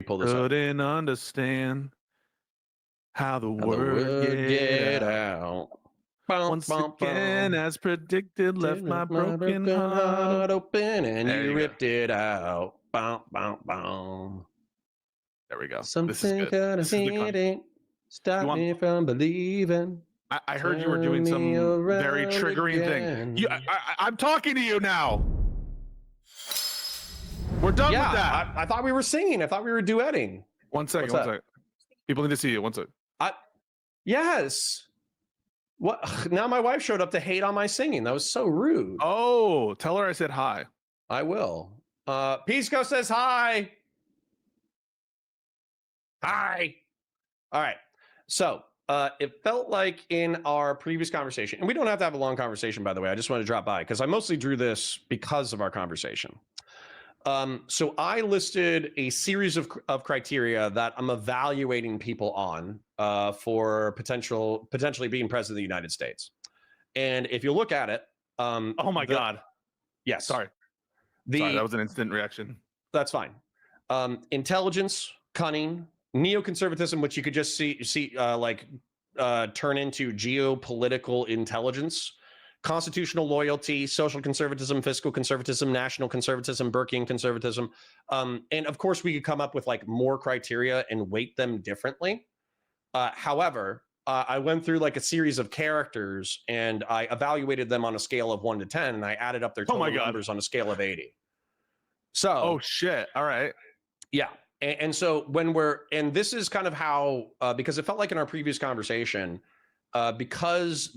pull this up. Couldn't understand how the How the word word get get out. out. Bum, Once bum, again, bum. as predicted, left my My broken broken heart. heart open and There you you go. ripped it out. Bum, bum, bum. There we go. This is Something good. kind of This is the con. hitting. You Stop want? me from believing. I heard you were Turn doing me some very around triggering thing. again. I'm talking to you now. We're done with that. I thought we were singing. I thought we were duetting. One second. What's One up? second. People need to see you. One second. Yes. What? Now my wife showed up to hate on my singing. That was so rude. Oh, tell her I said hi. I will. Pisco says hi. Hi. All right. So it felt like in our previous conversation, and we don't have to have a long conversation, by the way. I just want to drop by because I mostly drew this because of our conversation. So I listed a series of criteria that I'm evaluating people on for potentially being president of the United States. And if you look at it, Oh my God. Yes. Sorry, that was an instant reaction. That's fine. Intelligence, cunning, neoconservatism, which you could just see turn into geopolitical intelligence, constitutional loyalty, social conservatism, fiscal conservatism, national conservatism, Burkean conservatism, and of course we could come up with like more criteria and weight them differently. However, I went through like a series of characters and I evaluated them on a scale of 1 to 10, and I added up their total numbers on a scale of 80. So, oh shit! All right, yeah, and so and this is kind of how because it felt like in our previous conversation, because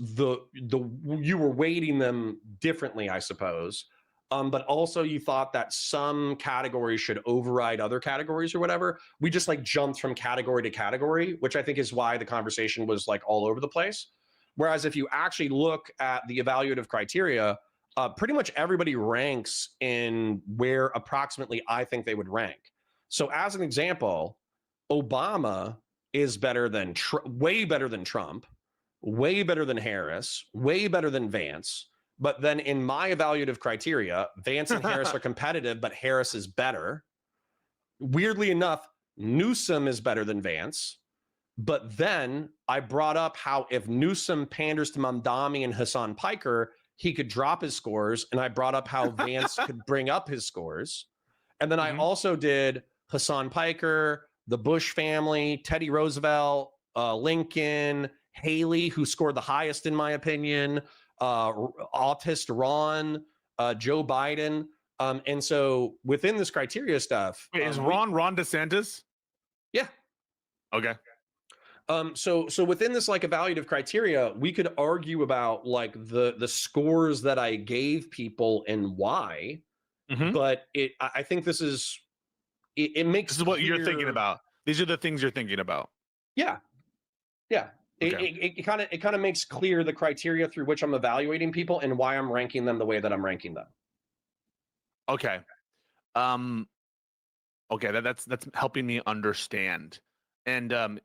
you were weighting them differently, I suppose, but also you thought that some categories should override other categories or whatever. We just like jumped from category to category, which I think is why the conversation was like all over the place. Whereas if you actually look at the evaluative criteria, pretty much everybody ranks in where approximately I think they would rank. So as an example, Obama is better than way better than Trump, way better than Harris, way better than Vance. But then in my evaluative criteria, Vance and Harris are competitive, but Harris is better. Weirdly enough, Newsom is better than Vance. But then I brought up how if Newsom panders to Mamdani and Hassan Piker, he could drop his scores. And I brought up how Vance could bring up his scores. And then I also did Hassan Piker, the Bush family, Teddy Roosevelt, Lincoln, Haley, who scored the highest in my opinion, autist Ron, Joe Biden. And so within this criteria stuff. Wait, is Ron DeSantis? Yeah. Okay. So within this like evaluative criteria, we could argue about like the scores that I gave people and why. But I think this is it makes this is what you're thinking about. These are the things you're thinking about. Yeah. Okay. It kind of makes clear the criteria through which I'm evaluating people and why I'm ranking them the way that I'm ranking them. Okay. Okay, that's helping me understand. And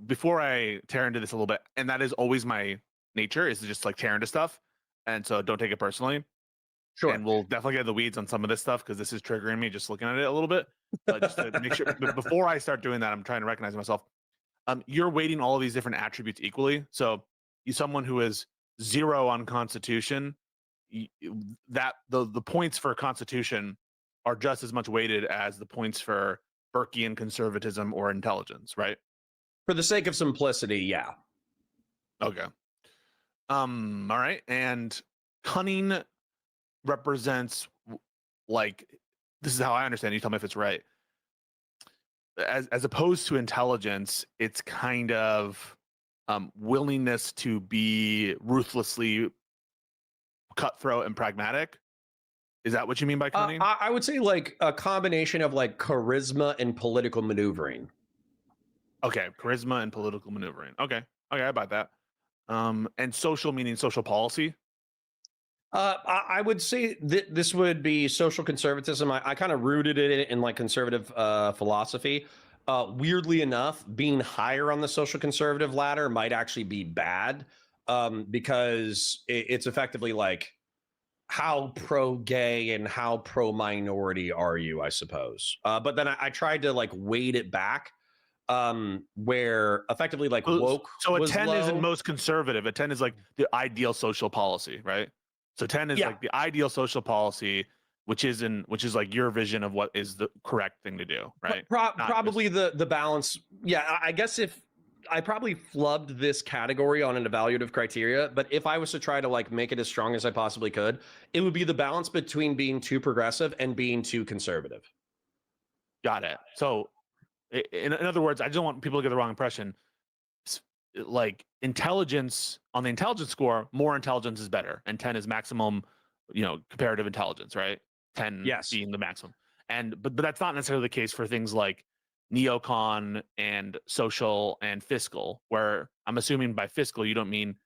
before I tear into this a little bit, and that is always my nature, is to just like tear into stuff, and so don't take it personally. Sure. And we'll definitely get in the weeds on some of this stuff because this is triggering me just looking at it a little bit. But just to make sure, but before I start doing that, I'm trying to recognize myself. You're weighting all of these different attributes equally. So you, someone who is 0 on Constitution, that the points for Constitution are just as much weighted as the points for Burkean conservatism or intelligence, right? For the sake of simplicity, yeah. Okay. All right. And cunning represents, like, this is how I understand it. You tell me if it's right. As opposed to intelligence, it's kind of willingness to be ruthlessly cutthroat and pragmatic. Is that what you mean by cunning? I would say like a combination of like charisma and political maneuvering. Okay, charisma and political maneuvering. Okay, I buy that. And social, meaning social policy. I would say that this would be social conservatism. I kind of rooted it in like conservative philosophy. Weirdly enough, being higher on the social conservative ladder might actually be bad because it's effectively like how pro-gay and how pro-minority are you, I suppose. But then I tried to like weight it back, where effectively like woke So a was 10 isn't low. most conservative. A 10 is like the ideal social policy, right? So 10 is Yeah, like the ideal social policy, which is like your vision of what is the correct thing to do, right? Not just probably the balance. Yeah, I guess if I probably flubbed this category on an evaluative criteria, but if I was to try to like make it as strong as I possibly could, it would be the balance between being too progressive and being too conservative. got it. So in other words, I don't want people to get the wrong impression. Like intelligence on the intelligence score, more intelligence is better, and 10 is maximum, comparative intelligence, right? 10 Yes. being the maximum. And but that's not necessarily the case for things like neocon and social and fiscal, where I'm assuming by fiscal you don't mean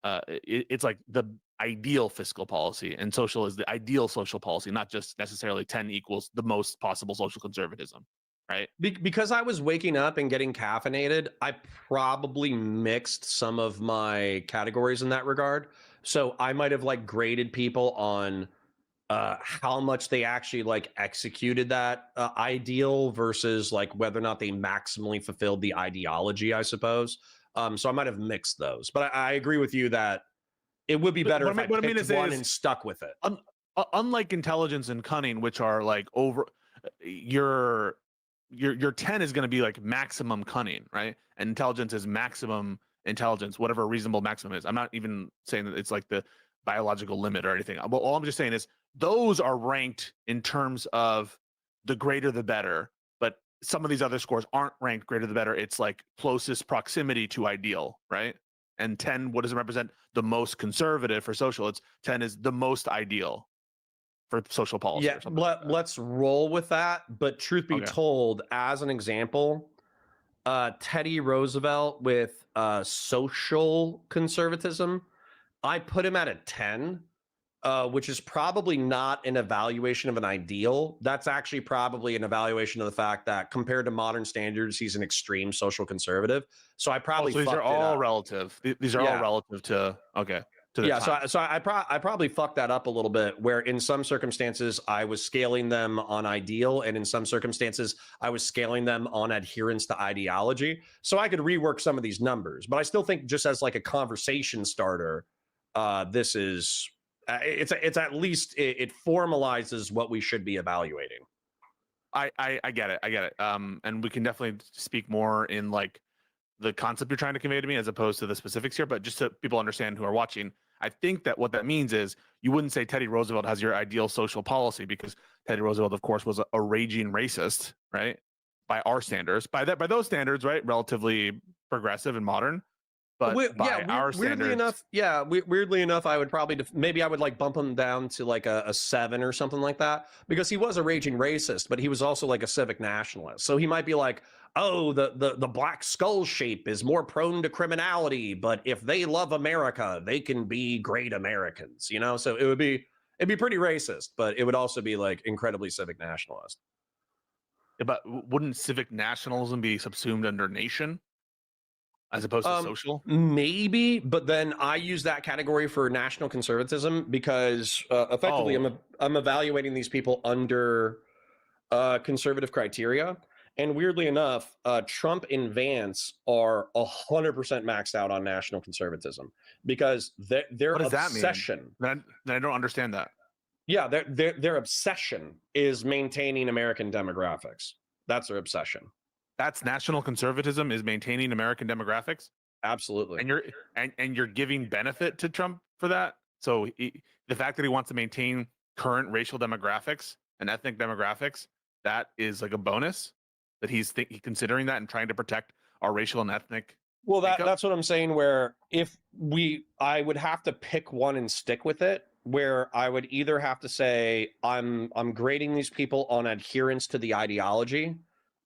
it's like the ideal fiscal policy, and social is the ideal social policy, not just necessarily 10 equals the most possible social conservatism, right? Because I was waking up and getting caffeinated, I probably mixed some of my categories in that regard. So I might have like graded people on how much they actually like executed that ideal versus like whether or not they maximally fulfilled the ideology, I suppose. So I might have mixed those, but I agree with you that it would be But better if I what I mean picked to say one is, and stuck with it. unlike intelligence and cunning, which are like over your your 10 is going to be like maximum cunning, right? And intelligence is maximum intelligence, whatever a reasonable maximum is. I'm not even saying that it's like the biological limit or anything. But all I'm just saying is those are ranked in terms of the greater the better. But some of these other scores aren't ranked greater the better. It's like closest proximity to ideal, right? And 10, what does it represent? The most conservative for social. It's 10 is the most ideal for social policy Yeah, or something like that. let's roll with that. But truth be Okay. told, as an example, Teddy Roosevelt with social conservatism, I put him at a 10, which is probably not an evaluation of an ideal. That's actually probably an evaluation of the fact that compared to modern standards, he's an extreme social conservative. So I Oh, probably so these are fucked it all up. relative. These are all Yeah. relative to the Yeah, time. I probably fucked that up a little bit. Where in some circumstances I was scaling them on ideal, and in some circumstances I was scaling them on adherence to ideology. So I could rework some of these numbers, but I still think just as like a conversation starter, this is it's at least it formalizes what we should be evaluating. I get it. I get it. And we can definitely speak more in like the concept you're trying to convey to me as opposed to the specifics here. But just so people understand who are watching, I think that what that means is you wouldn't say Teddy Roosevelt has your ideal social policy because Teddy Roosevelt, of course, was a raging racist, right? By our standards, by those standards, right? Relatively progressive and modern, but Yeah, by our weirdly standards, enough, yeah, weirdly enough, I would probably maybe I would like bump him down to like a 7 or something like that because he was a raging racist, but he was also like a civic nationalist. So he might be like, oh, the black skull shape is more prone to criminality, but if they love America, they can be great Americans, you know? So it'd be pretty racist, but it would also be like incredibly civic nationalist. but wouldn't civic nationalism be subsumed under nation as opposed to social? Maybe, but then I use that category for national conservatism because effectively Oh, I'm evaluating these people under conservative criteria. And weirdly enough, Trump and Vance are 100% maxed out on national conservatism because their what does that mean? obsession, Then I don't understand that. yeah, their obsession is maintaining American demographics. That's their obsession. That's national conservatism is maintaining American demographics, Absolutely. and you're giving benefit to Trump for that. So the fact that he wants to maintain current racial demographics and ethnic demographics, that is like a bonus that he's considering that and trying to protect our racial and ethnic Well, makeup. that's what I'm saying. Where I would have to pick one and stick with it. Where I would either have to say I'm grading these people on adherence to the ideology,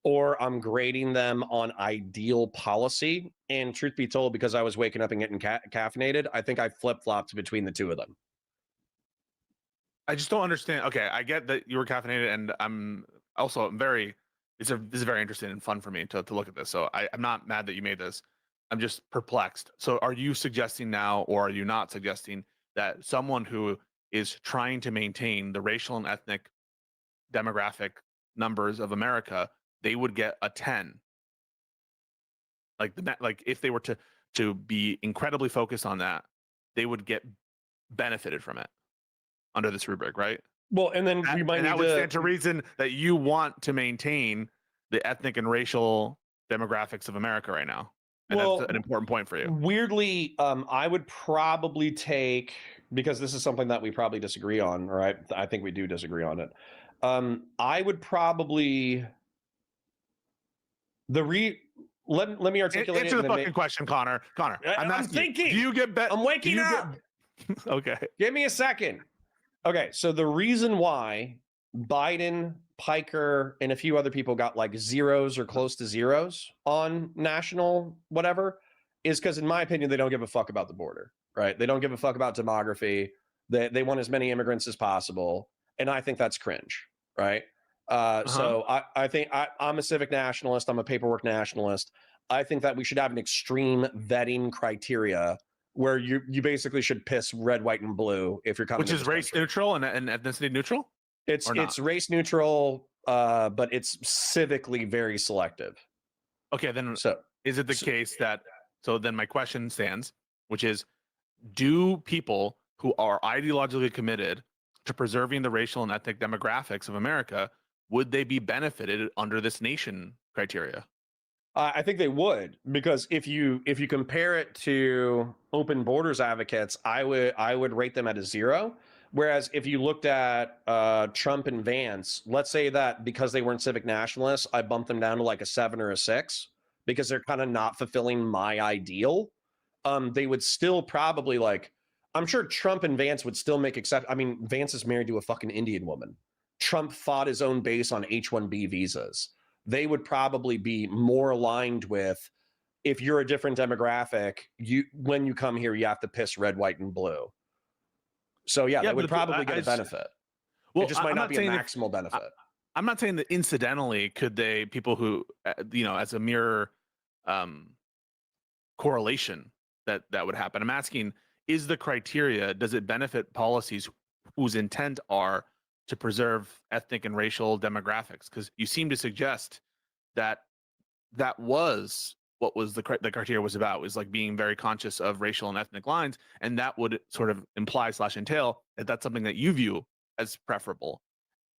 or I'm grading them on ideal policy. And truth be told, because I was waking up and getting caffeinated, I think I flip flopped between the two of them. I just don't understand. Okay, I get that you were caffeinated, and I'm also very. This is very interesting and fun for me to look at this. So I'm not mad that you made this. I'm just perplexed. So are you suggesting now, or are you not suggesting that someone who is trying to maintain the racial and ethnic demographic numbers of America, they would get a 10. Like if they were to be incredibly focused on that, they would get benefited from it under this rubric, right? Well, and then we might And need that would to stand to reason that you want to maintain the ethnic and racial demographics of America right now. And Well, that's an important point for you. weirdly, I would probably take, because this is something that we probably disagree on, or I think we do disagree on it. I would probably let me articulate Answer it. the fucking question, Connor. Connor, I'm asking thinking. You, do you get I'm waking up. Okay. Give me a second. Okay, so the reason why Biden, Piker, and a few other people got like zeros or close to zeros on national whatever is because, in my opinion, they don't give a fuck about the border, right? They don't give a fuck about demography. They want as many immigrants as possible, and I think that's cringe, right? So I think I'm a civic nationalist. I'm a paperwork nationalist. I think that we should have an extreme vetting criteria where you basically should piss red, white, and blue if you're coming. Which is race neutral and ethnicity neutral? It's race neutral, but it's civically very selective. Okay, then So is it the case that so then my question stands, which is, do people who are ideologically committed to preserving the racial and ethnic demographics of America, would they be benefited under this nation criteria? I think they would, because if you compare it to open borders advocates, I would rate them at a 0. Whereas if you looked at Trump and Vance, let's say that because they weren't civic nationalists, I bumped them down to like a 7 or a 6 because they're kind of not fulfilling my ideal. They would still probably I'm sure Trump and Vance would still make except. I mean, Vance is married to a fucking Indian woman. Trump fought his own base on H-1B visas. They would probably be more aligned with, if you're a different demographic, when you come here, you have to piss red, white, and blue. So yeah, they would probably get a benefit. Well, it just might not be a maximal benefit. I'm not saying that incidentally could people who, as a mere correlation that would happen. I'm asking, is the criteria, does it benefit policies whose intent are to preserve ethnic and racial demographics? Because you seem to suggest that was what was the criteria was about, was like being very conscious of racial and ethnic lines, and that would sort of imply / entail that that's something that you view as preferable.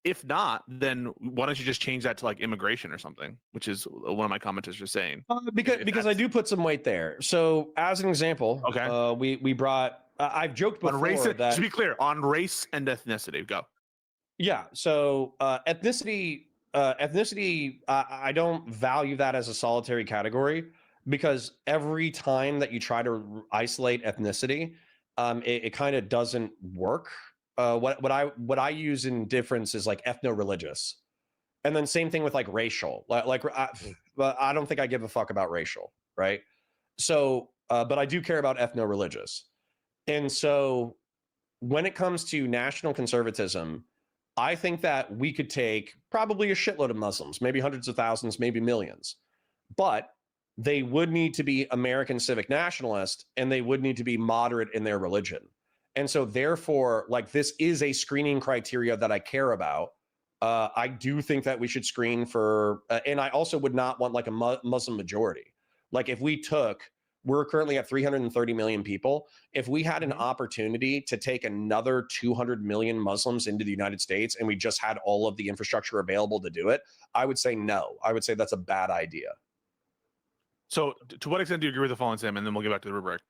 If not, then why don't you just change that to like immigration or something, which is one of my commenters are saying. Because I do put some weight there. So as an example, okay, we brought. I've joked before on race. that, to be clear, on race and ethnicity. Go. Yeah. So ethnicity. I don't value that as a solitary category, because every time that you try to isolate ethnicity, it kind of doesn't work. What I use in difference is like ethno-religious, and then same thing with like racial. I don't think I give a fuck about racial, right? So, but I do care about ethno-religious, and so when it comes to national conservatism, I think that we could take probably a shitload of Muslims, maybe hundreds of thousands, maybe millions, but they would need to be American civic nationalist, and they would need to be moderate in their religion. And so therefore, like, this is a screening criteria that I care about. I do think that we should screen for, and I also would not want like a Muslim majority. Like if we're currently at 330 million people. If we had an opportunity to take another 200 million Muslims into the United States and we just had all of the infrastructure available to do it, I would say no. I would say that's a bad idea. So to what extent do you agree with the following, Sam? And then we'll get back to the rubric.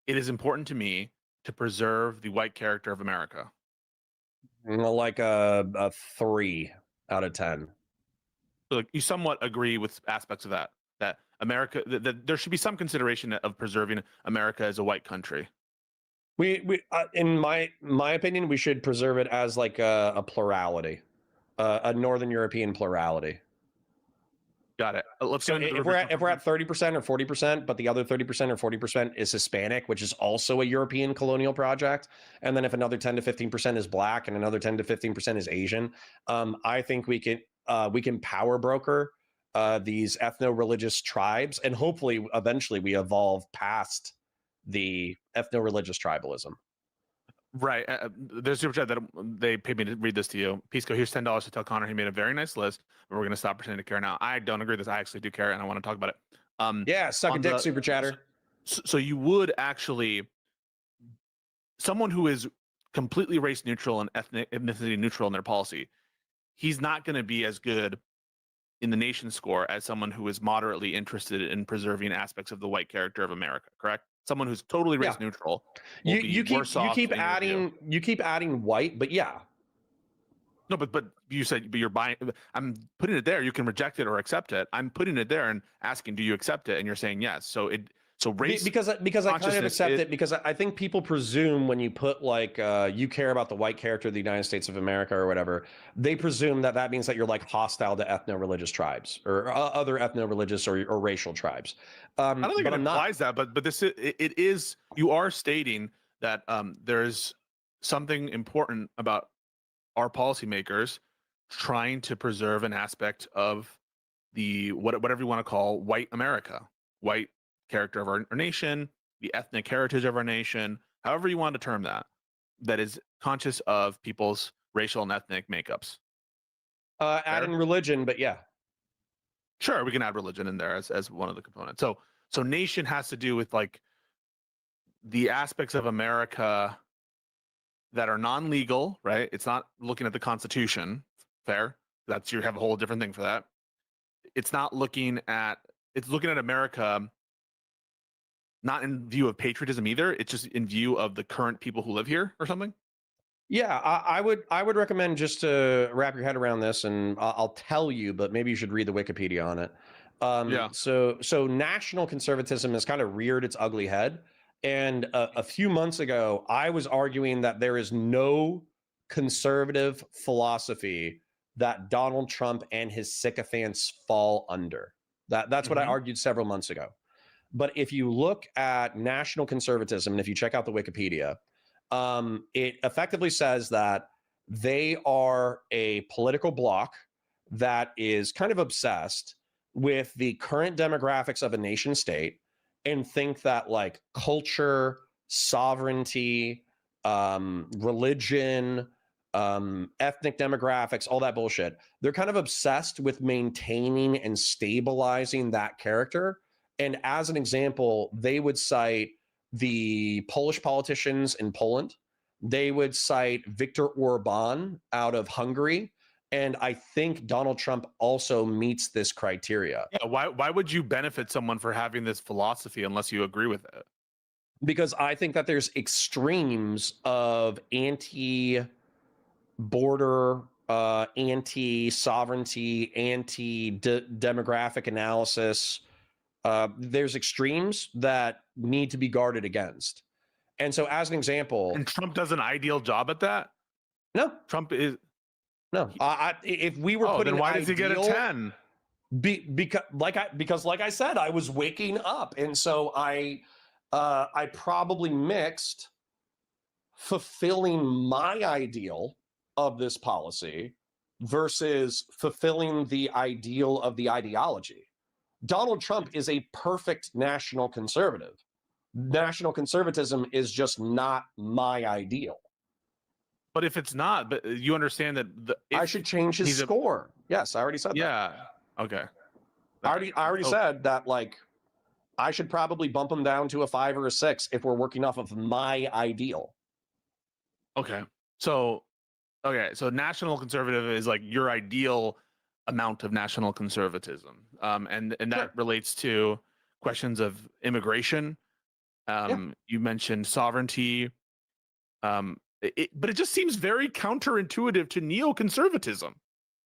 It is important to me to preserve the white character of America. Like a 3 out of 10. So you somewhat agree with aspects of that America, that there should be some consideration of preserving America as a white country. We in my opinion, we should preserve it as like a plurality, a Northern European plurality. Got it. Let's so if we're at 30% or 40%, but the other 30% or 40% is Hispanic, which is also a European colonial project, and then if another 10 to 15% is Black and another 10 to 15% is Asian, I think we can power broker these ethno-religious tribes, and hopefully eventually we evolve past the ethno-religious tribalism. Right. There's a super chat that they paid me to read this to you. Pisco, here's $10 to tell Connor he made a very nice list, but we're going to stop pretending to care now. I don't agree with this. I actually do care, and I want to talk about it. Yeah, suck a On dick, the super chatter. so you would actually, someone who is completely race neutral and ethnicity neutral in their policy, he's not going to be as good in the nation score as someone who is moderately interested in preserving aspects of the white character of America. Correct? Someone who's totally race Yeah. neutral will be worse You off keep in your view. adding white, but yeah. No, but you said, but you're buying. I'm putting it there. You can reject it or accept it. I'm putting it there and asking, do you accept it? And you're saying yes. So race Because I kind of consciousness accept it, because I think people presume when you put like you care about the white character of the United States of America or whatever, they presume that that means that you're like hostile to ethno-religious tribes or other ethno-religious or racial tribes. I don't think But it I'm not. implies that, but it is. You are stating that there's something important about our policymakers trying to preserve an aspect of the whatever you want to call white America, white character of our nation, the ethnic heritage of our nation, however you want to term that, that is conscious of people's racial and ethnic makeups. Add Fair? in religion, but yeah. Sure, we can add religion in there as one of the components. So nation has to do with like the aspects of America that are non-legal, right? It's not looking at the Constitution. Fair. That's you have a whole different thing for that. It's not looking at it's looking at America not in view of patriotism either. It's just in view of the current people who live here or something. Yeah, I would recommend just to wrap your head around this, and I'll tell you, but maybe you should read the Wikipedia on it. Yeah. So national conservatism has kind of reared its ugly head, and a few months ago, I was arguing that there is no conservative philosophy that Donald Trump and his sycophants fall under. That's what I Mm-hmm. argued several months ago. But if you look at national conservatism, and if you check out the Wikipedia, it effectively says that they are a political bloc that is kind of obsessed with the current demographics of a nation state and think that like culture, sovereignty, religion, ethnic demographics, all that bullshit, they're kind of obsessed with maintaining and stabilizing that character. And as an example, they would cite the Polish politicians in Poland. They would cite Viktor Orban out of Hungary. And I think Donald Trump also meets this criteria. Yeah. Why would you benefit someone for having this philosophy unless you agree with it? Because I think that there's extremes of anti-border, anti-sovereignty, anti-demographic analysis. There's extremes that need to be guarded against. And so, as an example, And Trump does an ideal job at that. no, Trump is no. If we were putting, then why does he get a ideal- 10? because like I said, I was waking up, and so I probably mixed fulfilling my ideal of this policy versus fulfilling the ideal of the ideology. Donald Trump is a perfect national conservative. National conservatism is just not my ideal. But if it's not, but you understand that I should change his score. Yes, I already said that. Yeah. Okay. I already said that, like, I should probably bump him down to a 5 or a 6 if we're working off of my ideal. Okay. So national conservative is like your ideal amount of national conservatism. And that Sure. relates to questions of immigration. You mentioned sovereignty. But it just seems very counterintuitive to neoconservatism.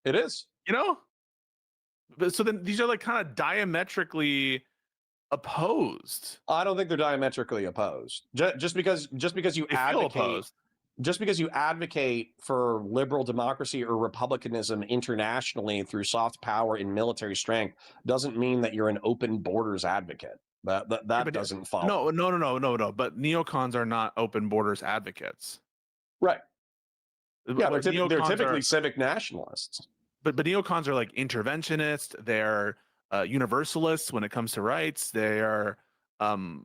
It is. You know? But so then these are like kind of diametrically opposed. I don't think they're diametrically opposed. Just because you They feel advocate opposed. just because you advocate for liberal democracy or republicanism internationally through soft power and military strength doesn't mean that you're an open borders advocate. That but doesn't follow. No. But neocons are not open borders advocates. Right. Yeah, they're Neocons typically are, civic nationalists. but neocons are like interventionists. They're universalists when it comes to rights. They are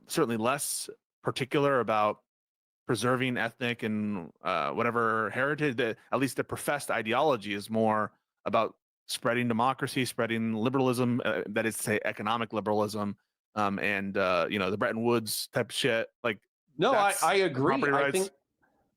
certainly less particular about preserving ethnic and whatever heritage. At least the professed ideology is more about spreading democracy, spreading liberalism. That is to say, economic liberalism, and the Bretton Woods type of shit. Like No, that's I agree. property rights.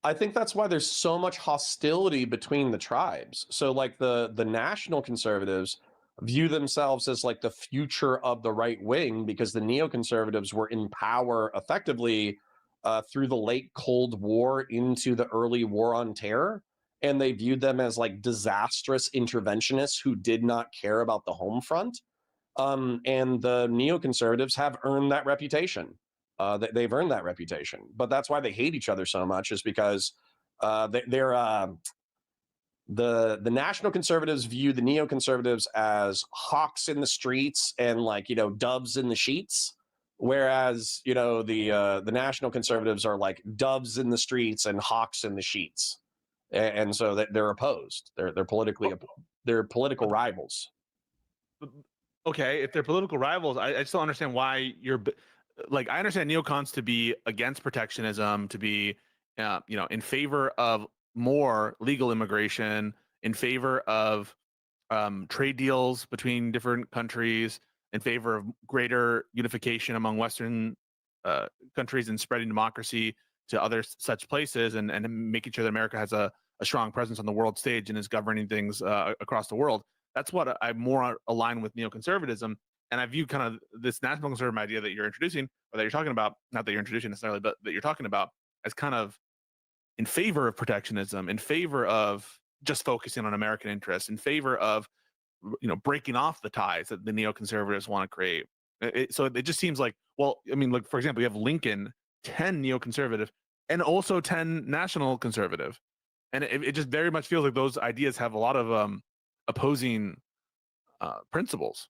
I think that's why there's so much hostility between the tribes. So like the national conservatives view themselves as like the future of the right wing because the neoconservatives were in power effectively through the late Cold War into the early War on Terror. And they viewed them as like disastrous interventionists who did not care about the home front. And the neoconservatives have earned that reputation. They've earned that reputation, but that's why they hate each other so much. Is because they're the national conservatives view the neoconservatives as hawks in the streets and like doves in the sheets, whereas the national conservatives are like doves in the streets and hawks in the sheets, and so they're opposed. They're politically they're political rivals. Okay, if they're political rivals, I just don't understand why you're like. I understand neocons to be against protectionism, to be in favor of more legal immigration, in favor of trade deals between different countries, in favor of greater unification among Western countries and spreading democracy to other such places, and making sure that America has a strong presence on the world stage and is governing things across the world. That's what I'm more aligned with neoconservatism. And I view kind of this national conservative idea that you're introducing, or that you're talking about, not that you're introducing necessarily, but that you're talking about, as kind of in favor of protectionism, in favor of just focusing on American interests, in favor of breaking off the ties that the neoconservatives want to create. So it just seems like, well, I mean, like for example, you have Lincoln, 10 neoconservative, and also 10 national conservative, and it just very much feels like those ideas have a lot of opposing principles.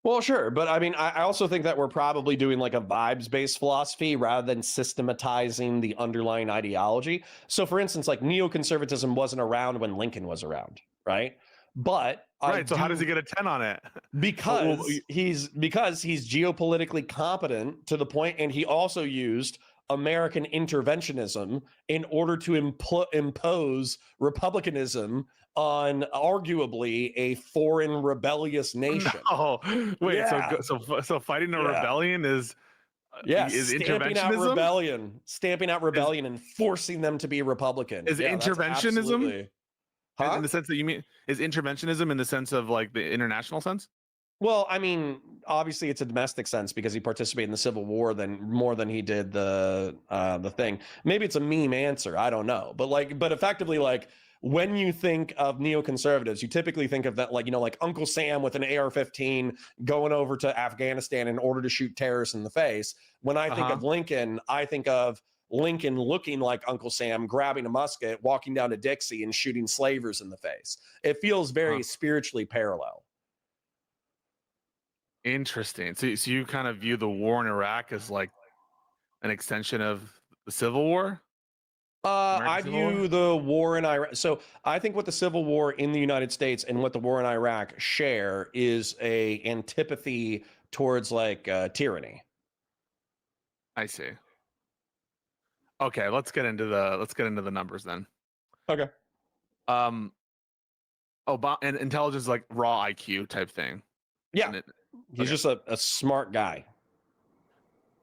Well, sure, but I mean, I also think that we're probably doing like a vibes-based philosophy rather than systematizing the underlying ideology. So, for instance, like neoconservatism wasn't around when Lincoln was around, right? But right. So how does he get a 10 on it? Because he's geopolitically competent to the point, and he also used American interventionism in order to impose republicanism on arguably a foreign rebellious nation. No, wait. Yeah. So fighting a rebellion is interventionism. Stamping out rebellion, and forcing them to be Republican. Is interventionism? Huh? In the sense that you mean, is interventionism in the sense of like the international sense? Well, I mean, obviously it's a domestic sense because he participated in the Civil War more than he did the thing. Maybe it's a meme answer. I don't know. But effectively, like when you think of neoconservatives, you typically think of that like Uncle Sam with an AR-15 going over to Afghanistan in order to shoot terrorists in the face. When I think of Lincoln, I think of Lincoln looking like Uncle Sam, grabbing a musket, walking down to Dixie and shooting slavers in the face. It feels very spiritually parallel. Interesting. So you kind of view the war in Iraq as like an extension of the Civil War? I view the war in Iraq. So I think what the Civil War in the United States and what the war in Iraq share is a antipathy towards like tyranny. I see. Okay, let's get into the numbers then. Okay. Obama and intelligence, like raw IQ type thing. Yeah. He's just a smart guy.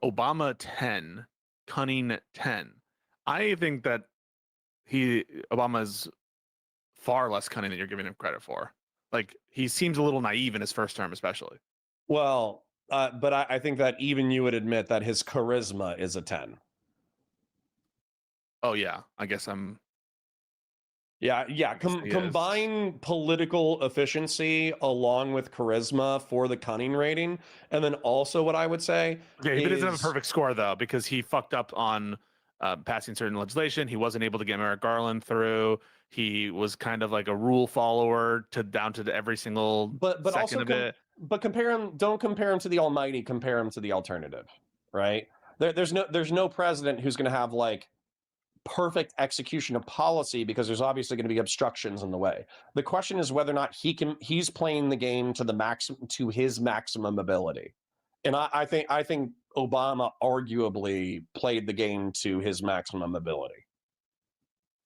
Obama 10, cunning 10. I think that Obama is far less cunning than you're giving him credit for. Like he seems a little naive in his first term, especially. Well, but I think that even you would admit that his charisma is a 10. Oh yeah, I guess I'm. Yeah. Combine political efficiency along with charisma for the cunning rating, and then also what I would say. Okay, he doesn't have a perfect score though because he fucked up on passing certain legislation. He wasn't able to get Merrick Garland through. He was kind of like a rule follower down to every single but second also of it. But compare him. Don't compare him to the almighty. Compare him to the alternative, right? There's no president who's going to have like perfect execution of policy because there's obviously going to be obstructions in the way. The question is whether or not he's playing the game to his maximum ability. And I think Obama arguably played the game to his maximum ability.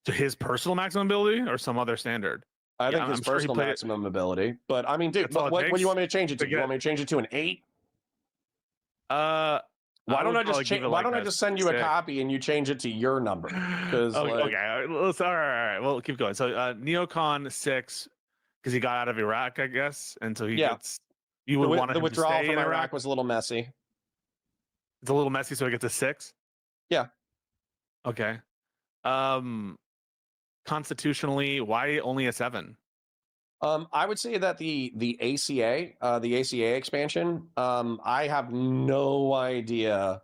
To his personal maximum ability or some other standard? I think his I'm sure he personal played it. maximum ability. But I mean, dude, That's all it what do takes you want me to change it to? to You want get. me to change it to an 8? Why Why don't I just give it why like don't I a just send you a 6? copy and you change it to your number? Because Okay, let's all right. Well, keep going. So Neocon 6 because he got out of Iraq, I guess, and so he Yeah. gets. You would want the him to withdrawal stay from in Iraq was a little messy. It's a little messy, so he gets a 6. Yeah. Okay. Constitutionally, why only a 7? I would say that the ACA expansion, I have no idea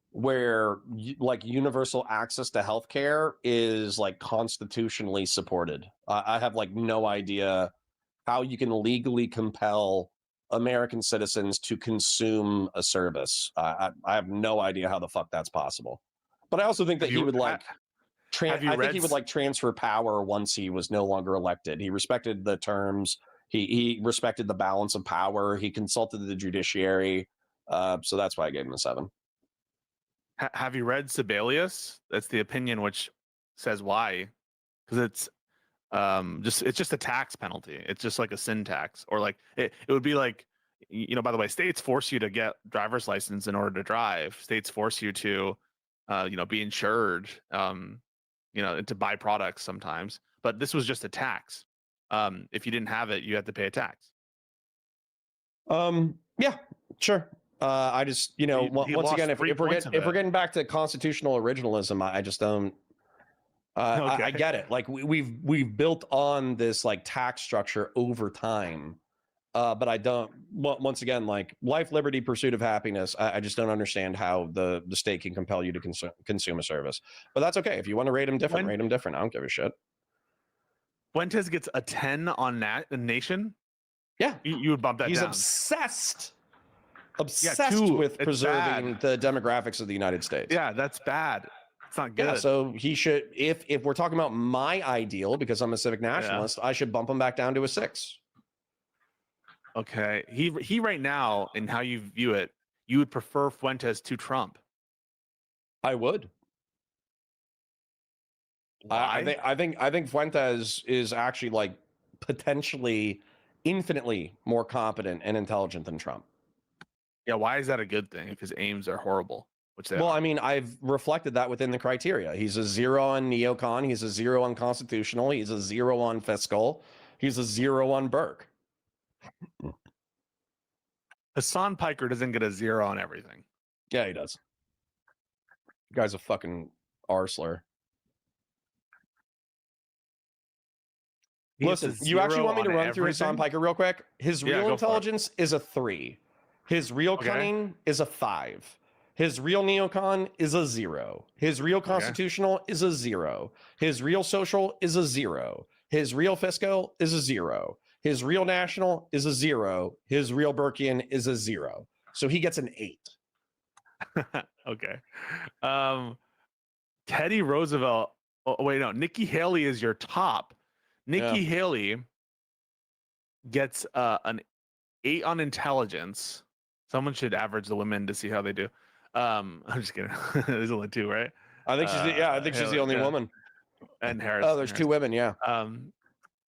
where like universal access to healthcare is like constitutionally supported. I have like no idea how you can legally compel American citizens to consume a service. I have no idea how the fuck that's possible. But I also think that he would like. I think he would like transfer power once he was no longer elected. He respected the terms. He respected the balance of power. He consulted the judiciary. So that's why I gave him a 7. Have you read Sibelius? That's the opinion which says why, because it's just a tax penalty. It's just like a sin tax, or like it would be like, by the way, states force you to get driver's license in order to drive. States force you to be insured, to buy products sometimes. But this was just a tax. If you didn't have it, you had to pay a tax. Yeah, sure. I just, once again, if we're getting back to constitutional originalism, I just don't. Okay. I get it. Like we've built on this like tax structure over time, but I don't. Once again, like life, liberty, pursuit of happiness. I just don't understand how the state can compel you to consume a service. But that's okay. If you want to rate them different, rate them different. I don't give a shit. Fuentes gets a 10 on Nation. Yeah, you would bump that down. He's obsessed with preserving the demographics of the United States. Yeah, that's bad. It's not good. Yeah, so he should, if we're talking about my ideal, because I'm a civic nationalist, I should bump him back down to a 6. Okay. He right now, in how you view it, you would prefer Fuentes to Trump. I would. Why? I think Fuentes is actually like potentially infinitely more competent and intelligent than Trump. Yeah, why is that a good thing? Because aims are horrible, which they are. I mean, I've reflected that within the criteria. He's a 0 on neocon. He's a 0 on constitutional. He's a 0 on fiscal. He's a 0 on Burke. Hassan Piker doesn't get a 0 on everything. Yeah, he does. The guy's a fucking arsler. Listen, you actually want me to run through Hassan Piker real quick? His real intelligence is a 3. His real cunning is a 5. His real neocon is a 0. His real constitutional is a 0. His real social is a 0. His real fiscal is a 0. His real national is a 0. His real Burkean is a 0. So he gets an 8. Okay. Teddy Roosevelt. Oh, wait, no. Nikki Haley is your top. Nikki Haley gets an 8 on intelligence. Someone should average the women to see how they do. I'm just kidding. There's only 2, right? I think she's the only woman. And Harris. Oh, there's 2 women. Yeah.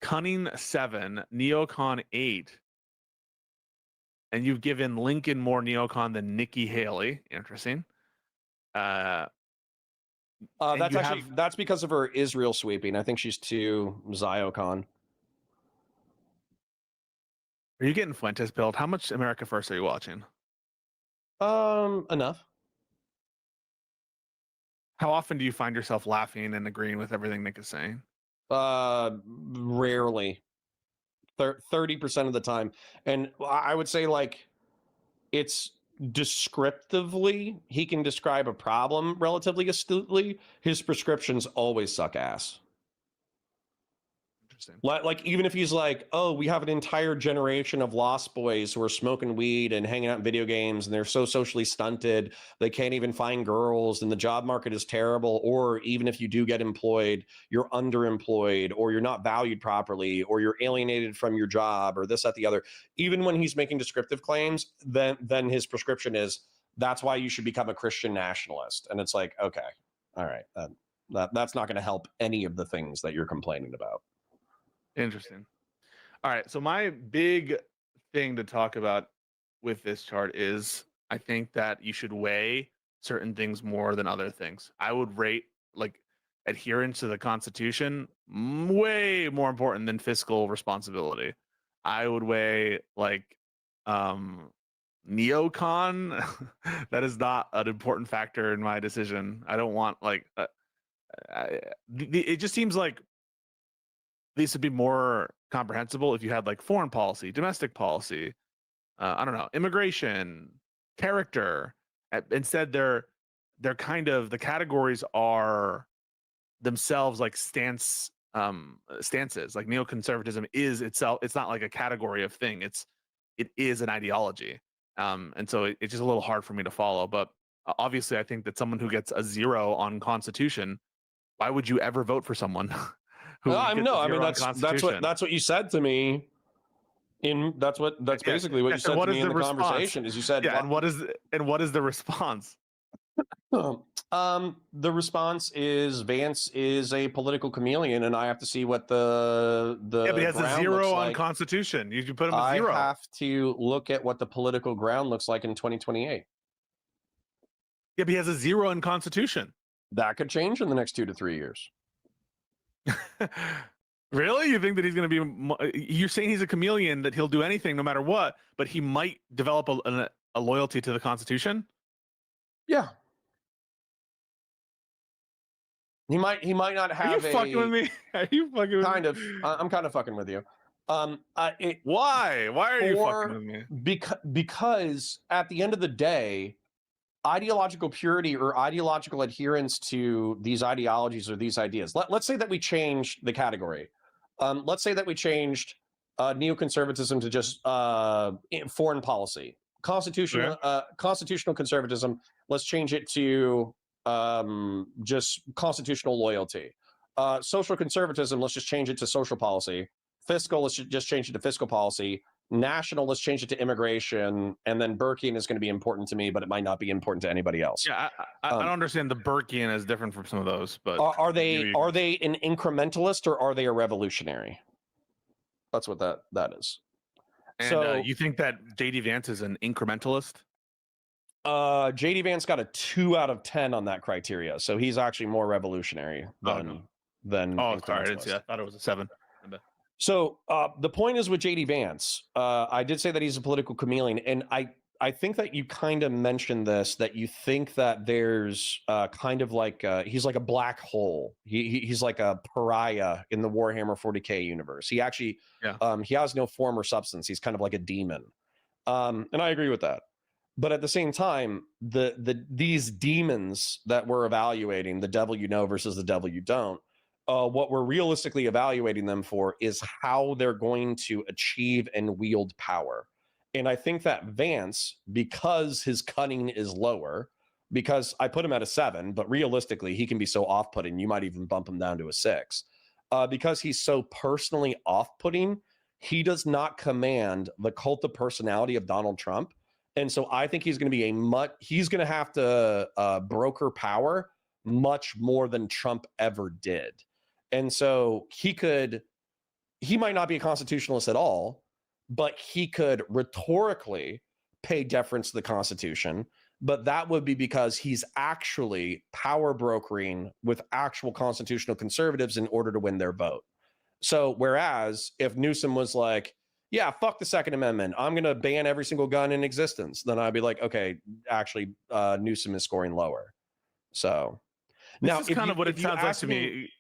Cunning 7, Neocon 8, and you've given Lincoln more neocon than Nikki Haley. Interesting. That's because of her Israel sweeping. I think she's too Ziocon. Are you getting Fuentes built? How much America First are you watching? Enough. How often do you find yourself laughing and agreeing with everything Nick is saying? Rarely. 30% of the time. And I would say like it's descriptively, he can describe a problem relatively astutely. His prescriptions always suck ass. Interesting. Like even if he's like, oh, we have an entire generation of lost boys who are smoking weed and hanging out in video games and they're so socially stunted they can't even find girls and the job market is terrible, or even if you do get employed you're underemployed or you're not valued properly or you're alienated from your job or this, that, the other. Even when he's making descriptive claims, then his prescription is that's why you should become a Christian nationalist. And it's like, okay, all right, that's not going to help any of the things that you're complaining about. Interesting. All right, so my big thing to talk about with this chart is I think that you should weigh certain things more than other things. I would rate like adherence to the Constitution way more important than fiscal responsibility. I would weigh like neocon. That is not an important factor in my decision. I don't want like it just seems like these would be more comprehensible if you had like foreign policy, domestic policy, I don't know, immigration, character. Instead, they're kind of, the categories are themselves like stances. Like neoconservatism is itself. It's not like a category of thing. It is an ideology. And so it's just a little hard for me to follow. But obviously, I think that someone who gets a 0 on Constitution, why would you ever vote for someone who I gets mean, a 0 on that's Constitution? that's what you said to me. That's basically what you said to me in the conversation. Is you said, yeah, and what is the response? The response is Vance is a political chameleon, and I have to see what the Yeah, but he has a ground 0 looks on like. Constitution. You put him at 0. I have to look at what the political ground looks like in 2028. Yeah, but he has a 0 in Constitution. That could change in the next 2 to 3 years. Really? You think that he's going to be? You're saying he's a chameleon, that he'll do anything no matter what, but he might develop a loyalty to the Constitution? Yeah. He might not have. Are you fucking with me? Are you fucking with kind me? of? I'm kind of fucking with you. Why? Why are you fucking with me? Because at the end of the day, ideological purity or ideological adherence to these ideologies or these ideas. Let's say that we change the category. Let's say that we changed neoconservatism to just foreign policy. Constitutional conservatism. Let's change it to just constitutional loyalty. Social conservatism. Let's just change it to social policy. Fiscal. Let's just change it to fiscal policy. National, let's change it to immigration, and then Burkean is going to be important to me, but it might not be important to anybody else. Yeah, I don't understand the Burkean as different from some of those, but are they an incrementalist or are they a revolutionary? That's what that is. And so you think that JD Vance is an incrementalist? JD Vance got a 2 out of 10 on that criteria, so he's actually more revolutionary than. Oh, sorry, I didn't see that. I thought it was a 7. So the point is with JD Vance, I did say that he's a political chameleon, and I think that you kind of mentioned this, that you think that there's kind of like he's like a black hole. He's like a pariah in the Warhammer 40K universe. He actually he has no form or substance. He's kind of like a demon, and I agree with that. But at the same time, these demons that we're evaluating, the devil you know versus the devil you don't. What we're realistically evaluating them for is how they're going to achieve and wield power. And I think that Vance, because his cunning is lower, because I put him at a 7, but realistically, he can be so off-putting, you might even bump him down to a 6. Because he's so personally off-putting, he does not command the cult of personality of Donald Trump. And so I think he's going to be he's going to have to broker power much more than Trump ever did. And so he might not be a constitutionalist at all, but he could rhetorically pay deference to the Constitution. But that would be because he's actually power brokering with actual constitutional conservatives in order to win their vote. So whereas if Newsom was like, yeah, fuck the Second Amendment, I'm going to ban every single gun in existence, then I'd be like, okay, actually, Newsom is scoring lower. So now, this is kind of what it sounds like to me.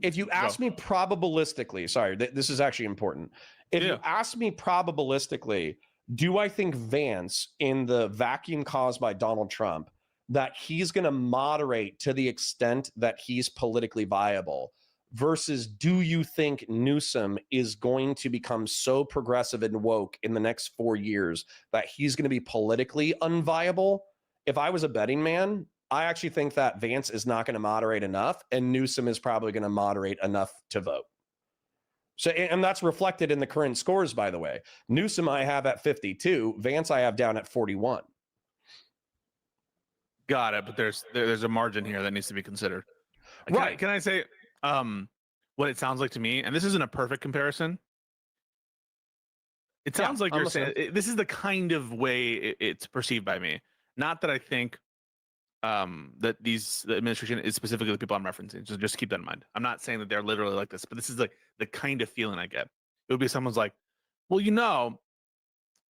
If you ask me probabilistically, sorry, this is actually important. If you ask me probabilistically, do I think Vance, in the vacuum caused by Donald Trump, that he's going to moderate to the extent that he's politically viable, versus do you think Newsom is going to become so progressive and woke in the next 4 years that he's going to be politically unviable? If I was a betting man, I actually think that Vance is not going to moderate enough, and Newsom is probably going to moderate enough to vote. So, and that's reflected in the current scores, by the way. Newsom I have at 52, Vance I have down at 41. Got it. But there's a margin here that needs to be considered. Right. Can I say what it sounds like to me? And this isn't a perfect comparison. It Yeah, sounds like I'm you're saying listening. this is the kind of way it's perceived by me. Not that I think that the administration is specifically the people I'm referencing. Just keep that in mind. I'm not saying that they're literally like this, but this is like the kind of feeling I get. It would be someone's like, well,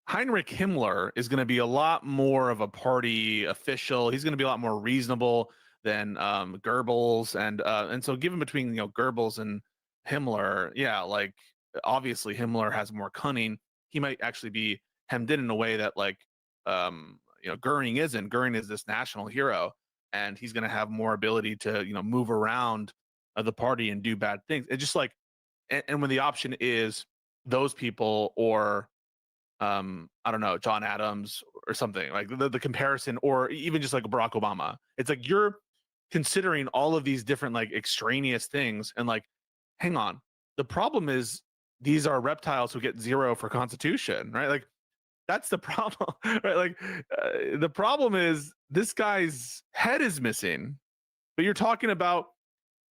Heinrich Himmler is going to be a lot more of a party official. He's going to be a lot more reasonable than Goebbels, and so given between Goebbels and Himmler, yeah, like obviously Himmler has more cunning. He might actually be hemmed in a way that like Goering isn't. Goering is this national hero, and he's going to have more ability to move around the party and do bad things. It's just like, and when the option is those people or I don't know, John Adams or something like the comparison, or even just like Barack Obama. It's like you're considering all of these different like extraneous things, and like, hang on, the problem is these are reptiles who get 0 for Constitution, right? Like that's the problem, right? Like the problem is this guy's head is missing, but you're talking about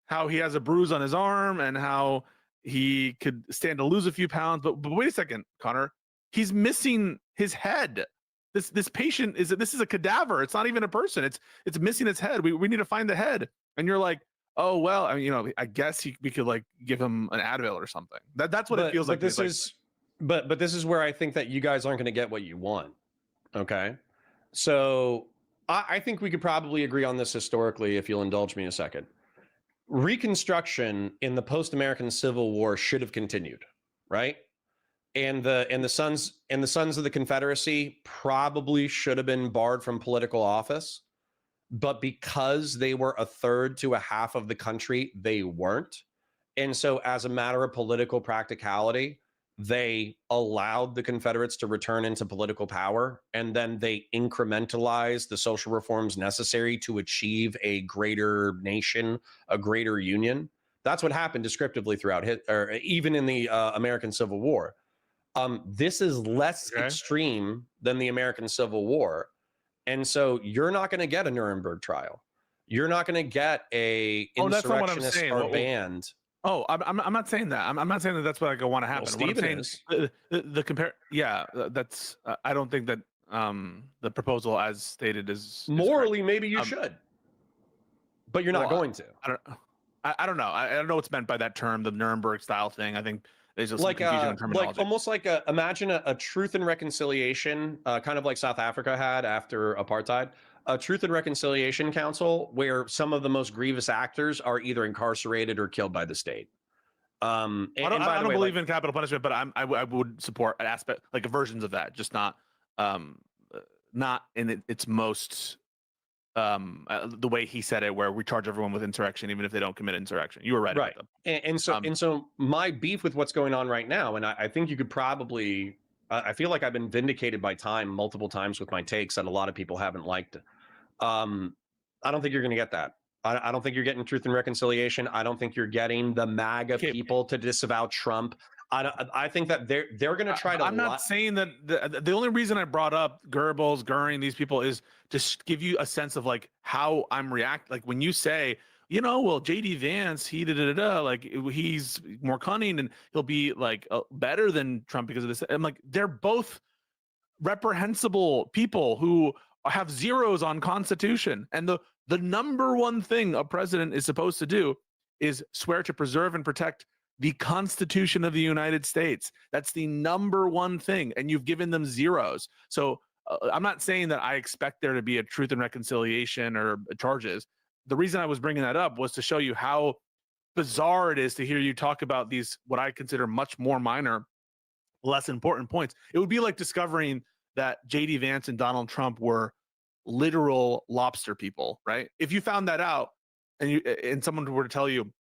how he has a bruise on his arm and how he could stand to lose a few pounds. But wait a second, Connor, he's missing his head. This patient this is a cadaver. It's not even a person. It's missing its head. We need to find the head. And you're like, oh well, I mean, I guess we could like give him an Advil or something. That's what it feels like. This is but this is where I think that you guys aren't going to get what you want. Okay, so I think we could probably agree on this historically, if you'll indulge me a second. Reconstruction in the post-American Civil War should have continued, right? And the sons of the Confederacy probably should have been barred from political office, but because they were a third to a half of the country, they weren't. And so, as a matter of political practicality, they allowed the Confederates to return into political power, and then they incrementalized the social reforms necessary to achieve a greater nation, a greater union. That's what happened descriptively throughout or even in the American Civil War. This is less extreme than the American Civil War, and so you're not going to get a Nuremberg trial. You're not going to get a insurrectionist or band. Oh, I'm not saying that. I'm not saying that that's what I want to happen. Well, what I'm saying is the compare. Yeah, that's. I don't think that the proposal as stated is morally maybe you should, but you're not going to. I don't know. I don't know what's meant by that term, the Nuremberg style thing. I think there's just some confusion in terminology. Like almost like imagine a truth and reconciliation, kind of like South Africa had after apartheid. A Truth and Reconciliation Council where some of the most grievous actors are either incarcerated or killed by the state. I don't believe in capital punishment, but I would support an aspect like versions of that, just not in its most the way he said it, where we charge everyone with insurrection even if they don't commit insurrection. You were right. Right. And so my beef with what's going on right now, and I think you could probably. I feel like I've been vindicated by time multiple times with my takes that a lot of people haven't liked. I don't think you're going to get that. I don't think you're getting Truth and Reconciliation. I don't think you're getting the MAGA people to disavow Trump. I think that they're going to try to. I'm not saying that the only reason I brought up Goebbels, Goering, these people is to give you a sense of like how I'm reacting. Like when you say, well, JD Vance, he like he's more cunning and he'll be like better than Trump because of this. I'm like, they're both reprehensible people who have zeros on Constitution. And the number one thing a president is supposed to do is swear to preserve and protect the Constitution of the United States. That's the number one thing. And you've given them zeros. So I'm not saying that I expect there to be a Truth and Reconciliation or charges. The reason I was bringing that up was to show you how bizarre it is to hear you talk about these, what I consider much more minor, less important points. It would be like discovering that JD Vance and Donald Trump were literal lobster people, right? If you found that out and someone were to tell you,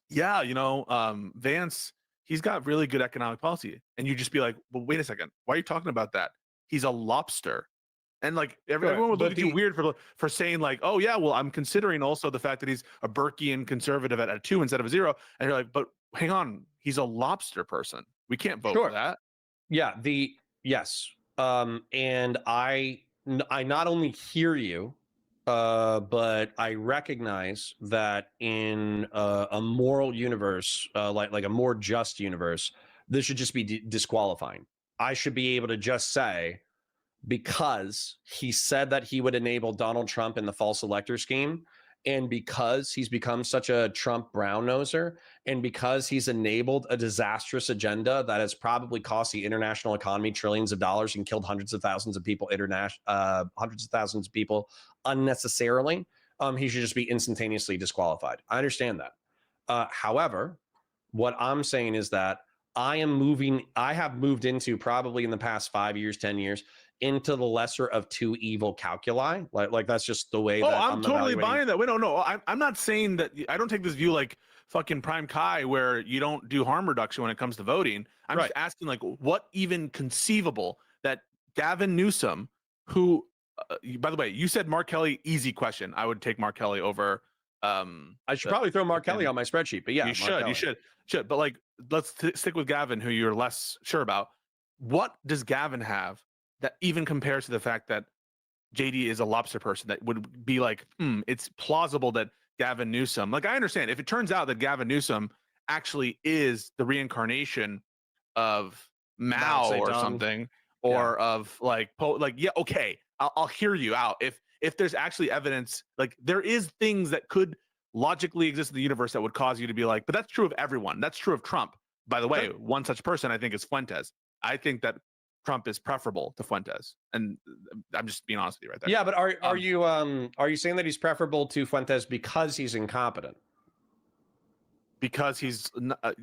yeah, Vance, he's got really good economic policy. And you just be like, well, wait a second. Why are you talking about that? He's a lobster. And like everyone would look at you weird for saying like, oh yeah, well, I'm considering also the fact that he's a Burkean conservative at a 2 instead of a 0. And you're like, but hang on, he's a lobster person. We can't vote for that. Yeah, yes. And I not only hear you, But I recognize that in a moral universe, like a more just universe, this should just be disqualifying. I should be able to just say, because he said that he would enable Donald Trump in the false elector scheme, and because he's become such a Trump brown noser, and because he's enabled a disastrous agenda that has probably cost the international economy trillions of dollars and killed hundreds of thousands of people, hundreds of thousands of people unnecessarily, he should just be instantaneously disqualified. I understand that. However, what I'm saying is that I have moved into, probably in the past 5 years, 10 years, into the lesser of two evil calculi. Like that's just the way Oh, that I'm totally evaluating. buying that. Wait, no. I'm not saying that. I don't take this view like fucking Prime Kai, where you don't do harm reduction when it comes to voting. I'm Right. just asking, like, what even conceivable that Gavin Newsom, who, by the way, you said Mark Kelly, easy question. I would take Mark Kelly over. I should probably throw Mark Kelly on my spreadsheet, but yeah, you Mark Kelly. should. But like, let's stick with Gavin, who you're less sure about. What does Gavin have that even compares to the fact that JD is a lobster person, that would be like, it's plausible that Gavin Newsom, like, I understand if it turns out that Gavin Newsom actually is the reincarnation of Mao or something, or of like, yeah, okay, I'll hear you out. If there's actually evidence, like there is things that could logically exist in the universe that would cause you to be like, but that's true of everyone. That's true of Trump. By the way, one such person I think is Fuentes. I think that Trump is preferable to Fuentes, and I'm just being honest with you right there. Yeah, but are you saying that he's preferable to Fuentes because he's incompetent? Because he's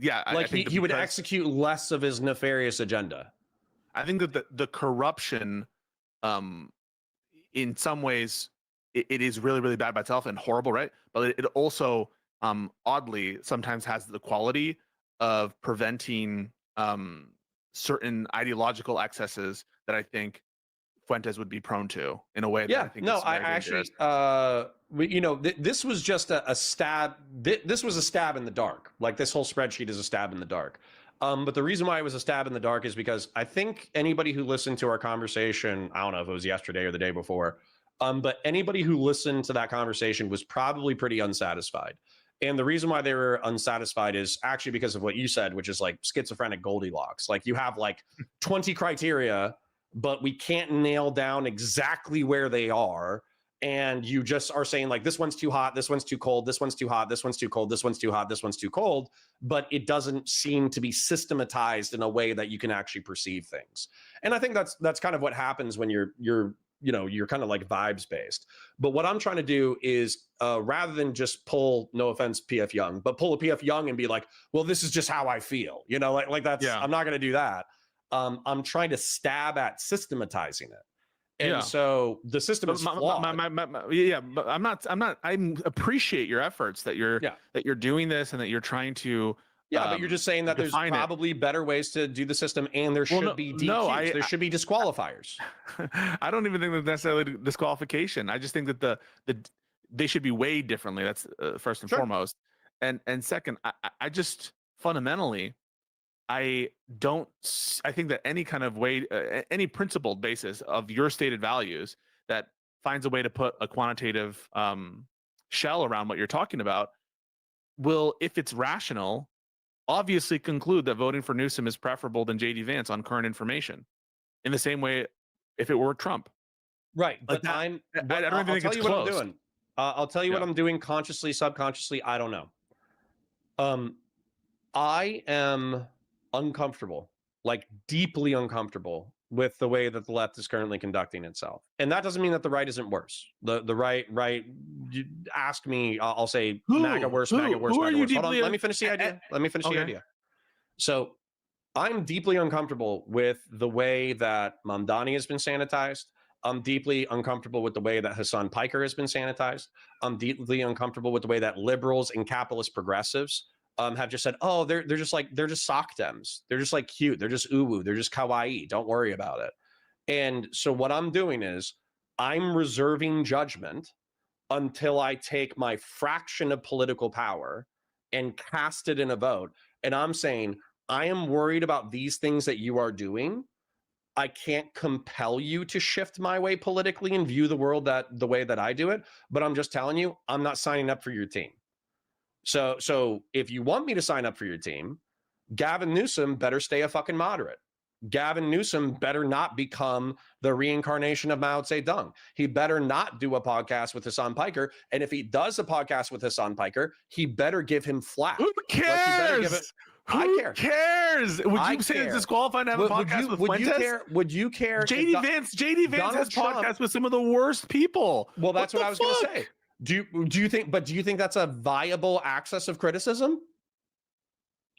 yeah, like he would execute less of his nefarious agenda. I think that the corruption, in some ways, it is really, really bad by itself and horrible, right? But it also, oddly, sometimes has the quality of preventing certain ideological excesses that I think Fuentes would be prone to in a way that I think is very dangerous. Actually, this was just a stab. This was a stab in the dark. Like, this whole spreadsheet is a stab in the dark. But the reason why it was a stab in the dark is because I think anybody who listened to our conversation, I don't know if it was yesterday or the day before, but anybody who listened to that conversation was probably pretty unsatisfied. And the reason why they were unsatisfied is actually because of what you said, which is like schizophrenic Goldilocks. Like, you have like 20 criteria, but we can't nail down exactly where they are. And you just are saying, like, this one's too hot, this one's too cold, this one's too hot, this one's too cold, this one's too hot, this one's too cold. But it doesn't seem to be systematized in a way that you can actually perceive things. And I think that's kind of what happens when you're kind of like vibes based. But what I'm trying to do is, rather than just pull, no offense, PF Young, but pull a PF Young and be like, well, this is just how I feel, like that's, yeah. I'm not going to do that. I'm trying to stab at systematizing it. And so the system is flawed. But I appreciate your efforts that you're doing this and that you're trying to. Yeah, but you're just saying that there's probably better ways to do the system, and there should be DQs. There should be disqualifiers. I don't even think that necessarily disqualification. I just think that they should be weighed differently. That's first and foremost, and second, I just fundamentally, I think that any kind of way, any principled basis of your stated values that finds a way to put a quantitative shell around what you're talking about will, if it's rational, obviously conclude that voting for Newsom is preferable than JD Vance on current information. In the same way, if it were Trump. Right. But I don't even think it's close. What I'm doing. I'll tell you what I'm doing consciously, subconsciously. I don't know. I am uncomfortable, like deeply uncomfortable, with the way that the left is currently conducting itself. And that doesn't mean that the right isn't worse. The right, you ask me, I'll say MAGA worse, MAGA worse, MAGA worse. Hold on, let me finish the idea. So I'm deeply uncomfortable with the way that Mamdani has been sanitized. I'm deeply uncomfortable with the way that Hassan Piker has been sanitized. I'm deeply uncomfortable with the way that liberals and capitalist progressives have just said, oh, they're just sock dems. They're just like cute. They're just uwu. They're just kawaii. Don't worry about it. And so what I'm doing is I'm reserving judgment until I take my fraction of political power and cast it in a vote. And I'm saying, I am worried about these things that you are doing. I can't compel you to shift my way politically and view the world the way that I do it. But I'm just telling you, I'm not signing up for your team. So if you want me to sign up for your team, Gavin Newsom better stay a fucking moderate. Gavin Newsom better not become the reincarnation of Mao Zedong. He better not do a podcast with Hassan Piker. And if he does a podcast with Hassan Piker, he better give him flack. Who cares? Who cares? Would you say it's disqualifying to have a podcast with Fuentes? Would you care? JD Vance has podcasts with some of the worst people. Well, that's what I was going to say. Do you think that's a viable axis of criticism?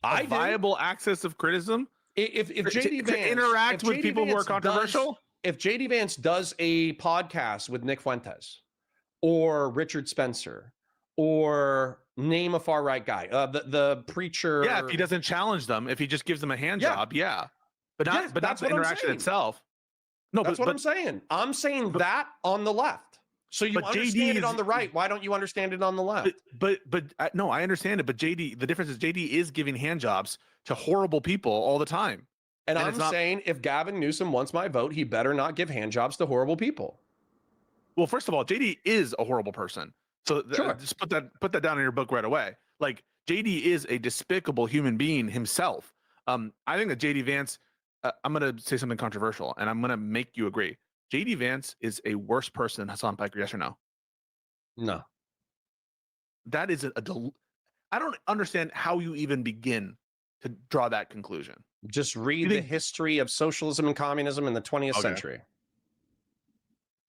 A viable axis of criticism? If JD Vance to interact with people who are controversial? If JD Vance does a podcast with Nick Fuentes or Richard Spencer or name a far right guy, the preacher. Yeah, if he doesn't challenge them, if he just gives them a hand job, but not the interaction itself. No, that's what I'm saying. I'm saying that on the left. So you understand it on the right. Why don't you understand it on the left? But no, I understand it. But JD, the difference is JD is giving hand jobs to horrible people all the time. And I'm saying if Gavin Newsom wants my vote, he better not give hand jobs to horrible people. Well, first of all, JD is a horrible person. So just put that down in your book right away. Like JD is a despicable human being himself. I think that JD Vance, I'm going to say something controversial and I'm going to make you agree. JD Vance is a worse person than Hassan Piker, yes or no? No. That is I don't understand how you even begin to draw that conclusion. Just read the history of socialism and communism in the 20th century.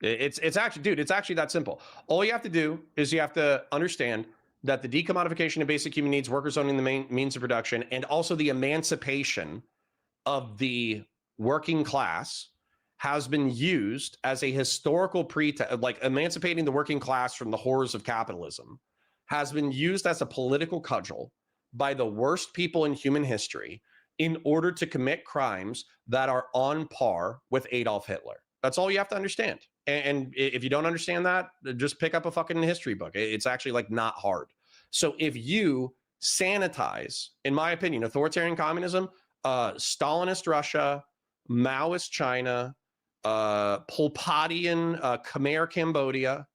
It's actually, dude, it's actually that simple. All you have to do is you have to understand that the decommodification of basic human needs, workers owning the main means of production, and also the emancipation of the working class has been used as a historical pretext, like emancipating the working class from the horrors of capitalism, has been used as a political cudgel by the worst people in human history in order to commit crimes that are on par with Adolf Hitler. That's all you have to understand. And if you don't understand that, just pick up a fucking history book. It's actually like not hard. So if you sanitize, in my opinion, authoritarian communism, Stalinist Russia, Maoist China, Pol Potian Khmer Cambodia,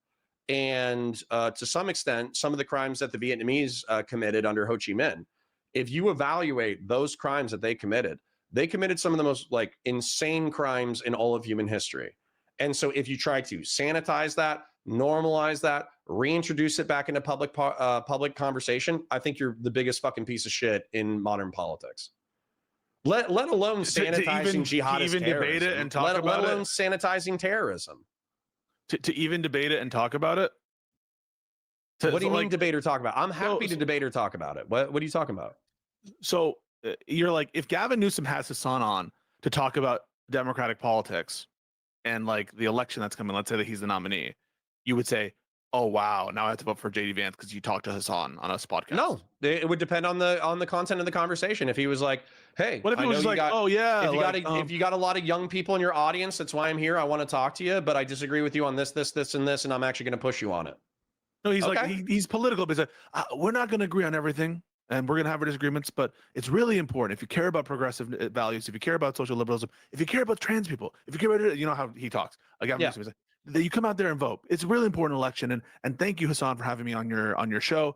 and to some extent, some of the crimes that the Vietnamese committed under Ho Chi Minh, if you evaluate those crimes that they committed some of the most like insane crimes in all of human history. And so if you try to sanitize that, normalize that, reintroduce it back into public conversation, I think you're the biggest fucking piece of shit in modern politics. Let alone sanitizing jihadist terrorism. Debate it and talk about let alone sanitizing terrorism. To even debate it and talk about it? What do you mean debate or talk about? I'm happy to debate or talk about it. What are you talking about? So you're like, if Gavin Newsom has his son on to talk about democratic politics and like the election that's coming, let's say that he's the nominee, you would say, oh wow, now I have to vote for JD Vance because you talked to Hassan on a podcast. No, it would depend on the content of the conversation. If he was like, hey, what if he was like, oh yeah, if you got a lot of young people in your audience, that's why I'm here. I want to talk to you, but I disagree with you on this, and this, and I'm actually going to push you on it. No, he's like he's political, but he's like, we're not going to agree on everything, and we're going to have our disagreements, but it's really important if you care about progressive values, if you care about social liberalism, if you care about trans people, if you care about, you know how he talks. Again, he's like, that you come out there and vote. It's a really important election, and thank you, Hassan, for having me on your show.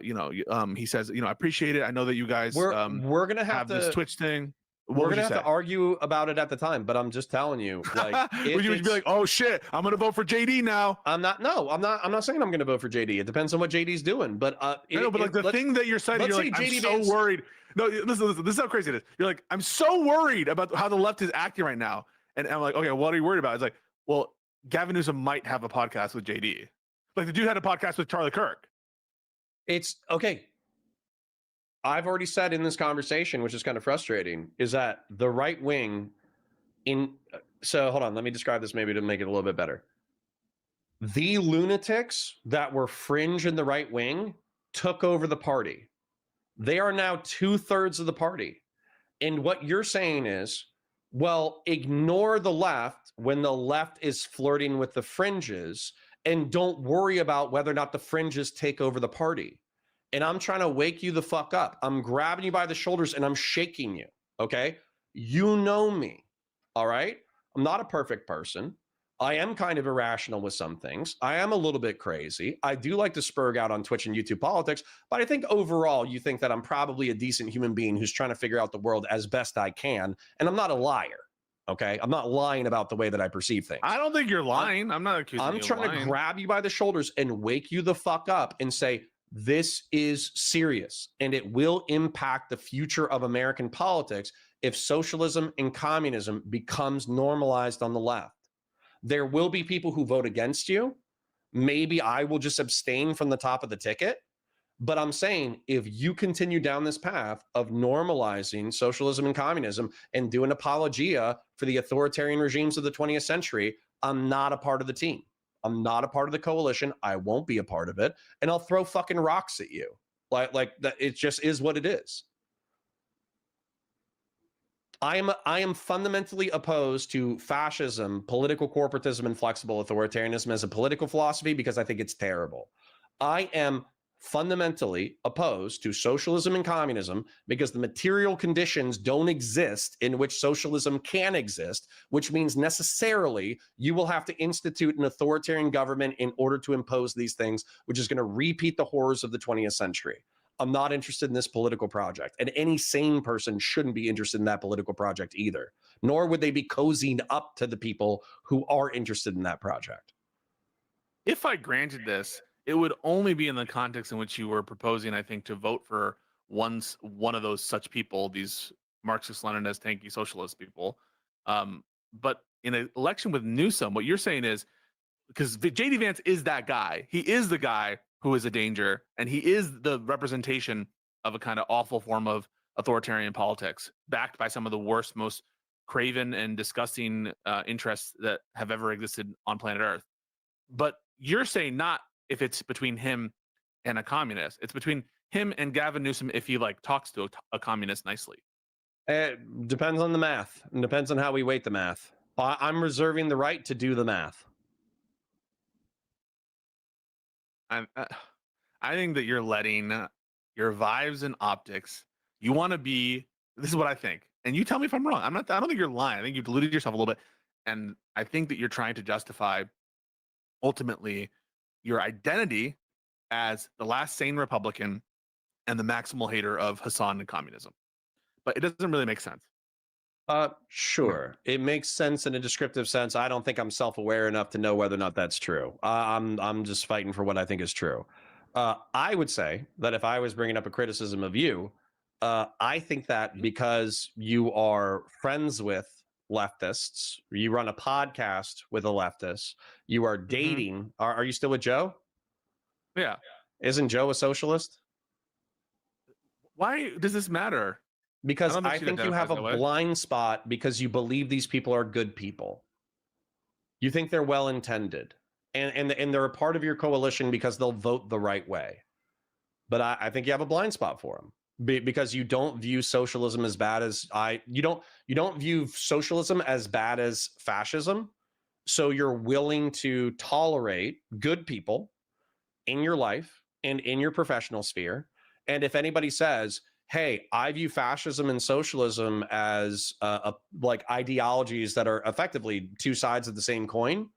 He says, I appreciate it. I know that you guys we're gonna have this Twitch thing. We're gonna have to argue about it at the time, but I'm just telling you, like, would you be like, oh shit, I'm gonna vote for JD now? I'm not saying I'm gonna vote for JD. It depends on what JD's doing. But the thing that you're citing, you're like, I'm so worried. No, listen, this is how crazy it is. You're like, I'm so worried about how the left is acting right now. And I'm like, okay, what are you worried about? It's like, well, Gavin Newsom might have a podcast with JD. Like the dude had a podcast with Charlie Kirk. It's okay. I've already said in this conversation, which is kind of frustrating, is that the right wing so hold on, let me describe this maybe to make it a little bit better. The lunatics that were fringe in the right wing took over the party. They are now 2/3 of the party. And what you're saying is, well, ignore the left when the left is flirting with the fringes and don't worry about whether or not the fringes take over the party. And I'm trying to wake you the fuck up. I'm grabbing you by the shoulders and I'm shaking you, okay? You know me. All right. I'm not a perfect person. I am kind of irrational with some things. I am a little bit crazy. I do like to spurg out on Twitch and YouTube politics, but I think overall you think that I'm probably a decent human being who's trying to figure out the world as best I can. And I'm not a liar. Okay. I'm not lying about the way that I perceive things. I don't think you're lying. I'm not accusing you of trying lying. to grab you by the shoulders and wake you the fuck up and say, this is serious and it will impact the future of American politics if socialism and communism becomes normalized on the left. There will be people who vote against you. Maybe I will just abstain from the top of the ticket. But I'm saying if you continue down this path of normalizing socialism and communism and do an apologia for the authoritarian regimes of the 20th century, I'm not a part of the team. I'm not a part of the coalition. I won't be a part of it. And I'll throw fucking rocks at you. Like that, it just is what it is. I am fundamentally opposed to fascism, political corporatism, and flexible authoritarianism as a political philosophy because I think it's terrible. I am fundamentally opposed to socialism and communism because the material conditions don't exist in which socialism can exist, which means necessarily you will have to institute an authoritarian government in order to impose these things, which is going to repeat the horrors of the 20th century. I'm not interested in this political project, and any sane person shouldn't be interested in that political project either, nor would they be cozying up to the people who are interested in that project. If I granted this, it would only be in the context in which you were proposing, I think, to vote for one of those such people, these Marxist, Leninist, tanky socialist people. But in an election with Newsom, what you're saying is, because JD Vance is that guy. He is the guy who is a danger, and he is the representation of a kind of awful form of authoritarian politics, backed by some of the worst, most craven and disgusting interests that have ever existed on planet Earth. But you're saying not if it's between him and a communist. It's between him and Gavin Newsom if he like talks to a communist nicely. It depends on the math. It depends on how we weight the math. I'm reserving the right to do the math. I think that you're letting your vibes and optics. You want to be. This is what I think, and you tell me if I'm wrong. I don't think you're lying. I think you've deluded yourself a little bit, and I think that you're trying to justify, ultimately, your identity as the last sane Republican and the maximal hater of Hassan and communism. But it doesn't really make sense. Sure. It makes sense in a descriptive sense. I don't think I'm self-aware enough to know whether or not that's true. I'm just fighting for what I think is true. I would say that if I was bringing up a criticism of you, I think that because you are friends with leftists, you run a podcast with a leftist, you are dating. Are you still with Joe? Yeah. Isn't Joe a socialist? Why does this matter? Because I think you have a blind spot because you believe these people are good people. You think they're well-intended. And they're a part of your coalition because they'll vote the right way. But I think you have a blind spot for them because you don't view socialism as bad as you don't view socialism as bad as fascism. So you're willing to tolerate good people in your life and in your professional sphere. And if anybody says, hey, I view fascism and socialism as like ideologies that are effectively two sides of the same coin,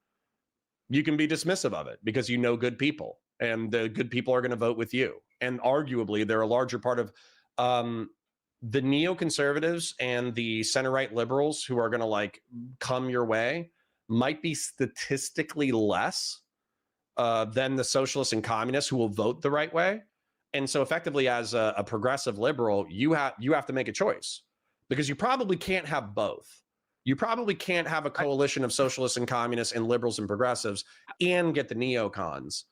you can be dismissive of it because you know good people and the good people are going to vote with you. And arguably, they're a larger part of the neoconservatives and the center-right liberals who are going to like come your way might be statistically less than the socialists and communists who will vote the right way. And so effectively as a progressive liberal, you have to make a choice because you probably can't have both. You probably can't have a coalition of socialists and communists and liberals and progressives and get the neocons.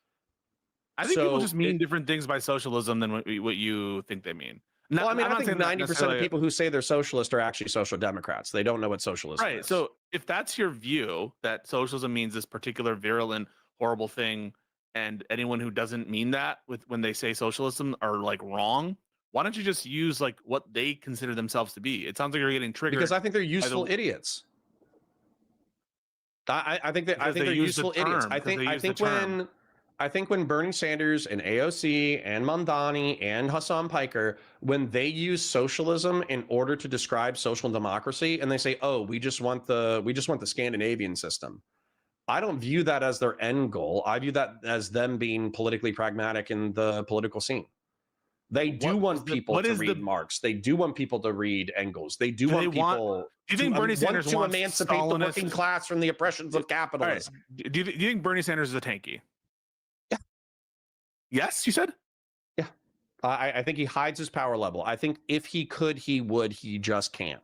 I think people just mean different things by socialism than what you think they mean. Well, I mean, I think 90% of people who say they're socialist are actually social democrats. They don't know what socialism is. Right. So if that's your view, that socialism means this particular virulent, horrible thing, and anyone who doesn't mean that when they say socialism are like wrong, why don't you just use like what they consider themselves to be? It sounds like you're getting triggered. Because I think they're useful idiots. I think they're useful idiots. I think I think when Bernie Sanders and AOC and Mamdani and Hassan Piker, when they use socialism in order to describe social democracy, and they say, "Oh, we just want the Scandinavian system," I don't view that as their end goal. I view that as them being politically pragmatic in the political scene. They do want people to read Marx. They do want people to read Engels. They do want people do you think Bernie Sanders to wants emancipate the working class from the oppressions of capitalism. Right. Do you think Bernie Sanders is a tanky? Yeah. Yes, you said? Yeah. I think he hides his power level. I think if he could, he would. He just can't.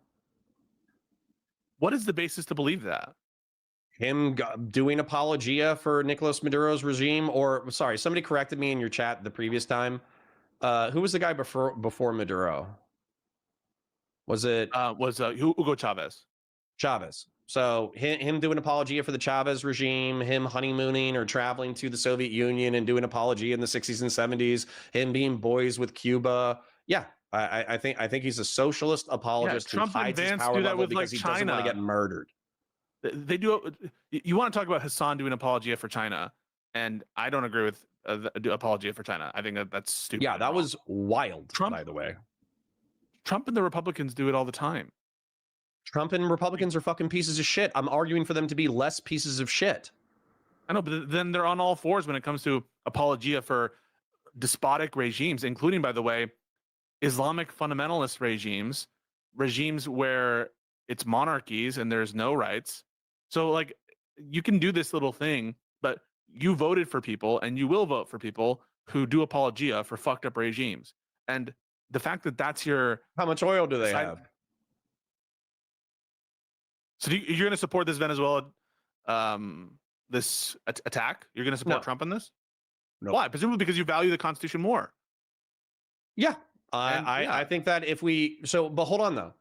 What is the basis to believe that? Him doing apologia for Nicolas Maduro's regime, or sorry, somebody corrected me in your chat the previous time. Who was the guy before Maduro? Was it Hugo Chavez? Chavez. So him doing apologia for the Chavez regime, him honeymooning or traveling to the Soviet Union and doing apologia in the 60s and 70s, him being boys with Cuba. Yeah, I think he's a socialist apologist who hides his power level because he doesn't want to get murdered. They do. You want to talk about Hassan doing apologia for China, and I don't agree with apologia for China. I think that's stupid. Yeah, that was wild, by the way. Trump and the Republicans do it all the time. Trump and Republicans are fucking pieces of shit. I'm arguing for them to be less pieces of shit. I know, but then they're on all fours when it comes to apologia for despotic regimes, including, by the way, Islamic fundamentalist regimes where it's monarchies and there's no rights. So, like, you can do this little thing, but you voted for people and you will vote for people who do apologia for fucked up regimes. And the fact that that's your... How much oil do they have? So you're going to support this Venezuela, this attack? You're going to support Trump in this? No. Why? Presumably because you value the Constitution more. Yeah. I think that if we... but hold on, though.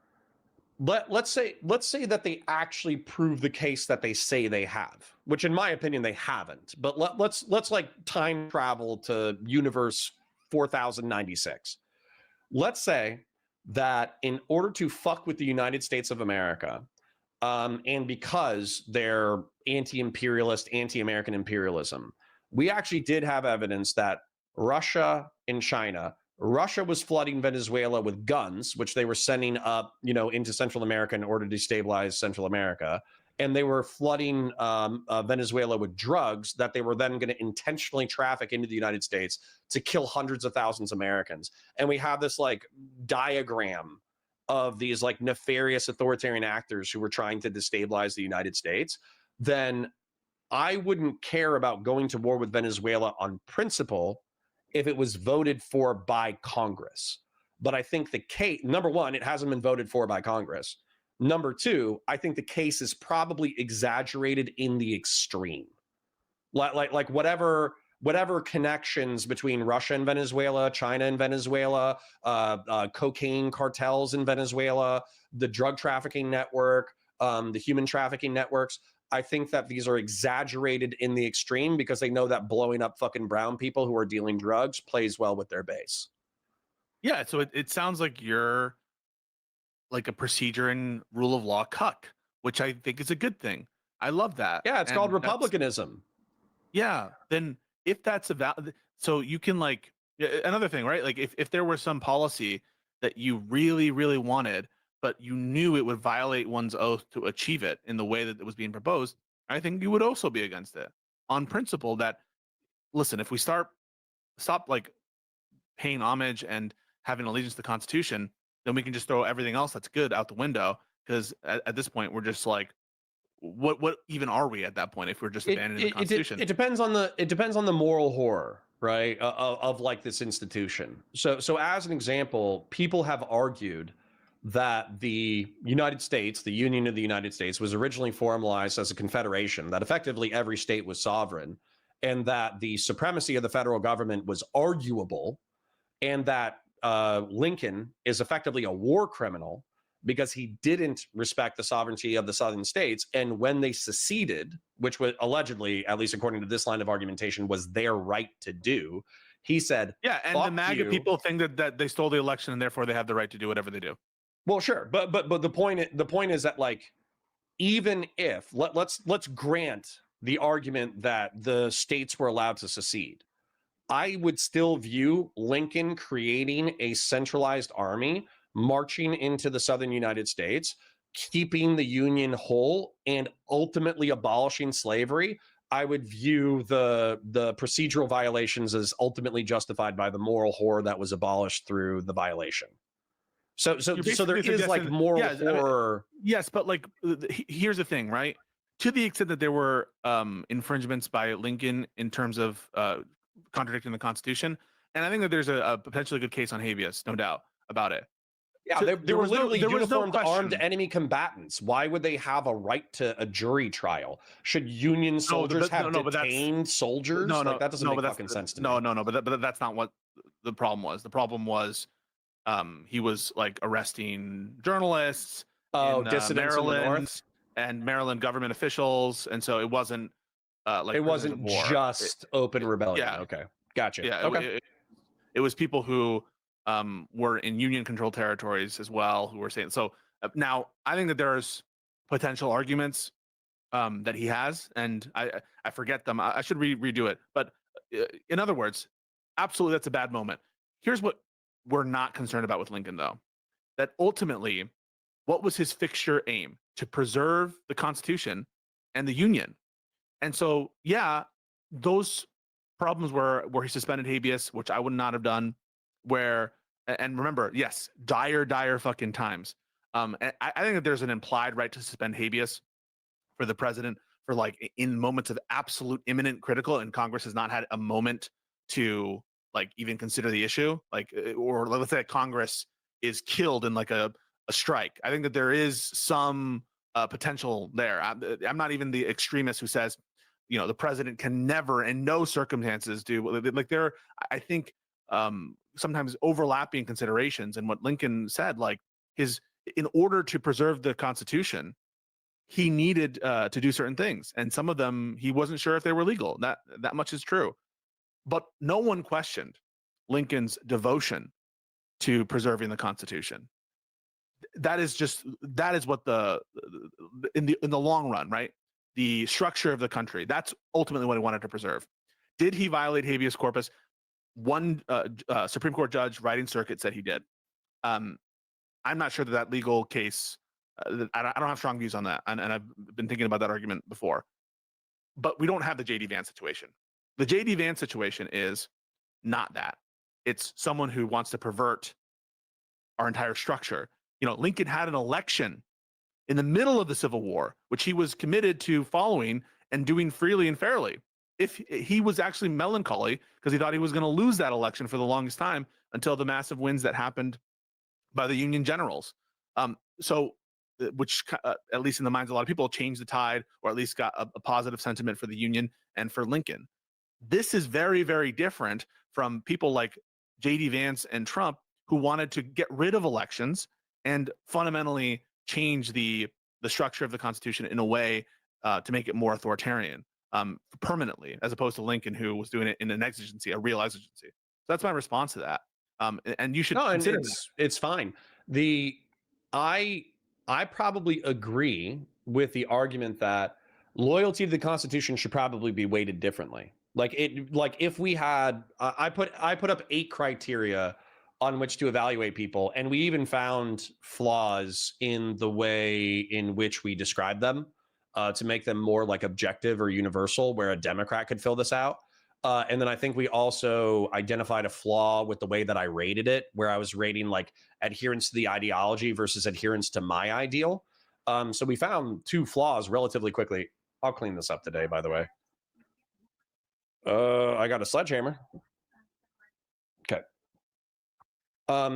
Let's say that they actually prove the case that they say they have, which in my opinion they haven't. But let's like time travel to universe 4096. Let's say that in order to fuck with the United States of America, and because they're anti-imperialist, anti-American imperialism, we actually did have evidence that Russia and China. Russia was flooding Venezuela with guns, which they were sending up, into Central America in order to destabilize Central America. And they were flooding Venezuela with drugs that they were then going to intentionally traffic into the United States to kill hundreds of thousands of Americans. And we have this like diagram of these like nefarious authoritarian actors who were trying to destabilize the United States. Then I wouldn't care about going to war with Venezuela on principle if it was voted for by Congress. But I think the case, number one, it hasn't been voted for by Congress. Number two, I think the case is probably exaggerated in the extreme. Like whatever connections between Russia and Venezuela, China and Venezuela, cocaine cartels in Venezuela, the drug trafficking network, the human trafficking networks, I think that these are exaggerated in the extreme because they know that blowing up fucking brown people who are dealing drugs plays well with their base. Yeah, so it sounds like you're like a procedure and rule of law cuck, which I think is a good thing. I love that. Yeah, it's called republicanism. Yeah, then if that's so you can like, another thing, right? Like if there were some policy that you really, really wanted, but you knew it would violate one's oath to achieve it in the way that it was being proposed, I think you would also be against it on principle that, listen, if we stop like paying homage and having allegiance to the Constitution, then we can just throw everything else that's good out the window. Because at this point, we're just like, what even are we at that point if we're just abandoning the Constitution? It depends on the moral horror, right, of like this institution. So as an example, people have argued that the United States, the Union of the United States, was originally formalized as a confederation, that effectively every state was sovereign, and that the supremacy of the federal government was arguable, and that Lincoln is effectively a war criminal because he didn't respect the sovereignty of the southern states. And when they seceded, which was allegedly, at least according to this line of argumentation, was their right to do, he said, yeah, and the MAGA people think that they stole the election and therefore they have the right to do whatever they do. Well, sure, but the point is that, like, even if let's grant the argument that the states were allowed to secede. I would still view Lincoln creating a centralized army, marching into the southern United States, keeping the Union whole, and ultimately abolishing slavery. I would view the procedural violations as ultimately justified by the moral horror that was abolished through the violation. So there is like moral horror. Yes, but like here's the thing, right? To the extent that there were infringements by Lincoln in terms of contradicting the Constitution, and I think that there's a potentially good case on habeas, no doubt about it. Yeah, So they were literally uniformed question. armed enemy combatants. Why would they have a right to a jury trial? Should Union soldiers have detained soldiers? Like, that doesn't make fucking sense to me. But that's not what the problem was. The problem was he was like arresting journalists in Maryland and Maryland government officials, and so it wasn't like it wasn't just open rebellion. Yeah. Okay, gotcha. Yeah. Okay. It was people who were in Union controlled territories as well who were saying so. Now I think that there's potential arguments that he has, and I forget them. I should redo it. But in other words, absolutely, that's a bad moment. Here's what we're not concerned about with Lincoln, though, that ultimately, what was his fixture aim? To preserve the Constitution and the Union. And so, yeah, those problems where he suspended habeas, which I would not have done, and remember, yes, dire fucking times. And I think that there's an implied right to suspend habeas for the president for like in moments of absolute imminent critical, and Congress has not had a moment to like even consider the issue, like, or let's say Congress is killed in like a strike. I think that there is some potential there. I'm not even the extremist who says, you know, the president can never in no circumstances do like there. I think sometimes overlapping considerations, and what Lincoln said, like in order to preserve the Constitution, he needed to do certain things, and some of them he wasn't sure if they were legal. That much is true. But no one questioned Lincoln's devotion to preserving the Constitution. That is what in the long run, right? The structure of the country. That's ultimately what he wanted to preserve. Did he violate habeas corpus? One Supreme Court judge, writing circuit, said he did. I'm not sure that legal case. I don't have strong views on that, and I've been thinking about that argument before. But we don't have the J.D. Vance situation. The J.D. Vance situation is not that. It's someone who wants to pervert our entire structure. You know, Lincoln had an election in the middle of the Civil War, which he was committed to following and doing freely and fairly. If he was actually melancholy because he thought he was going to lose that election for the longest time until the massive wins that happened by the Union generals. Which at least in the minds of a lot of people changed the tide, or at least got a positive sentiment for the Union and for Lincoln. This is very, very different from people like J.D. Vance and Trump, who wanted to get rid of elections and fundamentally change the structure of the Constitution in a way to make it more authoritarian permanently, as opposed to Lincoln, who was doing it in an exigency, a real exigency. So that's my response to that. And you should consider it's fine. I probably agree with the argument that loyalty to the Constitution should probably be weighted differently. Like if we had, I put up 8 criteria on which to evaluate people, and we even found flaws in the way in which we describe them to make them more like objective or universal, where a Democrat could fill this out. And then I think we also identified a flaw with the way that I rated it, where I was rating like adherence to the ideology versus adherence to my ideal. So we found 2 flaws relatively quickly. I'll clean this up today, by the way. I got a sledgehammer. Okay.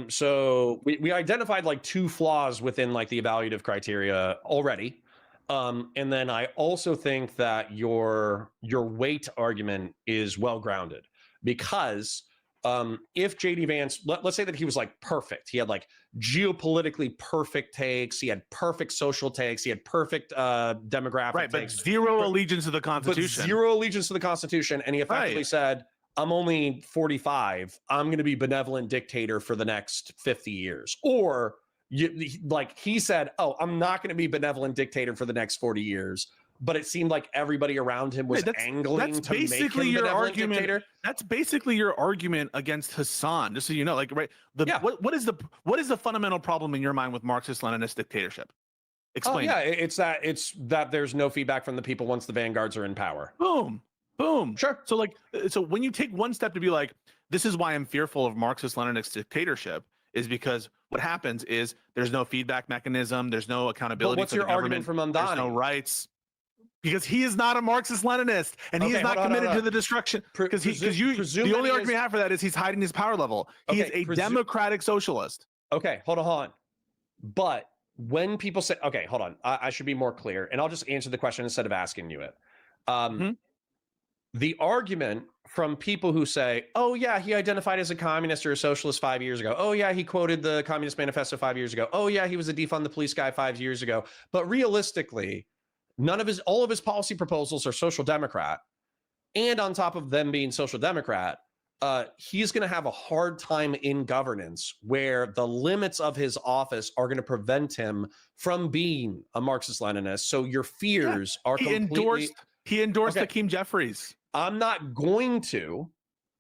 So we identified like 2 flaws within like the evaluative criteria already. And then I also think that your weight argument is well grounded, because if JD Vance, let's say that he was like perfect, he had like geopolitically perfect takes, he had perfect social takes, he had perfect demographic takes, but zero allegiance to the Constitution. But zero allegiance to the Constitution, and he effectively said, I'm only 45, I'm going to be benevolent dictator for the next 50 years. Or like he said, oh, I'm not going to be benevolent dictator for the next 40 years. but it seemed like everybody around him was angling to make him benevolent dictator. That's basically your argument against Hassan, just so you know. Like, right? What is the fundamental problem in your mind with Marxist-Leninist dictatorship? Explain. Yeah, it's that there's no feedback from the people once the vanguards are in power. Boom, boom. Sure. So when you take one step to be like, this is why I'm fearful of Marxist-Leninist dictatorship, is because what happens is there's no feedback mechanism, there's no accountability. But what's your argument for Mamdani? There's no rights. Because he is not a Marxist-Leninist, and he is not committed to the destruction. Because the only argument you have for that is he's hiding his power level. He is a democratic socialist. Okay, hold on. But when people say, okay, hold on, I should be more clear, and I'll just answer the question instead of asking you it. The argument from people who say, oh yeah, he identified as a communist or a socialist 5 years ago. Oh yeah, he quoted the Communist Manifesto 5 years ago. Oh yeah, he was a defund the police guy 5 years ago. But realistically, all of his policy proposals are social democrat, and on top of them being social democrat, he's going to have a hard time in governance where the limits of his office are going to prevent him from being a Marxist-Leninist. So your fears are completely. He endorsed Hakeem Jeffries. I'm not going to.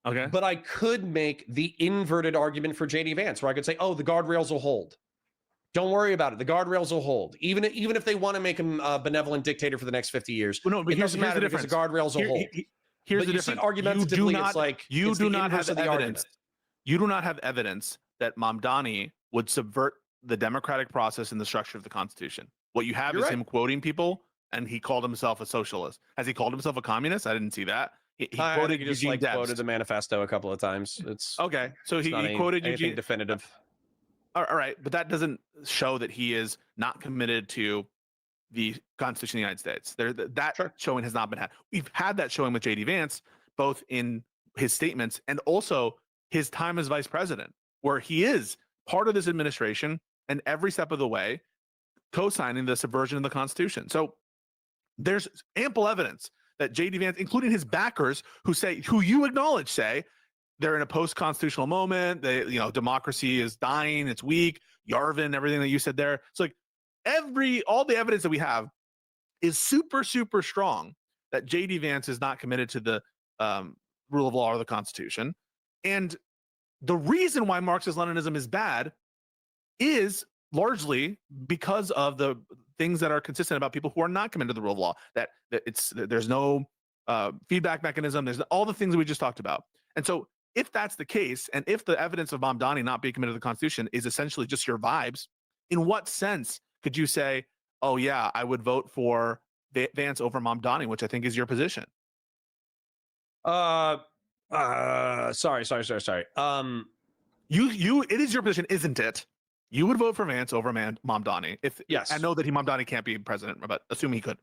Okay. But I could make the inverted argument for JD Vance, where I could say, oh, the guardrails will hold. Don't worry about it. The guardrails will hold. Even if they want to make him a benevolent dictator for the next 50 years, well, no, but it doesn't matter because the guardrails will hold. Here's the difference. Argumentatively, it's like you do not have evidence. You do not have evidence that Mamdani would subvert the democratic process and the structure of the Constitution. What you have is him quoting people, and he called himself a socialist. Has he called himself a communist? I didn't see that. He quoted Eugene Debs. Quoted the manifesto a couple of times. It's okay. So he quoted Eugene. Definitive. All right, but that doesn't show that he is not committed to the Constitution of the United States. That showing has not been had. We've had that showing with J.D. Vance, both in his statements and also his time as vice president, where he is part of this administration and every step of the way co-signing the subversion of the Constitution. So there's ample evidence that J.D. Vance, including his backers, who you acknowledge say they're in a post-constitutional moment. Democracy is dying, it's weak. Yarvin, everything that you said there. So all the evidence that we have is super, super strong that J.D. Vance is not committed to the rule of law or the Constitution. And the reason why Marxist-Leninism is bad is largely because of the things that are consistent about people who are not committed to the rule of law. That there's no feedback mechanism. There's all the things that we just talked about. And so if that's the case, and if the evidence of Mamdani not being committed to the Constitution is essentially just your vibes, in what sense could you say, oh yeah, I would vote for Vance over Mamdani, which I think is your position? Sorry. It is your position, isn't it? You would vote for Vance over Mamdani. Yes. I know that Mamdani can't be president, but assume he could.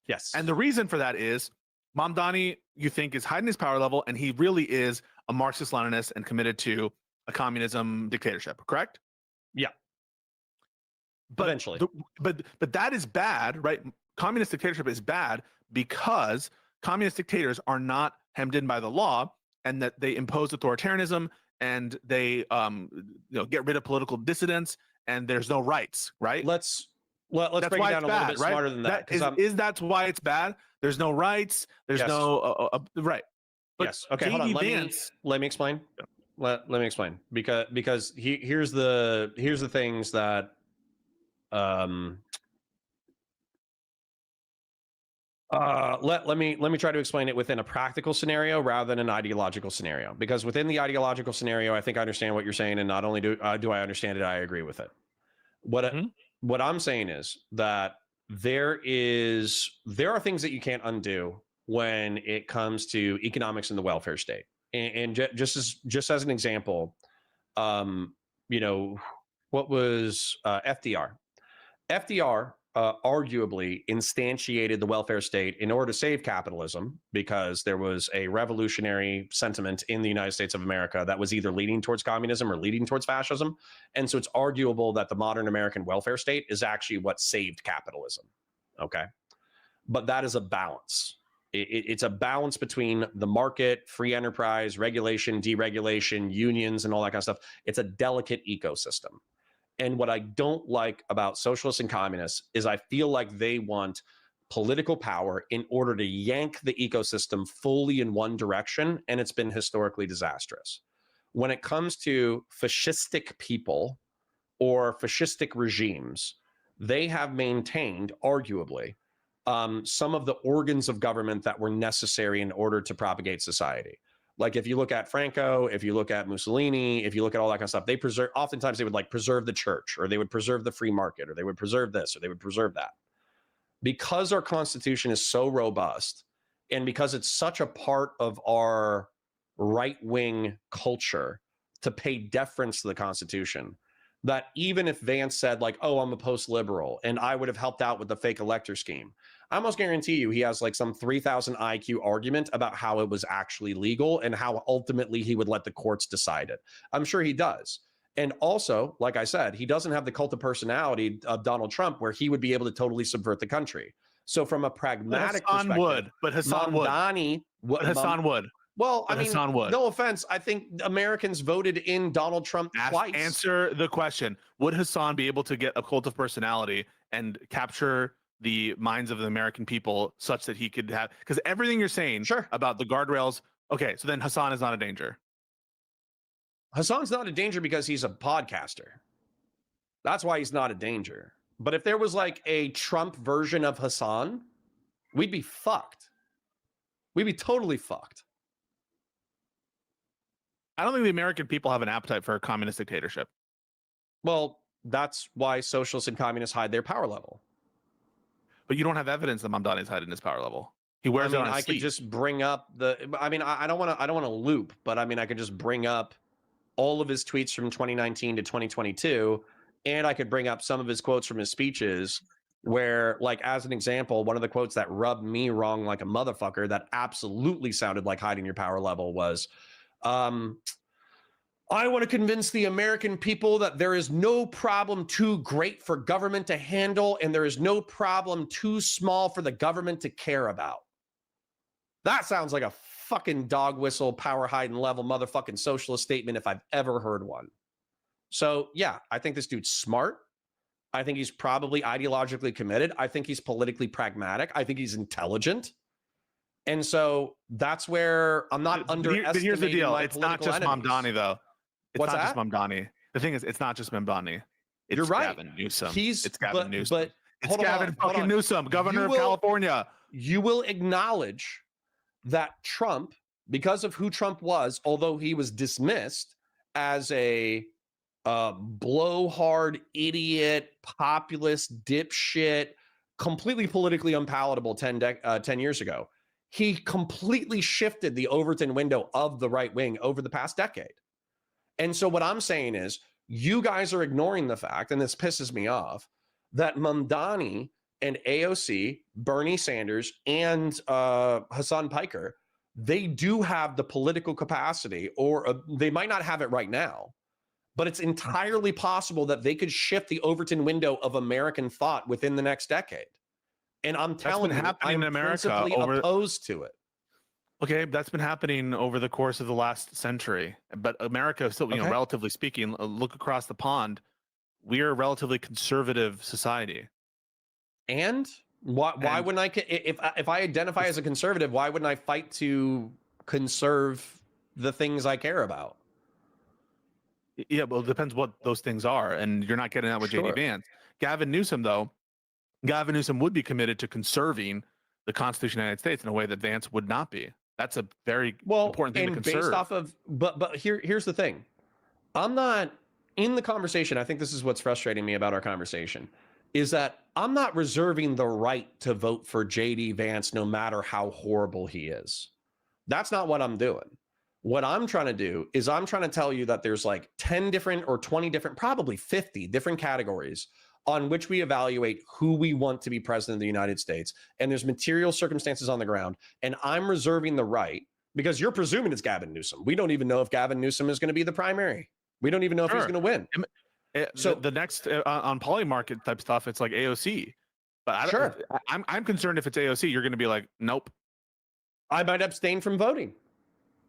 Yes. And the reason for that is Mamdani, you think, is hiding his power level, and he really is a Marxist-Leninist and committed to a communism dictatorship, correct? Yeah. But eventually. But that is bad, right? Communist dictatorship is bad because communist dictators are not hemmed in by the law, and that they impose authoritarianism, and they get rid of political dissidents, and there's no rights, right? Let's break it down a little bit smarter than that. That's why it's bad. There's no rights. There's no right. But yes. Okay. Hold on. Let me explain. Yeah. Let me explain because here's the things that let me try to explain it within a practical scenario rather than an ideological scenario, because within the ideological scenario, I think I understand what you're saying, and not only do I understand it, I agree with it. What I'm saying is that there are things that you can't undo when it comes to economics and the welfare state. And just as an example, what was FDR? FDR arguably instantiated the welfare state in order to save capitalism, because there was a revolutionary sentiment in the United States of America that was either leading towards communism or leading towards fascism. And so it's arguable that the modern American welfare state is actually what saved capitalism. Okay. But that is a balance. It's a balance between the market, free enterprise, regulation, deregulation, unions, and all that kind of stuff. It's a delicate ecosystem. And what I don't like about socialists and communists is I feel like they want political power in order to yank the ecosystem fully in one direction, and it's been historically disastrous. When it comes to fascistic people or fascistic regimes, they have maintained, arguably, some of the organs of government that were necessary in order to propagate society. Like if you look at Franco, if you look at Mussolini, if you look at all that kind of stuff, they preserve, oftentimes they would like preserve the church, or they would preserve the free market, or they would preserve this, or they would preserve that. Because our Constitution is so robust, and because it's such a part of our right-wing culture to pay deference to the Constitution, that even if Vance said like, oh, I'm a post-liberal and I would have helped out with the fake elector scheme, I almost guarantee you he has like some 3,000 IQ argument about how it was actually legal and how ultimately he would let the courts decide it. I'm sure he does. And also, like I said, he doesn't have the cult of personality of Donald Trump where he would be able to totally subvert the country. So from a pragmatic perspective, Hassan would. Well, I mean, Hassan would. no offense. I think Americans voted in Donald Trump twice. Answer the question. Would Hassan be able to get a cult of personality and capture the minds of the American people such that he could have, because everything you're saying about the guardrails, okay, so then Hassan is not a danger. Hassan's not a danger because he's a podcaster. That's why he's not a danger. But if there was like a Trump version of Hassan, we'd be fucked. We'd be totally fucked. I don't think the American people have an appetite for a communist dictatorship. Well, that's why socialists and communists hide their power level. But you don't have evidence that Mamdani is hiding his power level. He wears it on his sleeve. Could just bring up the. I mean, I don't want to loop, but I mean, I could just bring up all of his tweets from 2019 to 2022, and I could bring up some of his quotes from his speeches. Where, like, as an example, one of the quotes that rubbed me wrong like a motherfucker, that absolutely sounded like hiding your power level, was, I want to convince the American people that there is no problem too great for government to handle, and there is no problem too small for the government to care about. That sounds like a fucking dog whistle, power hiding level motherfucking socialist statement if I've ever heard one. So yeah, I think this dude's smart. I think he's probably ideologically committed. I think he's politically pragmatic. I think he's intelligent. And so that's where I'm not underestimating. But here's the deal. It's not just enemies. Mamdani, though. It's What's not that? just Mamdani. The thing is, it's not just Mamdani. It's You're right. Gavin Newsom. It's Gavin Newsom. But it's Gavin fucking Newsom, governor of California. You will acknowledge that Trump, because of who Trump was, although he was dismissed as a blowhard, idiot, populist, dipshit, completely politically unpalatable 10 years ago, he completely shifted the Overton window of the right wing over the past decade. And so what I'm saying is, you guys are ignoring the fact, and this pisses me off, that Mamdani and AOC, Bernie Sanders, and Hassan Piker, they do have the political capacity, or they might not have it right now, but it's entirely possible that they could shift the Overton window of American thought within the next decade. And I'm telling you, I'm principally opposed to it. Okay, that's been happening over the course of the last century. But America, still, you know, relatively speaking, look across the pond, we are a relatively conservative society. And why wouldn't I, if I identify as a conservative, why wouldn't I fight to conserve the things I care about? Yeah, well, it depends what those things are, and you're not getting that with JD Vance. Gavin Newsom, though, Gavin Newsom would be committed to conserving the Constitution of the United States in a way that Vance would not be. That's a very important thing to conserve. Based off of, but here's the thing. I'm not in the conversation. I think this is what's frustrating me about our conversation, is that I'm not reserving the right to vote for JD Vance no matter how horrible he is. That's not what I'm doing. What I'm trying to do is I'm trying to tell you that there's like 10 different or 20 different, probably 50 different categories on which we evaluate who we want to be president of the United States. And there's material circumstances on the ground. And I'm reserving the right, because you're presuming it's Gavin Newsom. We don't even know if Gavin Newsom is going to be the primary. We don't even know if he's going to win. So the next on polymarket type stuff, it's like AOC. But I'm concerned if it's AOC, you're going to be like, nope. I might abstain from voting.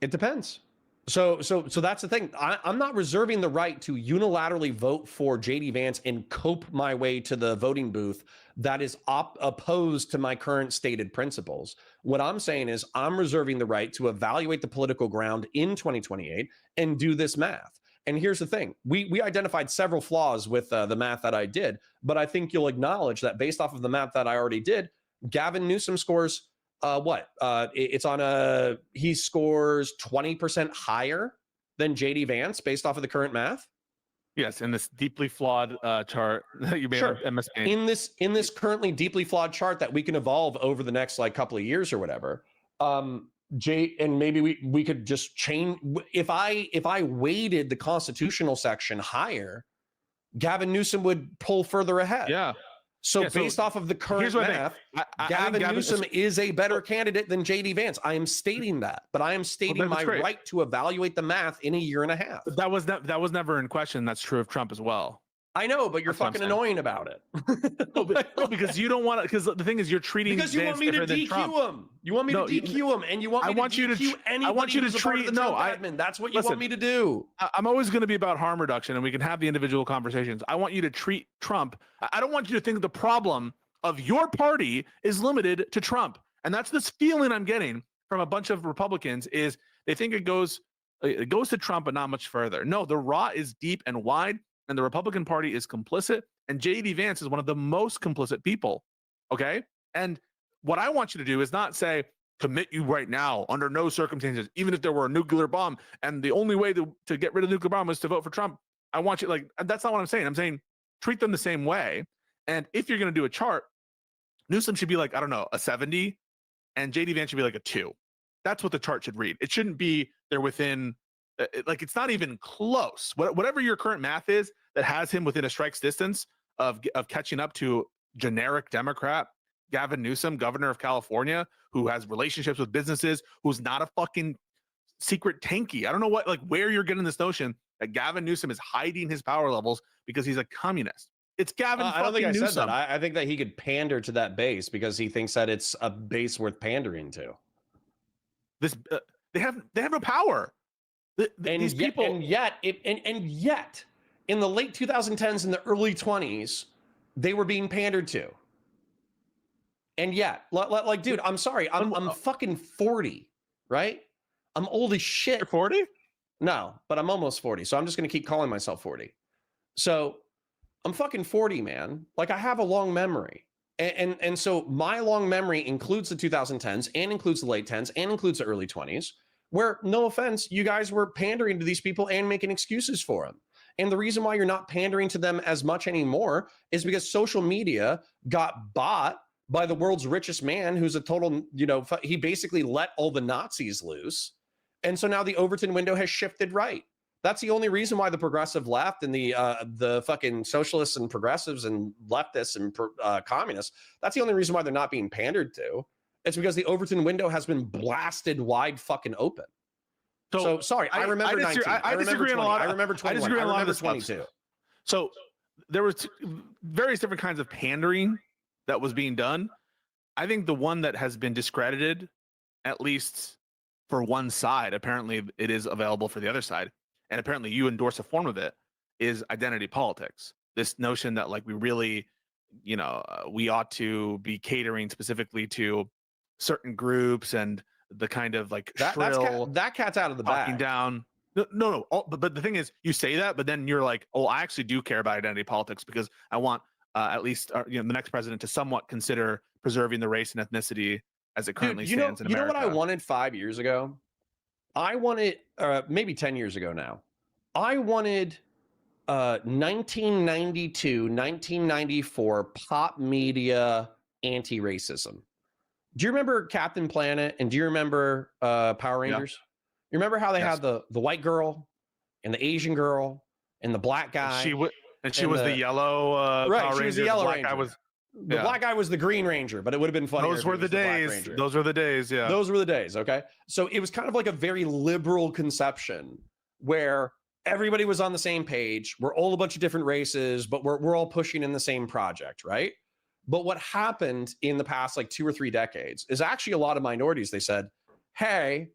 It depends. So that's the thing. I'm not reserving the right to unilaterally vote for JD Vance and cope my way to the voting booth that is opposed to my current stated principles. What I'm saying is I'm reserving the right to evaluate the political ground in 2028 and do this math. And here's the thing. We identified several flaws with the math that I did, but I think you'll acknowledge that based off of the math that I already did, Gavin Newsom scores it's on he scores 20% higher than JD Vance based off of the current math. Yes, in this deeply flawed chart that you made on MS Paint. In this currently deeply flawed chart that we can evolve over the next like couple of years or whatever. And maybe we could just change if I weighted the constitutional section higher, Gavin Newsom would pull further ahead. Yeah. So based off of the current math, Gavin Newsom is a better candidate than JD Vance. I am stating that, but I am stating my right to evaluate the math in a year and a half. But that was never in question. That's true of Trump as well. I know, but you're fucking annoying about it. no, because you don't want to. Because the thing is, you're treating because you want me to DQ him. You want me to DQ him, and you want me to DQ anybody. I want you to treat admin. That's what you want me to do. I'm always going to be about harm reduction, and we can have the individual conversations. I want you to treat Trump. I don't want you to think the problem of your party is limited to Trump, and that's this feeling I'm getting from a bunch of Republicans is they think it goes to Trump, but not much further. No, the rot is deep and wide. And the Republican Party is complicit, and J.D. Vance is one of the most complicit people, okay? And what I want you to do is not say, commit you right now, under no circumstances, even if there were a nuclear bomb, and the only way to get rid of the nuclear bomb was to vote for Trump. I want you, like, that's not what I'm saying. I'm saying treat them the same way, and if you're going to do a chart, Newsom should be like, I don't know, a 70, and J.D. Vance should be like a 2. That's what the chart should read. It shouldn't be they're within... like it's not even close. Whatever your current math is that has him within a strike's distance of catching up to generic Democrat Gavin Newsom, governor of California, who has relationships with businesses, who's not a fucking secret tanky. I don't know where you're getting this notion that Gavin Newsom is hiding his power levels because he's a communist. It's Gavin. I don't think I Newsom. said that. I think that he could pander to that base because he thinks that it's a base worth pandering to. This they have no power. These people, and yet, in the late 2010s and the early 20s, they were being pandered to. And yet, like, dude, I'm sorry, I'm fucking 40, right? I'm old as shit. You're 40? No, but I'm almost 40, so I'm just gonna keep calling myself 40. So I'm fucking 40, man. Like, I have a long memory. And so my long memory includes the 2010s and includes the late 10s and includes the early 20s. Where, no offense, you guys were pandering to these people and making excuses for them. And the reason why you're not pandering to them as much anymore is because social media got bought by the world's richest man, who's a total, he basically let all the Nazis loose. And so now the Overton window has shifted right. That's the only reason why the progressive left and the fucking socialists and progressives and leftists and communists, that's the only reason why they're not being pandered to. It's because the Overton window has been blasted wide fucking open. So sorry, I remember 19. I disagree on a lot. I remember 21. I disagree on a lot of this 22. So there was various different kinds of pandering that was being done. I think the one that has been discredited, at least for one side, apparently it is available for the other side, and apparently you endorse a form of it, is identity politics. This notion that like we really, we ought to be catering specifically to certain groups and the kind of like that cat's out of the bag. Down. No. But the thing is, you say that, but then you're like, oh, I actually do care about identity politics because I want at least the next president to somewhat consider preserving the race and ethnicity as it currently stands in America. You know what I wanted 5 years ago? I wanted, maybe 10 years ago now. I wanted 1992, 1994 pop media anti-racism. Do you remember Captain Planet and do you remember Power Rangers? Yeah. You remember how they had the white girl and the Asian girl and the black guy? She was the yellow right, Power she Ranger. was the yellow Ranger. The black guy was the Green Ranger, but it would have been funny. Those were the days. Those were the days, yeah. Those were the days, okay? So it was kind of like a very liberal conception where everybody was on the same page. We're all a bunch of different races, but we're all pushing in the same project, right? But what happened in the past like 2 or 3 decades is actually a lot of minorities, they said, hey,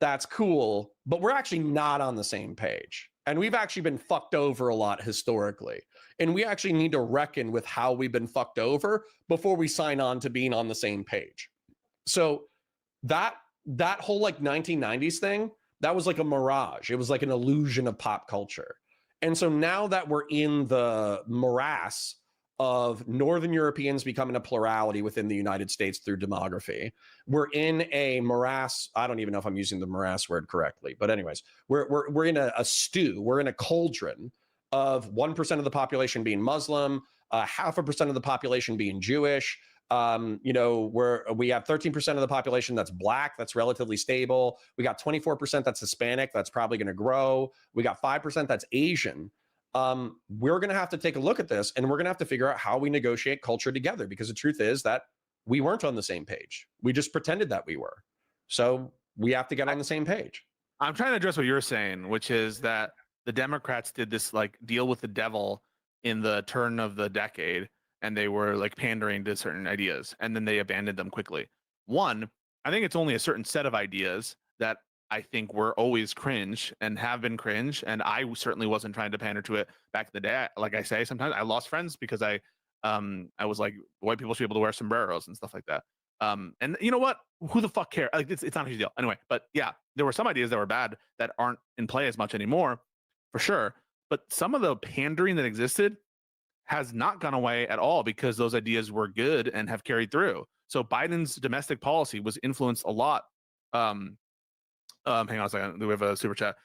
that's cool, but we're actually not on the same page. And we've actually been fucked over a lot historically. And we actually need to reckon with how we've been fucked over before we sign on to being on the same page. So that whole like 1990s thing, that was like a mirage. It was like an illusion of pop culture. And so now that we're in the morass of Northern Europeans becoming a plurality within the United States through demography, we're in a morass. I don't even know if I'm using the morass word correctly, but anyways, we're in a stew. We're in a cauldron of 1% of the population being Muslim, 0.5% of the population being Jewish. You know, we have 13% of the population that's Black, that's relatively stable. We got 24% that's Hispanic, that's probably going to grow. We got 5% that's Asian. We're going to have to take a look at this, and we're going to have to figure out how we negotiate culture together, because the truth is that we weren't on the same page. We just pretended that we were. So we have to get on the same page. I'm trying to address what you're saying, which is that the Democrats did this like deal with the devil in the turn of the decade, and they were like pandering to certain ideas, and then they abandoned them quickly. One, I think it's only a certain set of ideas that I think were always cringe and have been cringe, and I certainly wasn't trying to pander to it back in the day. Like I say, sometimes I lost friends because I was like, white people should be able to wear sombreros and stuff like that. And you know what? Who the fuck cares? Like, it's not a huge deal. Anyway, but yeah, there were some ideas that were bad that aren't in play as much anymore, for sure. But some of the pandering that existed has not gone away at all because those ideas were good and have carried through. So Biden's domestic policy was influenced a lot. Hang on a second. We have a super chat.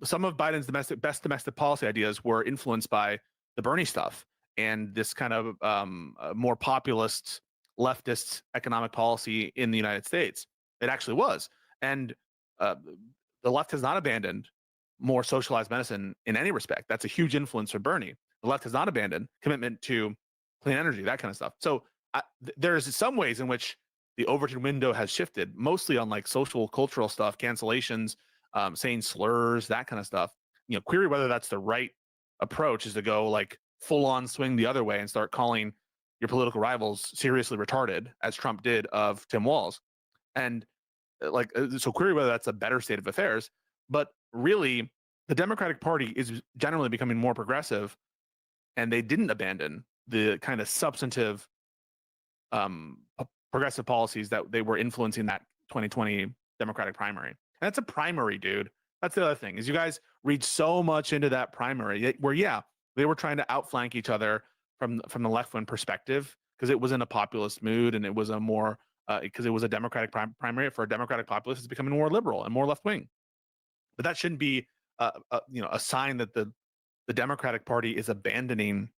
Some of Biden's best domestic policy ideas were influenced by the Bernie stuff and this kind of more populist, leftist economic policy in the United States. It actually was. And the left has not abandoned more socialized medicine in any respect. That's a huge influence for Bernie. The left has not abandoned commitment to clean energy, that kind of stuff. So there's some ways in which the Overton window has shifted, mostly on like social, cultural stuff, cancellations, saying slurs, that kind of stuff. You know, query whether that's the right approach is to go like full on swing the other way and start calling your political rivals seriously retarded, as Trump did of Tim Walz. And like, so query whether that's a better state of affairs. But really, the Democratic Party is generally becoming more progressive, and they didn't abandon the kind of substantive progressive policies that they were influencing that 2020 Democratic primary. And that's a primary, dude. That's the other thing, is you guys read so much into that primary where, yeah, they were trying to outflank each other from the left-wing perspective because it was in a populist mood, and it was a more because it was a Democratic primary. For a Democratic populist, it's becoming more liberal and more left-wing. But that shouldn't be a sign that the Democratic Party is abandoning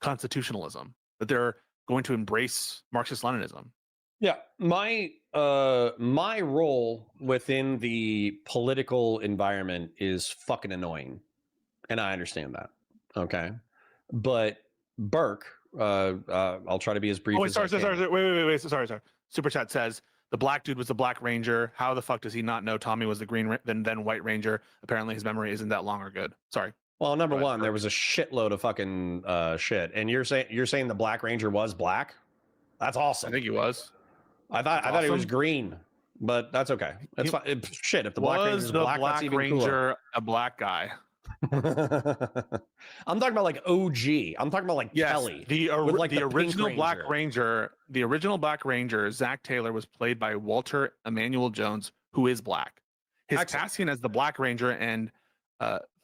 constitutionalism, that they're going to embrace Marxist-Leninism. Yeah, my role within the political environment is fucking annoying, and I understand that. Okay, but Burke, I'll try to be as brief. Wait, sorry. Super chat says the black dude was the Black Ranger. How the fuck does he not know Tommy was the green then White Ranger? Apparently, his memory isn't that long or good. Sorry. Well, number one, there was a shitload of fucking shit, and you're saying the Black Ranger was black? That's awesome. I think he was. I thought he was green, but that's okay. That's fine. Shit, if the Black Ranger is black, that's even cooler. A black guy. I'm talking about like OG. I'm talking about like Kelly. The original Black Ranger. The original Black Ranger, Zach Taylor, was played by Walter Emmanuel Jones, who is black. His casting as the Black Ranger and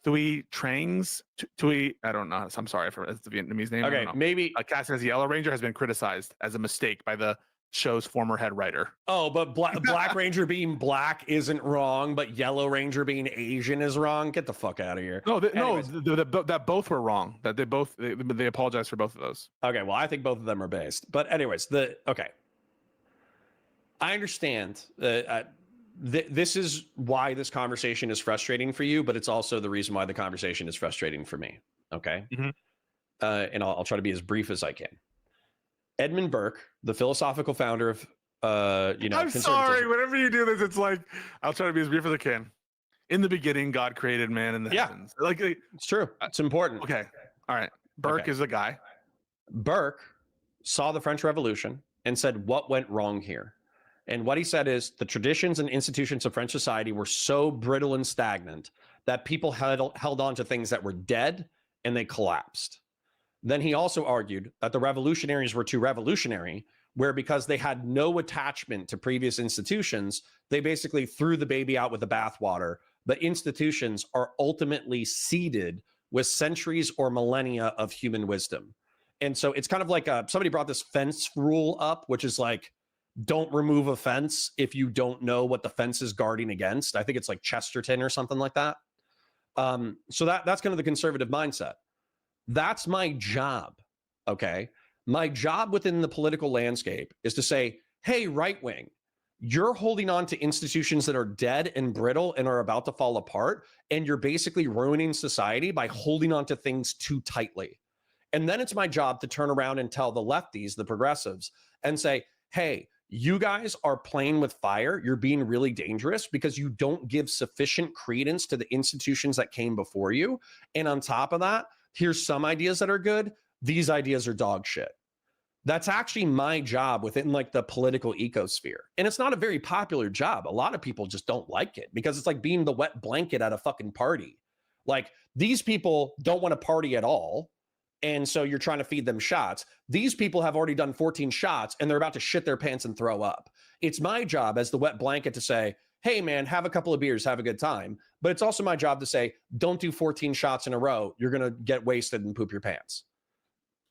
Thuy Trang's Thuy. I don't know. I'm sorry for it's the Vietnamese name. Okay, maybe casting as the Yellow Ranger has been criticized as a mistake by the show's former head writer. Oh, but Black Ranger being black isn't wrong, but Yellow Ranger being Asian is wrong. Get the fuck out of here. No, that both were wrong. That they apologized for both of those. Okay, well, I think both of them are based. But anyways, I understand. This is why this conversation is frustrating for you, but it's also the reason why the conversation is frustrating for me. Okay, and I'll try to be as brief as I can. Edmund Burke, the philosophical founder of, I'm sorry. Whenever you do this, it's like, I'll try to be as brief as I can. In the beginning, God created man in the heavens. Like, it's true. It's important. Okay. All right. Burke is the guy. Burke saw the French Revolution and said, what went wrong here? And what he said is the traditions and institutions of French society were so brittle and stagnant that people held on to things that were dead and they collapsed. Then he also argued that the revolutionaries were too revolutionary, where because they had no attachment to previous institutions, they basically threw the baby out with the bathwater. But institutions are ultimately seeded with centuries or millennia of human wisdom. And so it's kind of like somebody brought this fence rule up, which is like, don't remove a fence if you don't know what the fence is guarding against. I think it's like Chesterton or something like that. So that's kind of the conservative mindset. That's my job. Okay. My job within the political landscape is to say, hey, right wing, you're holding on to institutions that are dead and brittle and are about to fall apart. And you're basically ruining society by holding on to things too tightly. And then it's my job to turn around and tell the lefties, the progressives, and say, hey, you guys are playing with fire. You're being really dangerous because you don't give sufficient credence to the institutions that came before you. And on top of that, here's some ideas that are good. These ideas are dog shit. That's actually my job within like the political ecosphere. And it's not a very popular job. A lot of people just don't like it because it's like being the wet blanket at a fucking party. Like these people don't want to party at all. And so you're trying to feed them shots. These people have already done 14 shots and they're about to shit their pants and throw up. It's my job as the wet blanket to say, hey man, have a couple of beers, have a good time. But it's also my job to say, don't do 14 shots in a row. You're going to get wasted and poop your pants.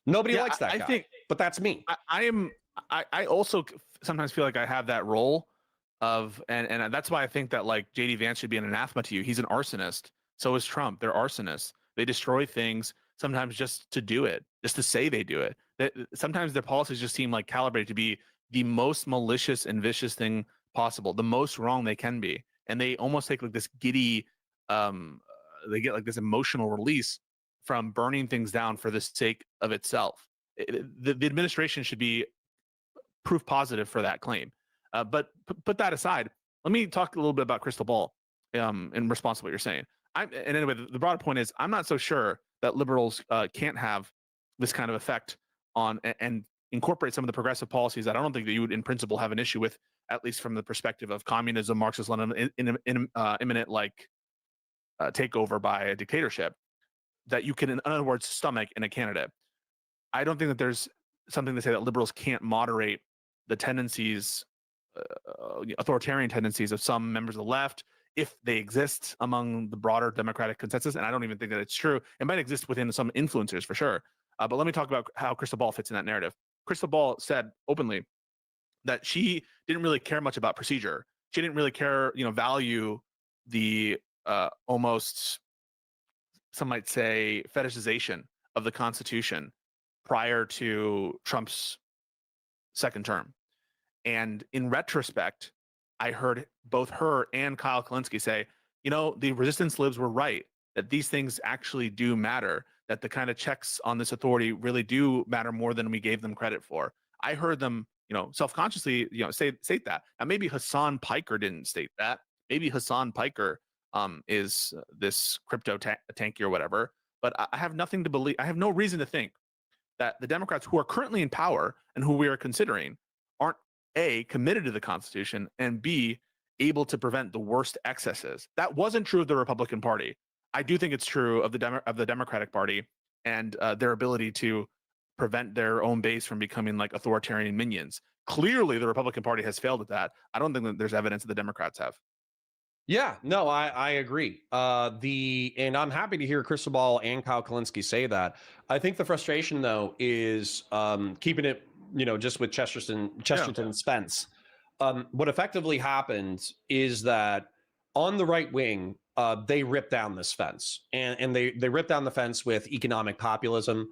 Nobody likes that guy, but that's me. I also sometimes feel like I have that role of, and that's why I think that like JD Vance should be an anathema to you. He's an arsonist. So is Trump. They're arsonists. They destroy things sometimes just to do it, just to say they do it. Sometimes their policies just seem like calibrated to be the most malicious and vicious thing possible, the most wrong they can be. And they almost take like this giddy, they get like this emotional release from burning things down for the sake of itself. The administration should be proof positive for that claim. But put that aside, let me talk a little bit about crystal ball in response to what you're saying. And anyway, the broader point is I'm not so sure that liberals can't have this kind of effect on and incorporate some of the progressive policies that I don't think that you would in principle have an issue with, at least from the perspective of communism, Marxist Lenin, imminent like takeover by a dictatorship that you can, in other words, stomach in a candidate. I don't think that there's something to say that liberals can't moderate the tendencies, authoritarian tendencies of some members of the left, if they exist among the broader democratic consensus. And I don't even think that it's true. It might exist within some influencers for sure. But let me talk about how Crystal Ball fits in that narrative. Crystal Ball said openly that she didn't really care much about procedure. She didn't really care, value the almost, some might say, fetishization of the Constitution prior to Trump's second term. And in retrospect, I heard both her and Kyle Kalinske say, the resistance libs were right, that these things actually do matter, that the kind of checks on this authority really do matter more than we gave them credit for. I heard them, self-consciously, state that. Now, maybe Hassan Piker didn't state that. Maybe Hassan Piker is this crypto tanky or whatever. But I have nothing to believe. I have no reason to think that the Democrats who are currently in power and who we are considering aren't A, committed to the Constitution, and B, able to prevent the worst excesses. That wasn't true of the Republican Party. I do think it's true of the Democratic Party and their ability to prevent their own base from becoming like authoritarian minions. Clearly, the Republican Party has failed at that. I don't think that there's evidence that the Democrats have. Yeah, no, I agree. And I'm happy to hear Crystal Ball and Kyle Kalinske say that. I think the frustration though is keeping it, just with Chesterton and Spence. What effectively happened is that on the right wing, they ripped down this fence, and they ripped down the fence with economic populism.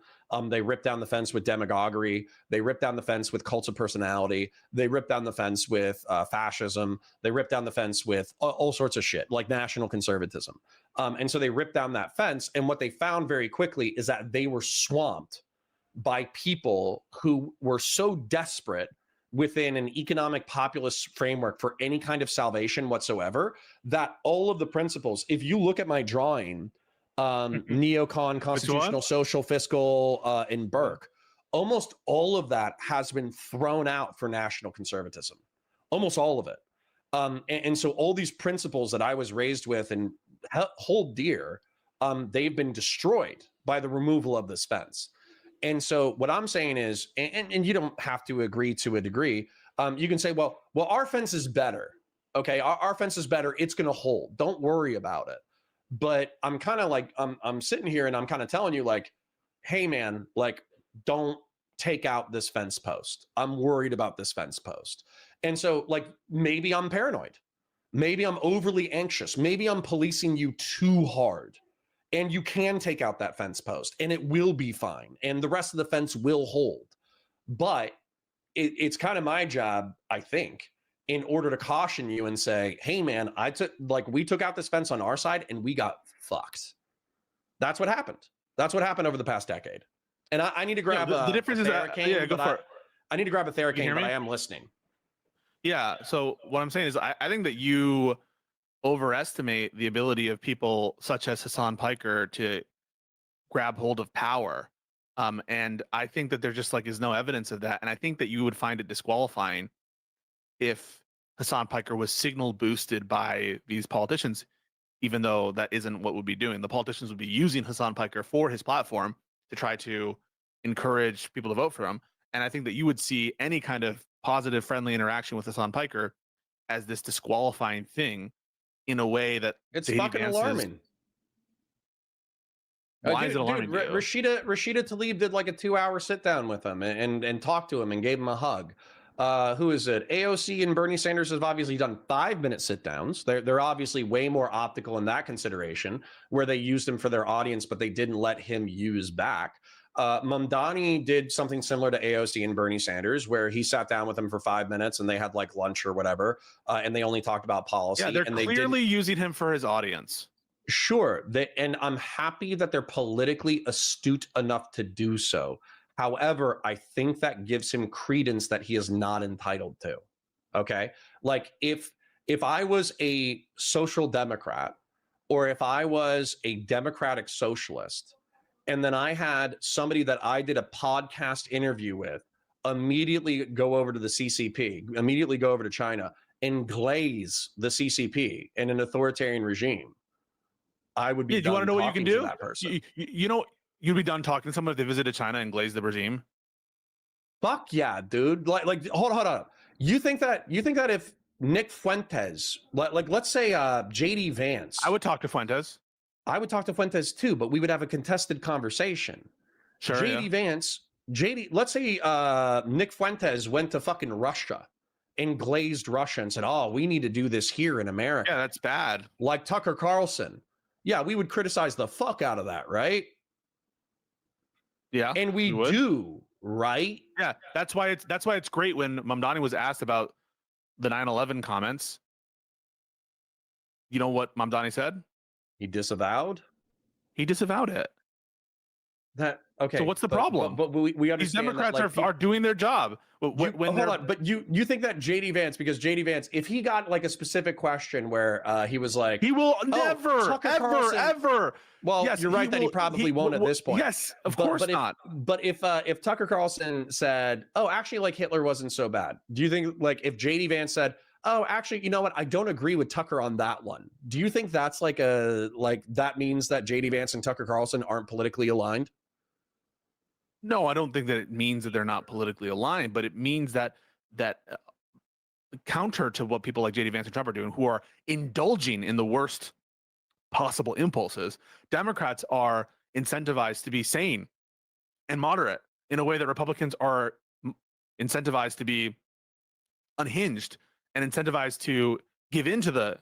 They ripped down the fence with demagoguery. They ripped down the fence with cults of personality. They ripped down the fence with fascism. They ripped down the fence with all sorts of shit, like national conservatism. And so they ripped down that fence. And what they found very quickly is that they were swamped by people who were so desperate within an economic populist framework for any kind of salvation whatsoever, that all of the principles, if you look at my drawing, neocon, constitutional, social, fiscal, in Burke, almost all of that has been thrown out for national conservatism. almost all of it. And so all these principles that I was raised with and hold dear, they've been destroyed by the removal of this fence. And so what I'm saying is, and you don't have to agree to a degree. You can say, well, our fence is better. Okay, our fence is better. It's going to hold. Don't worry about it. But I'm kind of like, I'm sitting here and I'm kind of telling you, like, hey, man, like, don't take out this fence post. I'm worried about this fence post. And so, like, maybe I'm paranoid. Maybe I'm overly anxious. Maybe I'm policing you too hard. And you can take out that fence post and it will be fine. And the rest of the fence will hold. But it's kind of my job, I think, in order to caution you and say, hey, man, we took out this fence on our side and we got fucked. That's what happened. That's what happened over the past decade. And I need to grab the difference is that, yeah, go for it. I need to grab a Theracane, but I am listening. Yeah. So what I'm saying is I think that you overestimate the ability of people such as Hassan Piker to grab hold of power. And I think that there just like is no evidence of that. And I think that you would find it disqualifying if Hassan Piker was signal boosted by these politicians, even though that isn't what we'd be doing. The politicians would be using Hassan Piker for his platform to try to encourage people to vote for him. And I think that you would see any kind of positive, friendly interaction with Hassan Piker as this disqualifying thing in a way that it's fucking alarming. Why is it alarming? Dude, Rashida Tlaib did like a 2-hour sit down with him and talked to him and gave him a hug. Who is it? AOC and Bernie Sanders have obviously done 5-minute sit downs. They're obviously way more optical in that consideration, where they used him for their audience, but they didn't let him use back. Mamdani did something similar to AOC and Bernie Sanders, where he sat down with him for 5 minutes and they had like lunch or whatever, and they only talked about policy. Yeah, they're and clearly using him for his audience. Sure, and I'm happy that they're politically astute enough to do so. However, I think that gives him credence that he is not entitled to. Okay, like if I was a social democrat, or if I was a democratic socialist, and then I had somebody that I did a podcast interview with immediately go over to the CCP, immediately go over to China and glaze the CCP in an authoritarian regime, I would be. Yeah, do you want to know what you can do? That person. You know, you'd be done talking to someone if they visited China and glazed the regime. Fuck yeah, dude. Like hold on. You think that if Nick Fuentes, like let's say JD Vance, I would talk to Fuentes. I would talk to Fuentes too, but we would have a contested conversation. Sure. JD Vance, let's say Nick Fuentes went to fucking Russia and glazed Russia and said, "Oh, we need to do this here in America." Yeah, that's bad. Like Tucker Carlson. Yeah, we would criticize the fuck out of that, right? Yeah. And we do, right? Yeah, that's why it's great when Mamdani was asked about the 9/11 comments. You know what Mamdani said? He disavowed? He disavowed it. That okay. So what's the problem? But we understand these Democrats that, like, are doing their job. Hold on, but you think that JD Vance, because JD Vance, if he got like a specific question where he was like, he will never, ever. Well, yes, you're right that he probably won't at this point. Yes, of course not. But if Tucker Carlson said, "Oh, actually, like Hitler wasn't so bad," do you think, like, if JD Vance said, "Oh, actually, you know what? I don't agree with Tucker on that one," do you think that's like that means that JD Vance and Tucker Carlson aren't politically aligned? No, I don't think that it means that they're not politically aligned, but it means that counter to what people like JD Vance and Trump are doing, who are indulging in the worst possible impulses, Democrats are incentivized to be sane and moderate in a way that Republicans are incentivized to be unhinged and incentivized to give in to the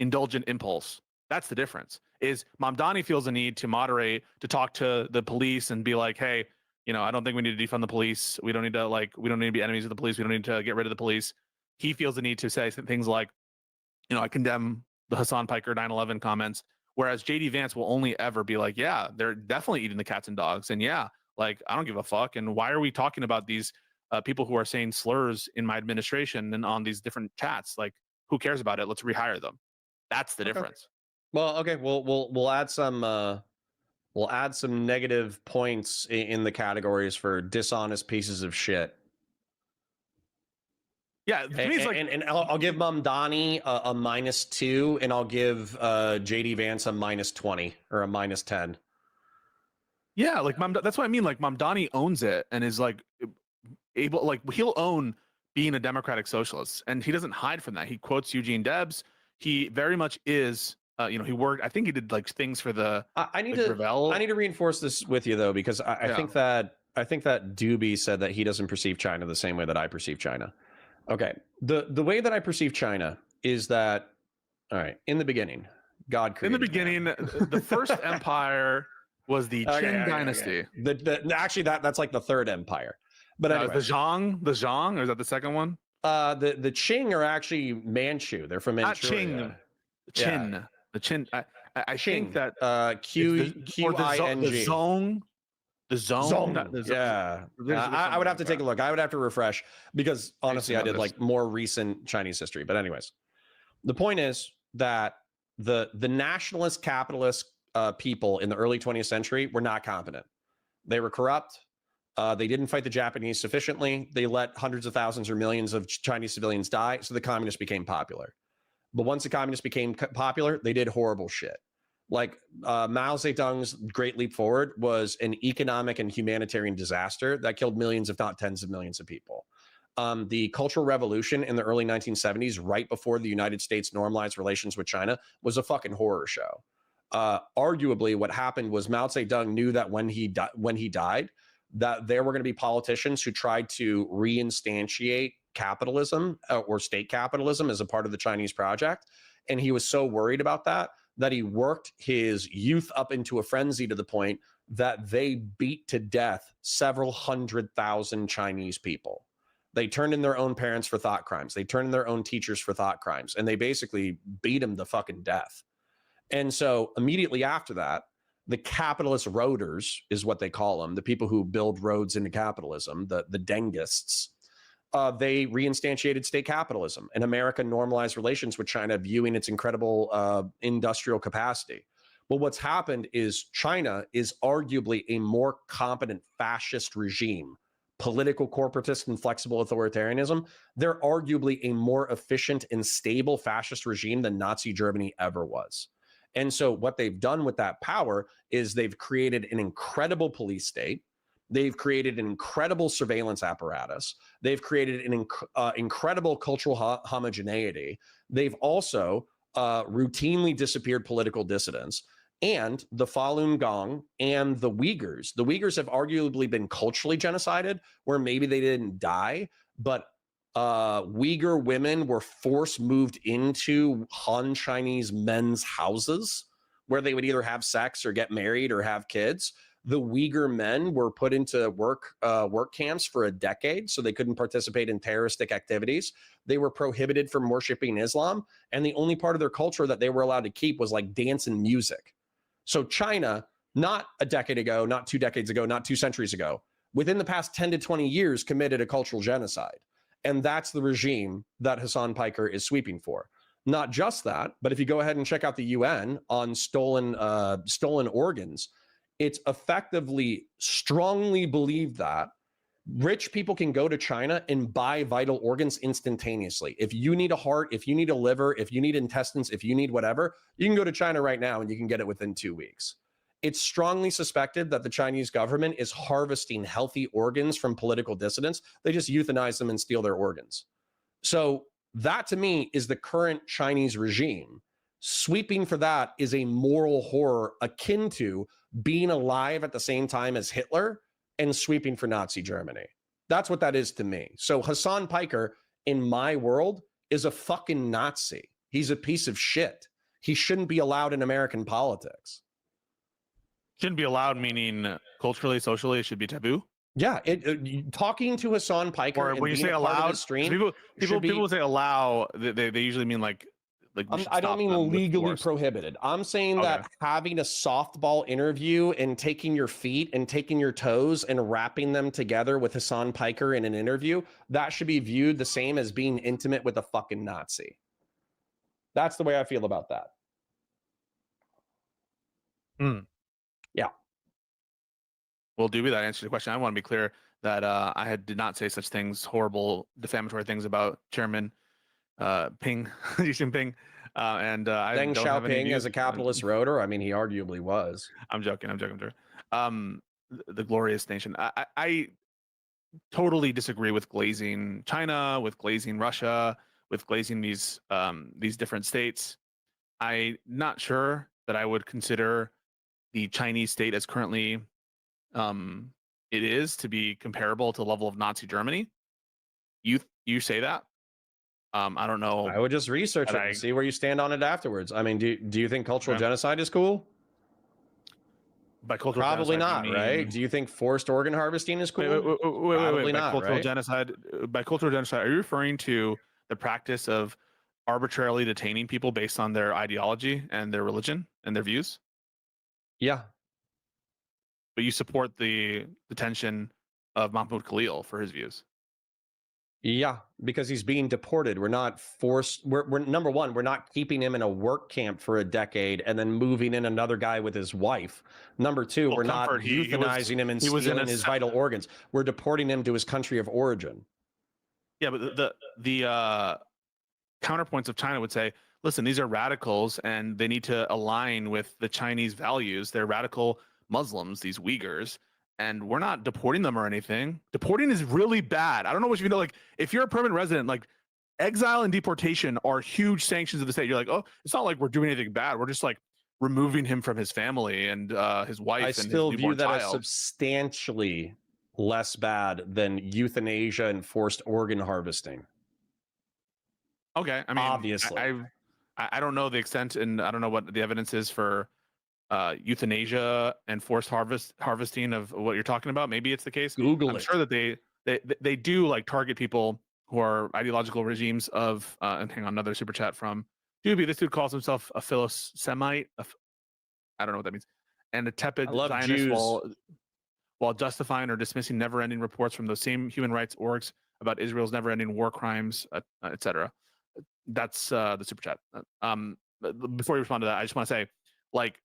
indulgent impulse. That's the difference. Is Mamdani feels a need to moderate, to talk to the police and be like, hey, you know, I don't think we need to defund the police. We don't need to be enemies of the police. We don't need to get rid of the police. He feels the need to say things like, you know, I condemn the Hassan Piker 9/11 comments. Whereas JD Vance will only ever be like, yeah, they're definitely eating the cats and dogs. And yeah, like, I don't give a fuck. And why are we talking about these people who are saying slurs in my administration and on these different chats? Like, who cares about it? Let's rehire them. That's the difference. Well, okay, we'll add some negative points in the categories for dishonest pieces of shit. Yeah, to me it's like And I'll give Mamdani a -2, and I'll give JD Vance a -20 or a -10. yeah, like that's what I mean. Like Mamdani owns it and is like able, like he'll own being a democratic socialist, and he doesn't hide from that. He quotes Eugene Debs. He very much is. You know, he worked. I think he did like things for the. I need like, to Gravel. I need to reinforce this with you though, because I Yeah. think that Doobie said that he doesn't perceive China the same way that I perceive China. Okay, the way that I perceive China is that, all right, in the beginning, God In the created beginning, man. the first empire was the Qing dynasty. Actually that's like the third empire. But No, anyway, the Zhang, or is that the second one? the Qing are actually Manchu. They're from Not Qing, Manchuria. Qin. The Qin. I think Qing. that Q or the I N G. Zong. The Zone. Zong. Yeah. There's I would have to like take a look. I would have to refresh because honestly, I did noticed. like more recent Chinese history. But anyways, the point is that the nationalist capitalist people in the early 20th century were not competent. They were corrupt. They didn't fight the Japanese sufficiently. They let hundreds of thousands or millions of Chinese civilians die. So the communists became popular. But once the communists became popular, they did horrible shit. Like Mao Zedong's Great Leap Forward was an economic and humanitarian disaster that killed millions, if not tens of millions of people. The Cultural Revolution in the early 1970s, right before the United States normalized relations with China, was a fucking horror show. Arguably, what happened was Mao Zedong knew that when he died, that there were going to be politicians who tried to reinstantiate capitalism or state capitalism as a part of the Chinese project. And he was so worried about that he worked his youth up into a frenzy to the point that they beat to death several 100,000 Chinese people. They turned in their own parents for thought crimes. They turned in their own teachers for thought crimes. And they basically beat them to fucking death. And so immediately after that, the capitalist roaders is what they call them, the people who build roads into capitalism, the Dengists, they reinstantiated state capitalism, and America normalized relations with China, viewing its incredible industrial capacity. But what's happened is China is arguably a more competent fascist regime, political corporatist and flexible authoritarianism. They're arguably a more efficient and stable fascist regime than Nazi Germany ever was. And so what they've done with that power is they've created an incredible police state. They've created an incredible surveillance apparatus. They've created an incredible cultural homogeneity. They've also routinely disappeared political dissidents. And the Falun Gong and the Uyghurs. The Uyghurs have arguably been culturally genocided, where maybe they didn't die, but Uyghur women were force moved into Han Chinese men's houses where they would either have sex or get married or have kids. The Uyghur men were put into work camps for a decade, so they couldn't participate in terroristic activities. They were prohibited from worshiping Islam, and the only part of their culture that they were allowed to keep was like dance and music. So China, not a decade ago, not 2 decades ago, not 2 centuries ago, within the past 10 to 20 years committed a cultural genocide. And that's the regime that Hassan Piker is sweeping for. Not just that, but if you go ahead and check out the UN on stolen organs, it's effectively strongly believed that rich people can go to China and buy vital organs instantaneously. If you need a heart, if you need a liver, if you need intestines, if you need whatever, you can go to China right now and you can get it within 2 weeks. It's strongly suspected that the Chinese government is harvesting healthy organs from political dissidents. They just euthanize them and steal their organs. So that to me is the current Chinese regime. Sweeping for that is a moral horror akin to being alive at the same time as Hitler and sweeping for Nazi Germany. That's what that is to me. So Hassan Piker, in my world, is a fucking Nazi. He's a piece of shit. He shouldn't be allowed in American politics. Shouldn't be allowed, meaning culturally, socially, it should be taboo. Yeah, talking to Hassan Piker, or when you say allowed, stream, people say allow, they usually mean like I don't mean legally prohibited. I'm saying that having a softball interview and taking your feet and taking your toes and wrapping them together with Hassan Piker in an interview, that should be viewed the same as being intimate with a fucking Nazi. That's the way I feel about that. Yeah. Well, Doobie, that answers the question. I want to be clear. that did not say such things, horrible, defamatory things about Chairman Ping, Xi Jinping, and I Deng don't have any Xiaoping as views. a capitalist rotor. I mean, he arguably was. I'm joking. I'm joking. The glorious nation. I totally disagree with glazing China, with glazing Russia, with glazing these different states. I'm not sure that I would consider the Chinese state as currently it is to be comparable to the level of Nazi Germany. You say that? I don't know. I would just research it But and see where you stand on it afterwards. I mean, do you think cultural Okay. genocide is cool? By cultural Probably genocide, not, you right? mean Do you think forced organ harvesting is cool? wait. Probably By not, cultural right? genocide, are you referring to the practice of arbitrarily detaining people based on their ideology and their religion and their views? Yeah. But you support the detention of Mahmoud Khalil for his views. Yeah, because he's being deported. We're not forced. We're number one, we're not keeping him in a work camp for a decade and then moving in another guy with his wife. Number two, Well, we're not comfort, euthanizing him and he was in stealing his vital organs. We're deporting him to his country of origin. Yeah, but the counterpoints of China would say, listen, these are radicals and they need to align with the Chinese values. They're radical Muslims, these Uyghurs, and we're not deporting them or anything. Deporting is really bad. I don't know what you know. Like, if you're a permanent resident, like exile and deportation are huge sanctions of the state. You're like, oh, it's not like we're doing anything bad. We're just like removing him from his family and his wife I and still his view newborn that as child. substantially less bad than euthanasia and forced organ harvesting. Okay, I mean, obviously, I don't know the extent, and I don't know what the evidence is for euthanasia and forced harvesting of what you're talking about. Maybe it's the case. Google I'm it. sure that they do like target people who are ideological regimes of. And hang on, another super chat from Doobie. This dude calls himself a Philosemite. I don't know what that means. And a tepid I love Zionist Jews. while justifying or dismissing never-ending reports from those same human rights orgs about Israel's never-ending war crimes, etc. That's the super chat. Before you respond to that, I just want to say, like,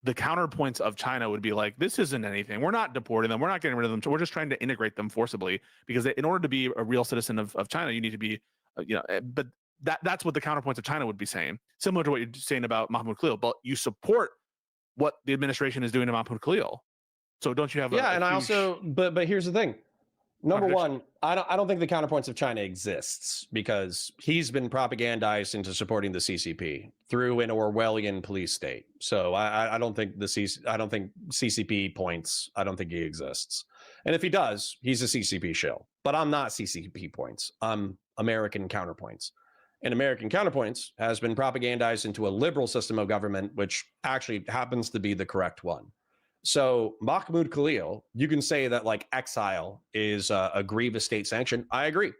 the counterpoints of China would be like, this isn't anything. We're not deporting them. We're not getting rid of them. We're just trying to integrate them forcibly because in order to be a real citizen of China, you need to be, but that's what the counterpoints of China would be saying, similar to what you're saying about Mahmoud Khalil. But you support what the administration is doing to Mahmoud Khalil. So don't you have I also, but here's the thing. Number one, I don't think the counterpoints of China exists because he's been propagandized into supporting the CCP through an Orwellian police state. So I don't think CCP points. I don't think he exists. And if he does, he's a CCP shill. But I'm not CCP points. I'm American counterpoints. And American counterpoints has been propagandized into a liberal system of government, which actually happens to be the correct one. So Mahmoud Khalil, you can say that like exile is a grievous state sanction. I agree.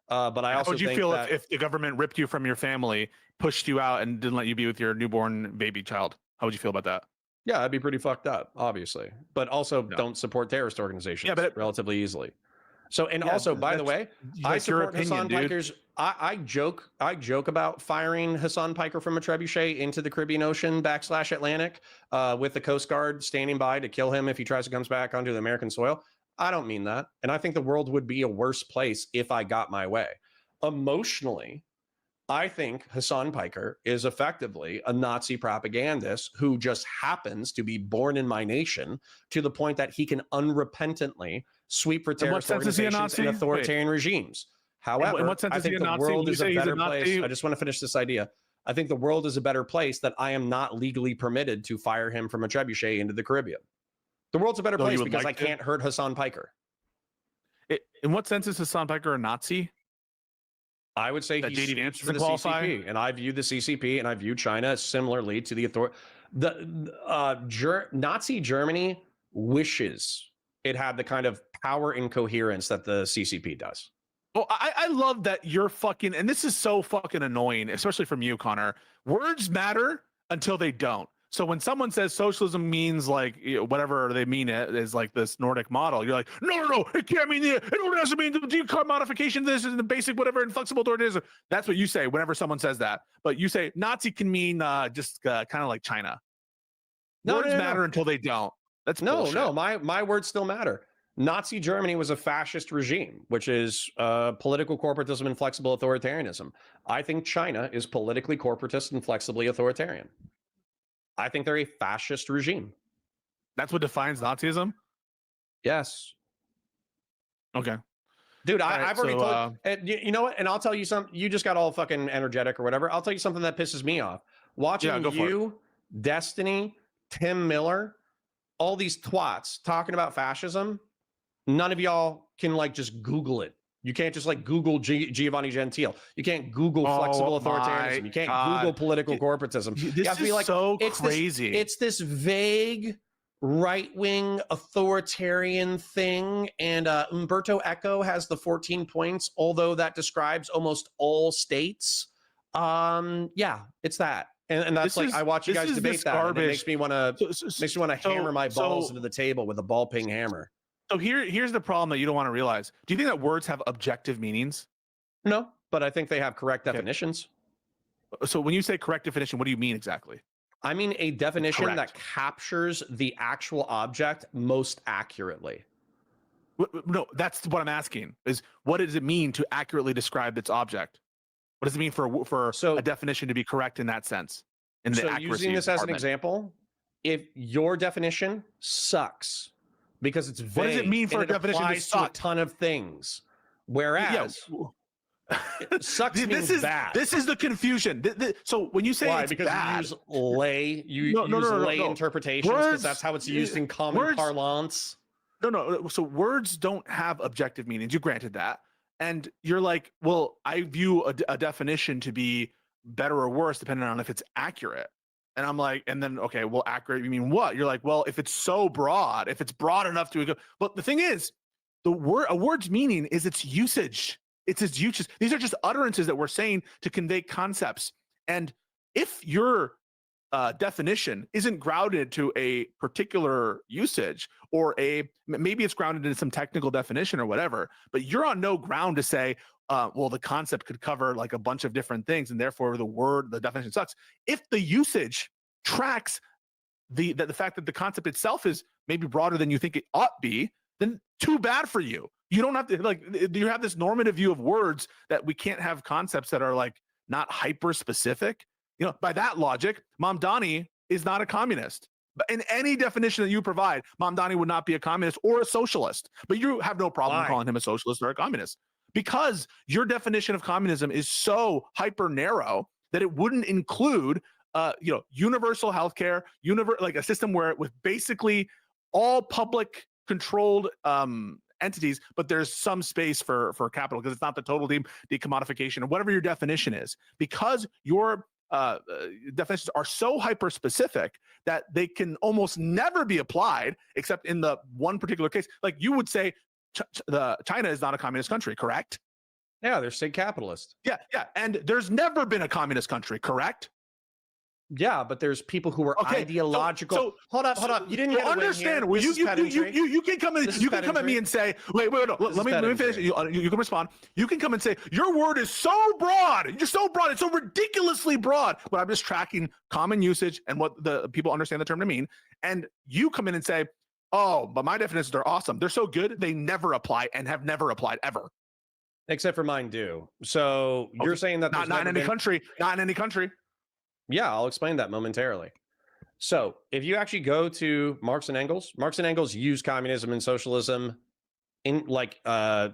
But I also would you think feel that if the government ripped you from your family, pushed you out, and didn't let you be with your newborn baby child? How would you feel about that? yeah, that'd be pretty fucked up, obviously. But also don't support terrorist organizations relatively easily. So, and also, by the way, I support Hassan Piker's. I joke about firing Hassan Piker from a trebuchet into the Caribbean Ocean / Atlantic with the Coast Guard standing by to kill him if he tries to come back onto the American soil. I don't mean that. And I think the world would be a worse place if I got my way. Emotionally, I think Hassan Piker is effectively a Nazi propagandist who just happens to be born in my nation to the point that he can unrepentantly sweep for terrorist organizations and authoritarian regimes. However, in what sense I think the world is a better place. I just want to finish this idea. I think the world is a better place that I am not legally permitted to fire him from a trebuchet into the Caribbean. The world's a better place because I can't hurt Hassan Piker. In what sense is Hassan Piker a Nazi? I would say he's for the CCP, and I view the CCP and I view China similarly to the authority. Nazi Germany wishes it had the kind of power and coherence that the CCP does. Well, I love that you're fucking, and this is so fucking annoying, especially from you, Connor. Words matter until they don't. So when someone says socialism means like whatever they mean it is like this Nordic model, you're like, no, it can't mean it. It only has to mean the decarbon modification. This is the basic whatever inflexible authoritarianism. That's what you say whenever someone says that. But you say Nazi can mean just kind of like China. Words matter until they don't. That's bullshit. My words still matter. Nazi Germany was a fascist regime, which is political corporatism and flexible authoritarianism. I think China is politically corporatist and flexibly authoritarian. I think they're a fascist regime. That's what defines Nazism? Yes. Okay. Dude, All right, I've already so, told you know what? And I'll tell you something. You just got all fucking energetic or whatever. I'll tell you something that pisses me off. Watching go for it. you, Destiny, Tim Miller, all these twats talking about fascism. None of y'all can like just Google it. You can't just like Google Giovanni Gentile. You can't Google flexible authoritarianism. You can't Google political corporatism. This is like, so it's crazy. It's this vague right-wing authoritarian thing. And Umberto Eco has the 14 points, although that describes almost all states. Yeah, it's that. And that's like, I watch you guys debate that. And it makes me want to hammer my balls into the table with a ball peen hammer. So here's the problem that you don't want to realize. Do you think that words have objective meanings? No, but I think they have correct definitions. So when you say correct definition, what do you mean exactly? I mean a definition that captures the actual object most accurately. No, that's what I'm asking. Is what does it mean to accurately describe its object? What does it mean for a definition to be correct in that sense? So using this as an example, if your definition sucks, because it's vague. What does it mean for a definition to suck? A ton of things. Whereas sucks means bad. This is the confusion. So when you say it's because bad, you use lay interpretations because that's how it's used in common parlance. No. So words don't have objective meanings. You granted that. And you're like, well, I view a definition to be better or worse depending on if it's accurate. And I'm like, and then, okay, well, accurate, you mean what? You're like, well, if it's so broad, if it's broad enough to go. But the thing is, a word's meaning is its usage. It's its usage. These are just utterances that we're saying to convey concepts. And if your definition isn't grounded to a particular usage or maybe it's grounded in some technical definition or whatever, but you're on no ground to say, well, the concept could cover like a bunch of different things, and therefore the definition sucks. If the usage tracks the fact that the concept itself is maybe broader than you think it ought be, then too bad for you. You don't have to you have this normative view of words that we can't have concepts that are like not hyper specific. You know, by that logic, Mamdani is not a communist. But in any definition that you provide, Mamdani would not be a communist or a socialist. But you have no problem calling him a socialist or a communist, because your definition of communism is so hyper narrow that it wouldn't include, universal healthcare, like a system where with basically all public controlled entities, but there's some space for capital because it's not the total decommodification or whatever your definition is, because your definitions are so hyper specific that they can almost never be applied except in the one particular case. Like you would say China is not a communist country, correct? Yeah, they're state capitalist. Yeah. And there's never been a communist country, correct? Yeah, but there's people who are ideological. So hold up. You didn't understand. Well, you can come in. You can come at me and say, wait. No, let me finish. You can respond. You can come and say your word is so broad. You're so broad. It's so ridiculously broad. But I'm just tracking common usage and what the people understand the term to mean. And you come in and say, oh, but my definitions are awesome. They're so good. They never apply and have never applied ever. Except for mine do. So you're saying that not in any country. Not in any country. Yeah, I'll explain that momentarily. So if you actually go to Marx and Engels use communism and socialism in like as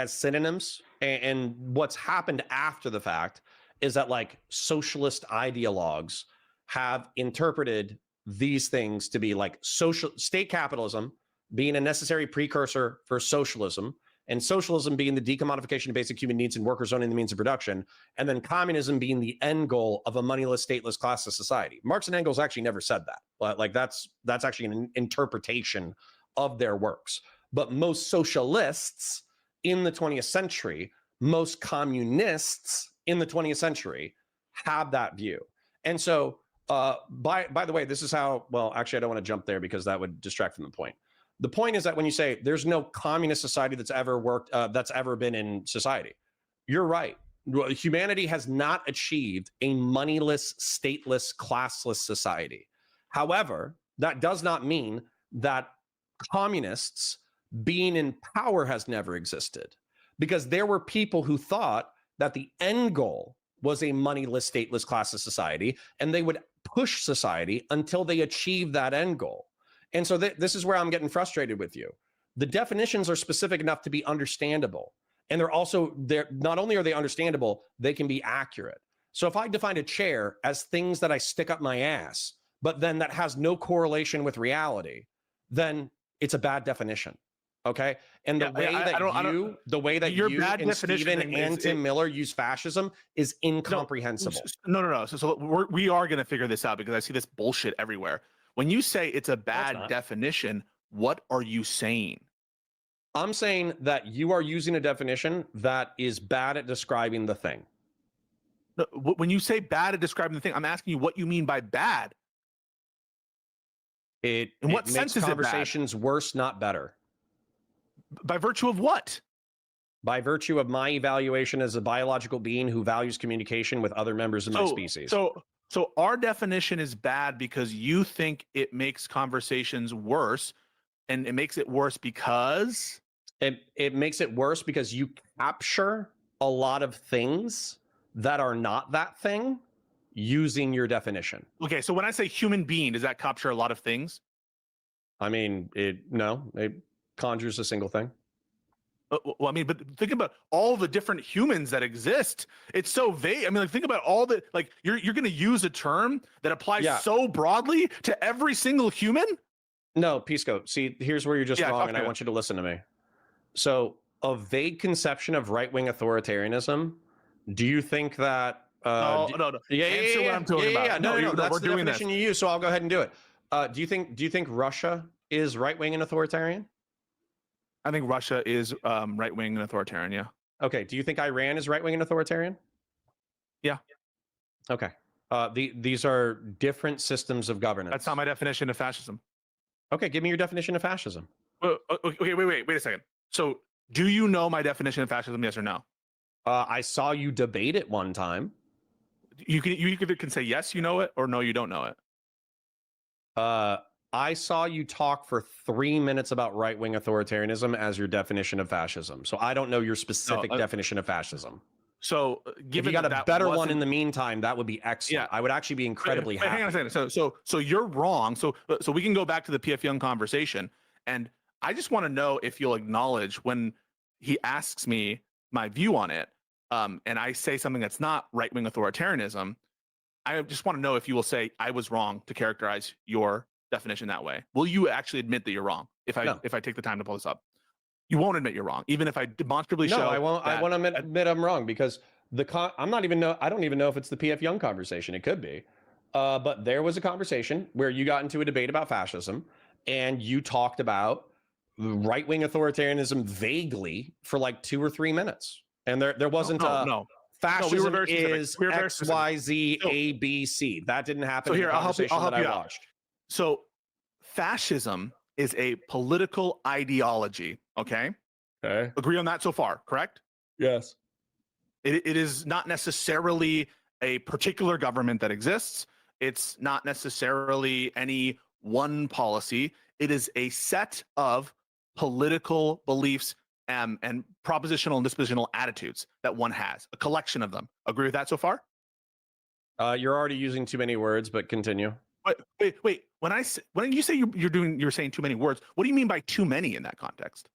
synonyms. And what's happened after the fact is that like socialist ideologues have interpreted these things to be like state capitalism being a necessary precursor for socialism, and socialism being the decommodification of basic human needs and workers owning the means of production, and then communism being the end goal of a moneyless, stateless, classless society. Marx and Engels actually never said that, but like that's actually an interpretation of their works. But most socialists in the 20th century, most communists in the 20th century have that view. And so, by the way, this is how, well, actually, I don't want to jump there because that would distract from the point. The point is that when you say there's no communist society that's ever worked, that's ever been in society, you're right. Humanity has not achieved a moneyless, stateless, classless society. However, that does not mean that communists being in power has never existed, because there were people who thought that the end goal was a moneyless, stateless class of society, and they would push society until they achieved that end goal. And so this is where I'm getting frustrated with you. The definitions are specific enough to be understandable. And they're not only are they understandable, they can be accurate. So if I define a chair as things that I stick up my ass, but then that has no correlation with reality, then it's a bad definition. Okay. And the way that you and Stephen and Tim Miller use fascism is incomprehensible. No. So we are going to figure this out, because I see this bullshit everywhere. When you say it's a bad definition, what are you saying? I'm saying that you are using a definition that is bad at describing the thing. No, when you say bad at describing the thing, I'm asking you what you mean by bad. In what sense is conversations worse, not better? By virtue of what? By virtue of my evaluation as a biological being who values communication with other members of my species. So our definition is bad because you think it makes conversations worse, and it makes it worse because it makes it worse because you capture a lot of things that are not that thing using your definition. Okay, so when I say human being, does that capture a lot of things? I mean, it conjures a single thing. Well, I mean, but think about all the different humans that exist. It's so vague. I mean, like, think about all the, like, you're going to use a term that applies so broadly to every single human? No, Pisco. See, here's where you're just wrong, and I want you to listen to me. So, a vague conception of right-wing authoritarianism. Do you think that? No. Answer what I'm talking about. No. That's the doing definition you use. So I'll go ahead and do it. Do you think Russia is right-wing and authoritarian? I think Russia is right-wing and authoritarian. Yeah. Okay. Do you think Iran is right-wing and authoritarian? Yeah. Okay. These are different systems of governance. That's not my definition of fascism. Okay. Give me your definition of fascism. Okay. Wait a second. So, do you know my definition of fascism? Yes or no? I saw you debate it one time. You either can say yes, you know it, or no, you don't know it. I saw you talk for 3 minutes about right-wing authoritarianism as your definition of fascism. So I don't know your specific definition of fascism. So if you got a better one in the meantime, that would be excellent. Yeah. I would actually be incredibly happy. Hang on a second. So you're wrong. So we can go back to the PF Young conversation, and I just want to know if you'll acknowledge when he asks me my view on it, and I say something that's not right-wing authoritarianism. I just want to know if you will say I was wrong to characterize your definition that way. Will you actually admit that you're wrong if I take the time to pull this up? You won't admit you're wrong, even if I demonstrably show. No, I won't. I won't admit I'm wrong, because I don't even know if it's the PF Young conversation. It could be, but there was a conversation where you got into a debate about fascism, and you talked about right-wing authoritarianism vaguely for like 2 or 3 minutes, and there wasn't fascism is X, Y, Z, A, B, C. That didn't happen in the conversation that I watched. So fascism is a political ideology. Okay. Agree on that so far, correct? Yes. It is not necessarily a particular government that exists. It's not necessarily any one policy. It is a set of political beliefs and propositional and dispositional attitudes that one has, a collection of them. Agree with that so far? You're already using too many words, but continue. Wait. When you say you're saying too many words, what do you mean by too many in that context?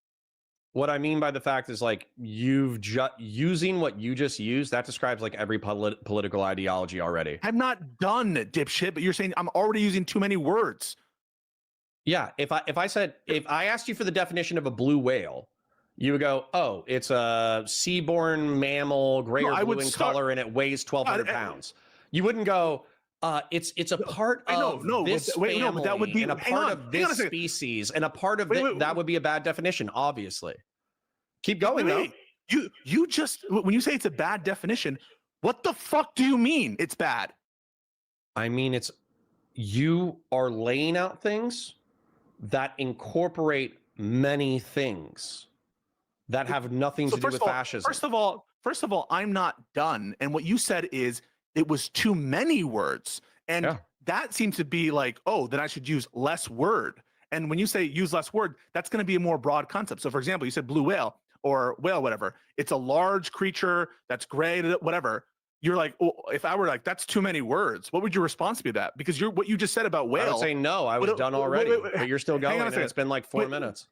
What I mean by the fact is, like, using what you just used, that describes like every political ideology already. I'm not done, dipshit, but you're saying I'm already using too many words. Yeah, if I asked you for the definition of a blue whale, you would go, oh, it's a seaborn mammal, gray or blue in color, and it weighs 1,200 pounds. You wouldn't go, it's a part of this family, but that would be, and a part of this species, and a part of that would be a bad definition, obviously. Keep going, though. You just, when you say it's a bad definition, what the fuck do you mean it's bad? I mean, you are laying out things that incorporate many things that have nothing to do with fascism. First of all, I'm not done. And what you said is it was too many words. And that seems to be like, oh, then I should use less word. And when you say use less word, that's going to be a more broad concept. So for example, you said blue whale or whale, whatever. It's a large creature that's gray, whatever. You're like, well, if I were like, that's too many words, what would your response be to that? Because what you just said about whale. I would say no, I was done already, but you're still going, and it's been like 4 minutes.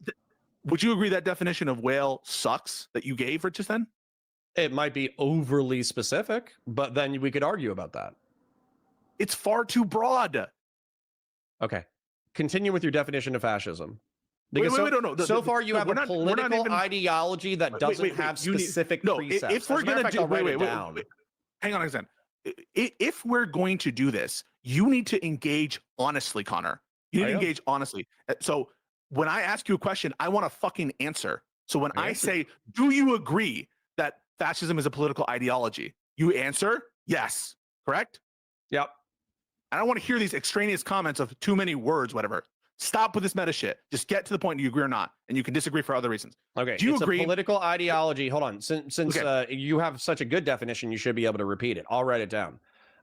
Would you agree that definition of whale sucks that you gave for just then? It might be overly specific, but then we could argue about that. It's far too broad. Okay. Continue with your definition of fascism. Because so far you have a political ideology that doesn't have specific precepts. If we're going to do, wait, hang on a second. If we're going to do this, you need to engage honestly, Connor. You need to engage honestly. So when I ask you a question, I want a fucking answer. So when I say, do you agree that fascism is a political ideology? You answer yes, correct? Yep. I don't want to hear these extraneous comments of too many words, whatever. Stop with this meta shit. Just get to the point. Do you agree or not? And you can disagree for other reasons. Okay. Do you agree? A political ideology. Hold on. Since you have such a good definition, you should be able to repeat it. I'll write it down.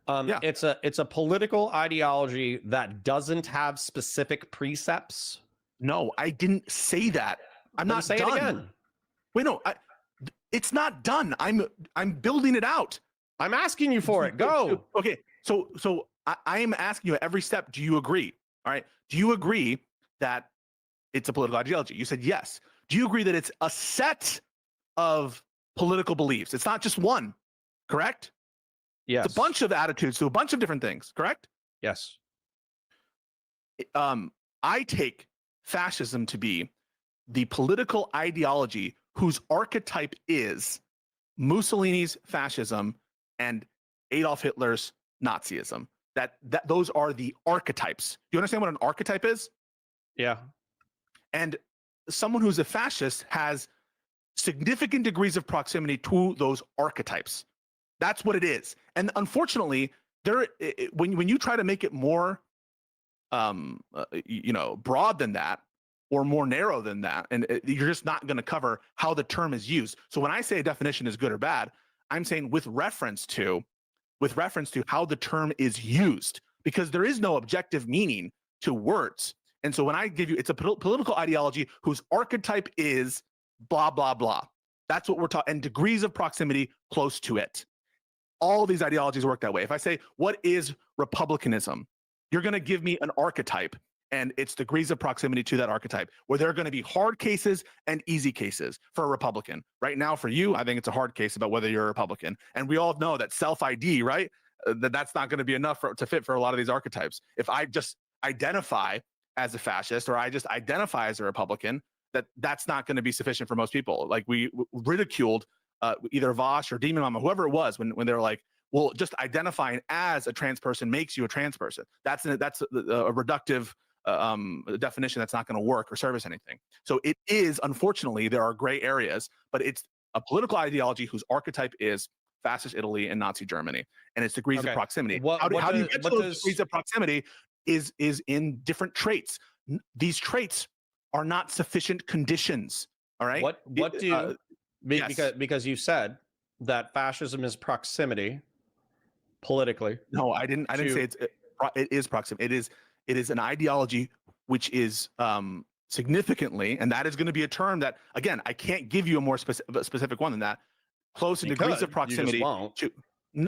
It's a political ideology that doesn't have specific precepts. No, I didn't say that. I'm not saying it again. Wait, no, it's not done. I'm building it out. I'm asking you for it. Go. Okay. So I am asking you at every step. Do you agree? All right. Do you agree that it's a political ideology? You said yes. Do you agree that it's a set of political beliefs? It's not just one, correct? Yes. It's a bunch of attitudes to a bunch of different things, correct? Yes. I take fascism to be the political ideology whose archetype is Mussolini's fascism and Adolf Hitler's Nazism. That those are the archetypes. Do you understand what an archetype is? Yeah. And someone who's a fascist has significant degrees of proximity to those archetypes. That's what it is. And unfortunately, when you try to make it more broad than that or more narrow than that, and you're just not going to cover how the term is used. So when I say a definition is good or bad, I'm saying with reference to how the term is used, because there is no objective meaning to words. And so when I give you, it's a political ideology whose archetype is blah, blah, blah. That's what we're talking, and degrees of proximity close to it. All of these ideologies work that way. If I say, what is republicanism? You're going to give me an archetype, and it's degrees of proximity to that archetype, where there are going to be hard cases and easy cases for a Republican. Right now, for you, I think it's a hard case about whether you're a Republican. And we all know that self-ID, right? That's not going to be enough to fit for a lot of these archetypes. If I just identify as a fascist, or I just identify as a Republican, that's not going to be sufficient for most people. Like we ridiculed either Vosh or Demon Mama, whoever it was, when they were like, well, just identifying as a trans person makes you a trans person. That's a reductive definition that's not going to work or service anything. So it is, unfortunately, there are gray areas, but it's a political ideology whose archetype is fascist Italy and Nazi Germany, and its degrees of proximity. How do you get to those degrees of proximity is in different traits. These traits are not sufficient conditions. All right. Because you said that fascism is proximity politically. No, I didn't say it is proximity. It is an ideology which is significantly, and that is going to be a term that, again, I can't give you a more specific one than that. Close in degrees of proximity.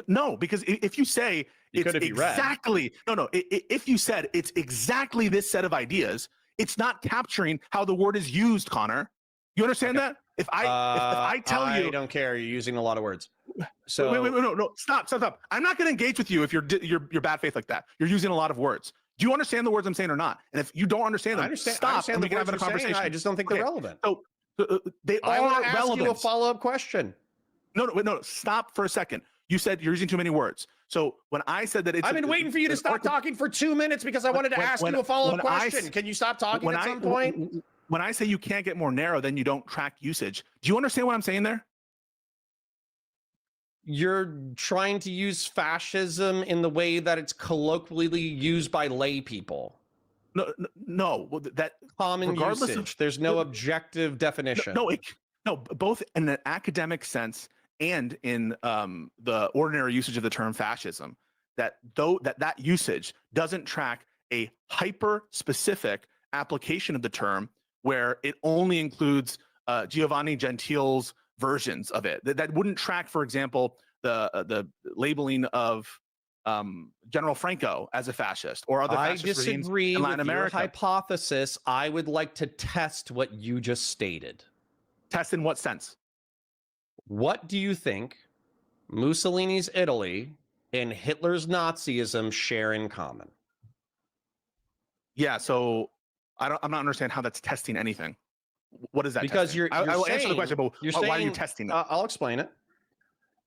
No, because if you say it's exactly if you said it's exactly this set of ideas, it's not capturing how the word is used, Connor. You understand that? If I tell you, I don't care. You're using a lot of words. So wait, no, stop. I'm not going to engage with you if you're bad faith like that. You're using a lot of words. Do you understand the words I'm saying or not? And if you don't understand them, stop and we can have a conversation. I just don't think they're relevant. So they are relevant. Ask you a follow-up question. No, stop for a second. You said you're using too many words. So when I said that I've been waiting for you to stop talking for 2 minutes because I wanted to ask you a follow-up question. Can you stop talking at some point? When I say you can't get more narrow, then you don't track usage. Do you understand what I'm saying there? You're trying to use fascism in the way that it's colloquially used by lay people. No, that common usage. There's no objective definition. No, both in an academic sense and in the ordinary usage of the term fascism. That usage doesn't track a hyper specific application of the term where it only includes Giovanni Gentile's versions of it. That wouldn't track, for example, the labeling of General Franco as a fascist or other I fascist regimes disagree in Latin with your America. hypothesis. I would like to test what you just stated. Test in what sense? What do you think Mussolini's Italy and Hitler's Nazism share in common? Yeah, so I'm not understand how that's testing anything. What is that? Because testing? I will answer the question, but why are you testing it? I'll explain it.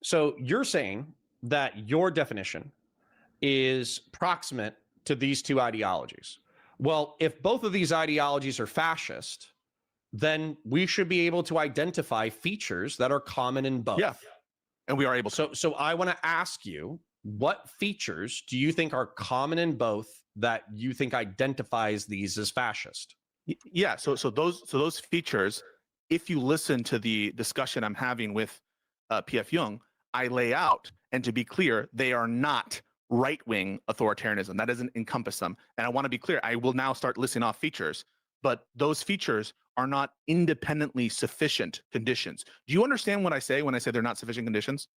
So you're saying that your definition is proximate to these two ideologies. Well, if both of these ideologies are fascist, then we should be able to identify features that are common in both. Yeah, and we are able to. So I want to ask you, what features do you think are common in both that you think identifies these as fascist? Yeah, so those features, if you listen to the discussion I'm having with P.F. Jung, I lay out, and to be clear, they are not right-wing authoritarianism. That doesn't encompass them. And I want to be clear, I will now start listing off features, but those features are not independently sufficient conditions. Do you understand what I say when I say they're not sufficient conditions?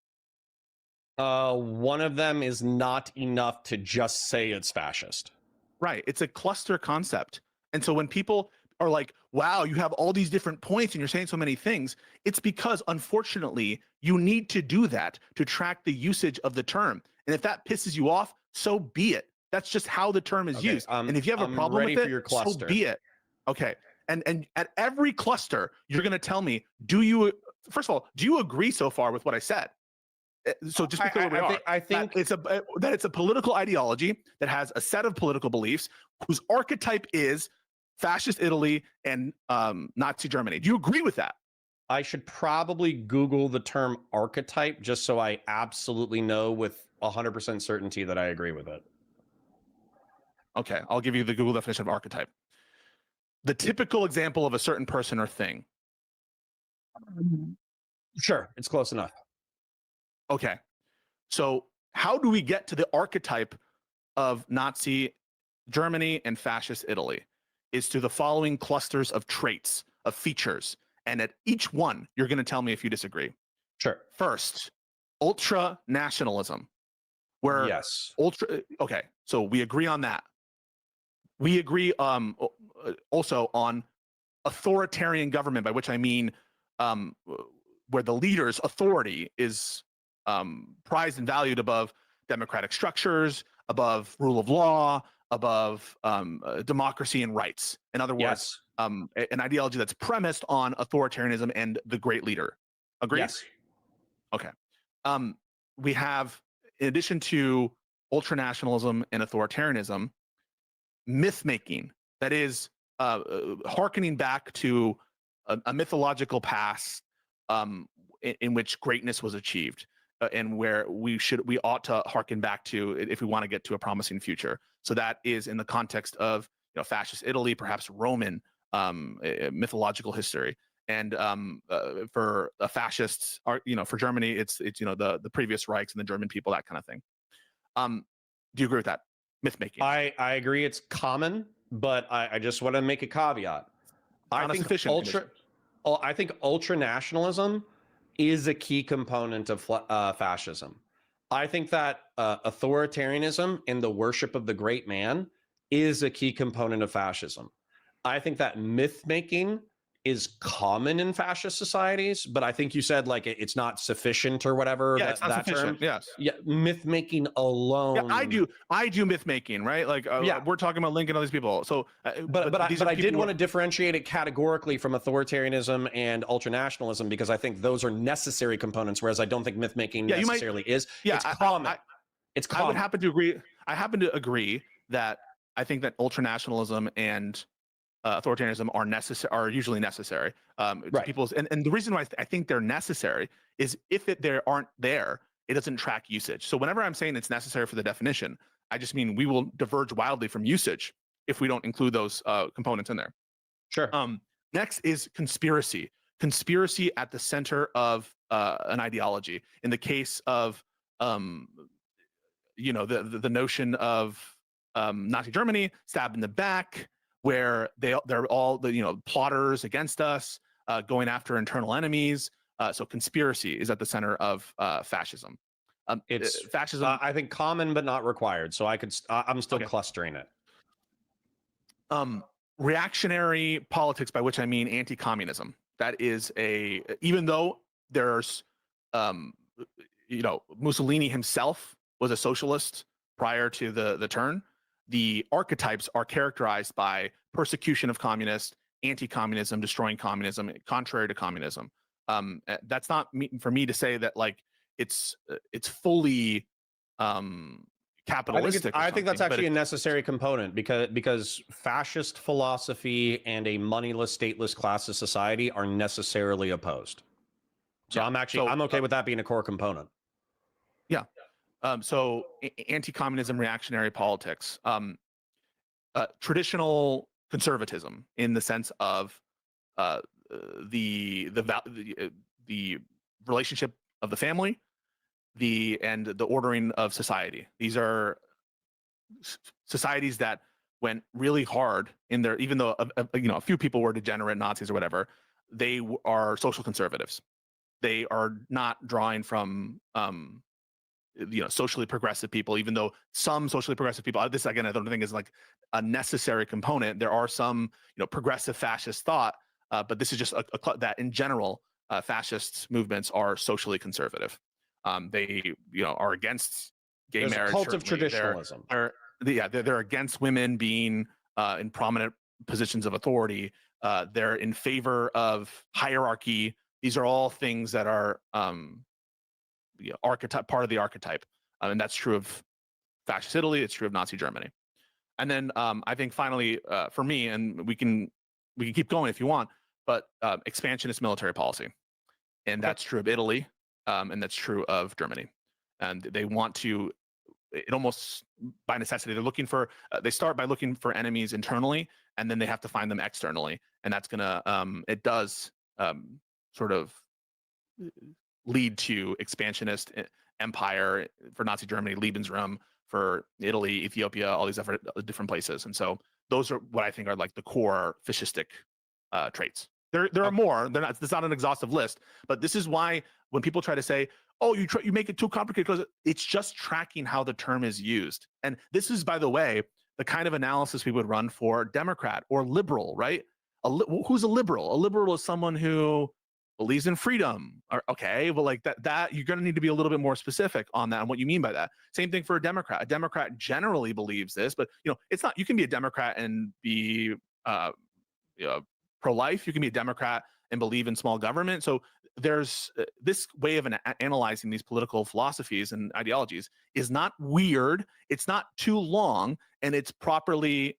One of them is not enough to just say it's fascist. Right. It's a cluster concept. And so when people are like, wow, you have all these different points and you're saying so many things, it's because, unfortunately, you need to do that to track the usage of the term. And if that pisses you off, so be it. That's just how the term is used. And if you have a problem with it, so be it. Okay. And at every cluster, you're going to tell me, first of all, do you agree so far with what I said? So just be clear where we are. I think that it's a political ideology that has a set of political beliefs whose archetype is fascist Italy and Nazi Germany. Do you agree with that? I should probably Google the term archetype just so I absolutely know with 100% certainty that I agree with it. Okay, I'll give you the Google definition of archetype. The typical example of a certain person or thing. Sure, it's close enough. Okay, so how do we get to the archetype of Nazi Germany and fascist Italy? Is through the following clusters of traits, of features. And at each one, you're going to tell me if you disagree. Sure. First, ultra nationalism. Where yes. Okay, so we agree on that. We agree also on authoritarian government, by which I mean where the leader's authority is prized and valued above democratic structures, above rule of law, above democracy and rights. In other words, an ideology that's premised on authoritarianism and the great leader. Agree? Yes. Okay. We have, in addition to ultranationalism and authoritarianism, myth making. That is hearkening back to a mythological past in which greatness was achieved. And where we ought to hearken back to if we want to get to a promising future. So that is in the context of fascist Italy, perhaps Roman mythological history, and for fascists, for Germany, it's the previous Reichs and the German people, that kind of thing. Do you agree with that? Myth making. I agree. It's common, but I just want to make a caveat. I think ultra nationalism is a key component of fascism. I think that authoritarianism and the worship of the great man is a key component of fascism. I think that myth making is common in fascist societies, but I think you said like it's not sufficient or whatever. Yeah, it's not sufficient. Term. Yes. Yeah, myth making alone. Yeah, I do myth making, right? Like we're talking about Lincoln and all these people. So, but I did want to differentiate it categorically from authoritarianism and ultranationalism because I think those are necessary components, whereas I don't think myth making necessarily is. Yeah, it's common. It's common. I would happen to agree. I happen to agree that I think that ultranationalism and authoritarianism are usually necessary to people's, and the reason why I think they're necessary is if they aren't there, it doesn't track usage. So whenever I'm saying it's necessary for the definition, I just mean we will diverge wildly from usage if we don't include those components in there. Sure. Next is conspiracy. Conspiracy at the center of an ideology. In the case of the notion of Nazi Germany, stabbed in the back, where they're all the plotters against us, going after internal enemies. So conspiracy is at the center of fascism. It's Fascism. I think common but not required. So I'm still Okay. clustering it. Reactionary politics, by which I mean anti-communism. That is even though there's Mussolini himself was a socialist prior to the turn, the archetypes are characterized by persecution of communists, anti-communism, destroying communism, contrary to communism. That's not for me to say that like it's fully capitalistic. I think that's actually a necessary component because fascist philosophy and a moneyless, stateless class of society are necessarily opposed. So yeah. I'm okay with that being a core component. Yeah. So anti-communism, reactionary politics, traditional conservatism in the sense of the relationship of the family, and the ordering of society. These are societies that went really hard in their, even though a few people were degenerate Nazis or whatever, they are social conservatives. They are not drawing from socially progressive people, even though some socially progressive people, this again I don't think is like a necessary component. There are some progressive fascist thought, but this is just that in general fascist movements are socially conservative. They are against gay There's marriage. A cult of traditionalism. They're against women being in prominent positions of authority. They're in favor of hierarchy. These are all things that are archetype, part of the archetype, and that's true of fascist Italy. It's true of Nazi Germany. And then I think finally, for me, and we can keep going if you want, but expansionist military policy, and that's true of Italy, and that's true of Germany. And they want to, it almost by necessity, they're looking for. They start by looking for enemies internally, and then they have to find them externally, and that's gonna. It does sort of lead to expansionist empire for Nazi Germany, Lebensraum for Italy, Ethiopia, all these different places. And so those are what I think are like the core fascistic traits. There are more. It's not an exhaustive list, but this is why when people try to say, "Oh, you make it too complicated," because it's just tracking how the term is used. And this is, by the way, the kind of analysis we would run for Democrat or liberal, right? Who's a liberal? A liberal is someone who believes in freedom. Okay, well, like that you're going to need to be a little bit more specific on that and what you mean by that. Same thing for a Democrat. A Democrat generally believes this, but it's not. You can be a Democrat and be pro-life. You can be a Democrat and believe in small government. So there's this way of analyzing these political philosophies and ideologies is not weird. It's not too long, and it's properly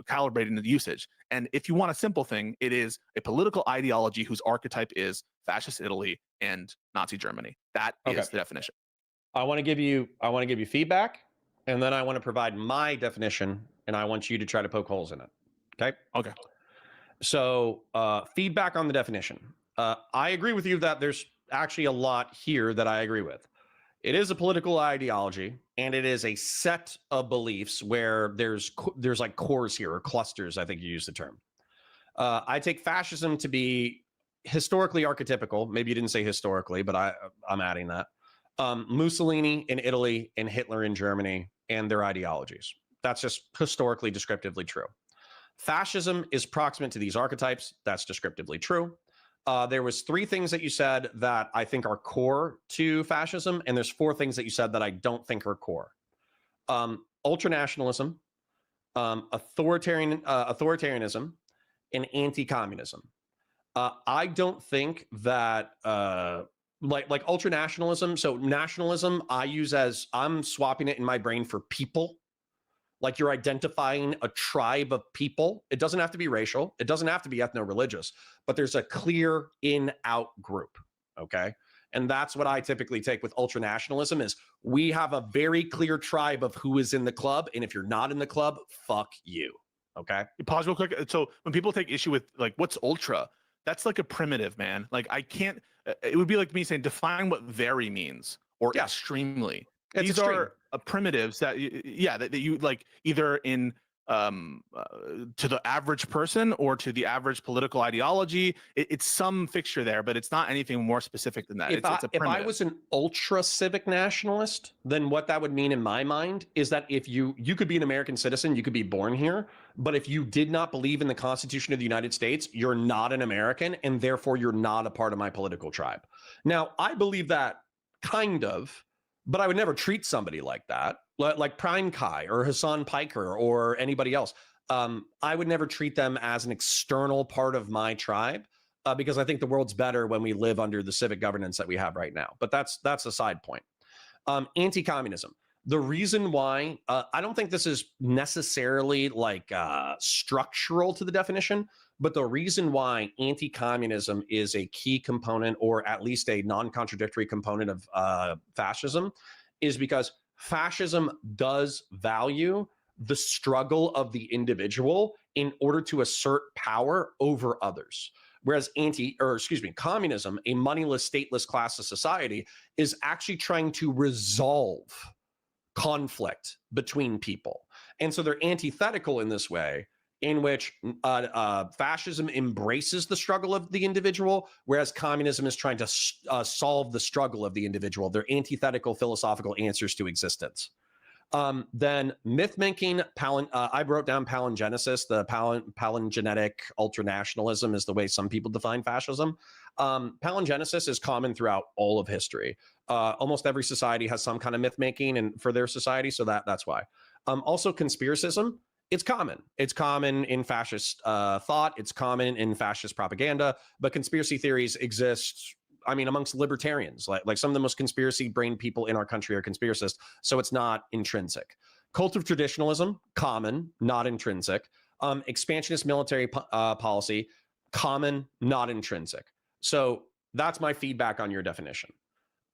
calibrated in the usage. And if you want a simple thing, it is a political ideology whose archetype is fascist Italy and Nazi Germany. That is the definition. I want to give you feedback, and then I want to provide my definition, and I want you to try to poke holes in it. Okay. Okay. So feedback on the definition. I agree with you that there's actually a lot here that I agree with. It is a political ideology, and it is a set of beliefs where there's like cores here, or clusters, I think you use the term. I take fascism to be historically archetypical. Maybe you didn't say historically, but I'm adding that. Mussolini in Italy and Hitler in Germany and their ideologies. That's just historically descriptively true. Fascism is proximate to these archetypes. That's descriptively true. There was 3 things that you said that I think are core to fascism, and there's 4 things that you said that I don't think are core. Ultranationalism, authoritarianism, and anti-communism. I don't think that like ultranationalism. So nationalism, I use as, I'm swapping it in my brain for people. Like you're identifying a tribe of people. It doesn't have to be racial. It doesn't have to be ethno-religious, but there's a clear in-out group, okay? And that's what I typically take with ultranationalism is we have a very clear tribe of who is in the club, and if you're not in the club, fuck you, okay? Pause real quick. So when people take issue with like, what's ultra? That's like a primitive, man. Like I can't, it would be like me saying, define what very means or extremely. These are primitives that, that you like either in to the average person or to the average political ideology. It's some fixture there, but it's not anything more specific than that. It's a If I primitive. was an ultra civic nationalist, then what that would mean in my mind is that if you could be an American citizen, you could be born here, but if you did not believe in the Constitution of the United States, you're not an American, and therefore you're not a part of my political tribe. Now, I believe that kind of, but I would never treat somebody like that, like Prime Kai or Hassan Piker or anybody else. I would never treat them as an external part of my tribe. Because I think the world's better when we live under the civic governance that we have right now. But that's a side point. Anti-communism. The reason why I don't think this is necessarily like structural to the definition, but the reason why anti-communism is a key component, or at least a non-contradictory component of fascism, is because fascism does value the struggle of the individual in order to assert power over others. Whereas communism, a moneyless, stateless class of society, is actually trying to resolve conflict between people. And so they're antithetical in this way, in which fascism embraces the struggle of the individual, whereas communism is trying to solve the struggle of the individual. They're antithetical philosophical answers to existence. Then myth making, I wrote down palingenesis. The palingenetic ultranationalism is the way some people define fascism. Palingenesis is common throughout all of history. Almost every society has some kind of myth making and for their society, so that's why. Also, conspiracism. It's common. It's common in fascist thought. It's common in fascist propaganda. But conspiracy theories exist, I mean, amongst libertarians. Like some of the most conspiracy brain people in our country are conspiracists, so it's not intrinsic. Cult of traditionalism, common, not intrinsic. Expansionist military policy, common, not intrinsic. So that's my feedback on your definition.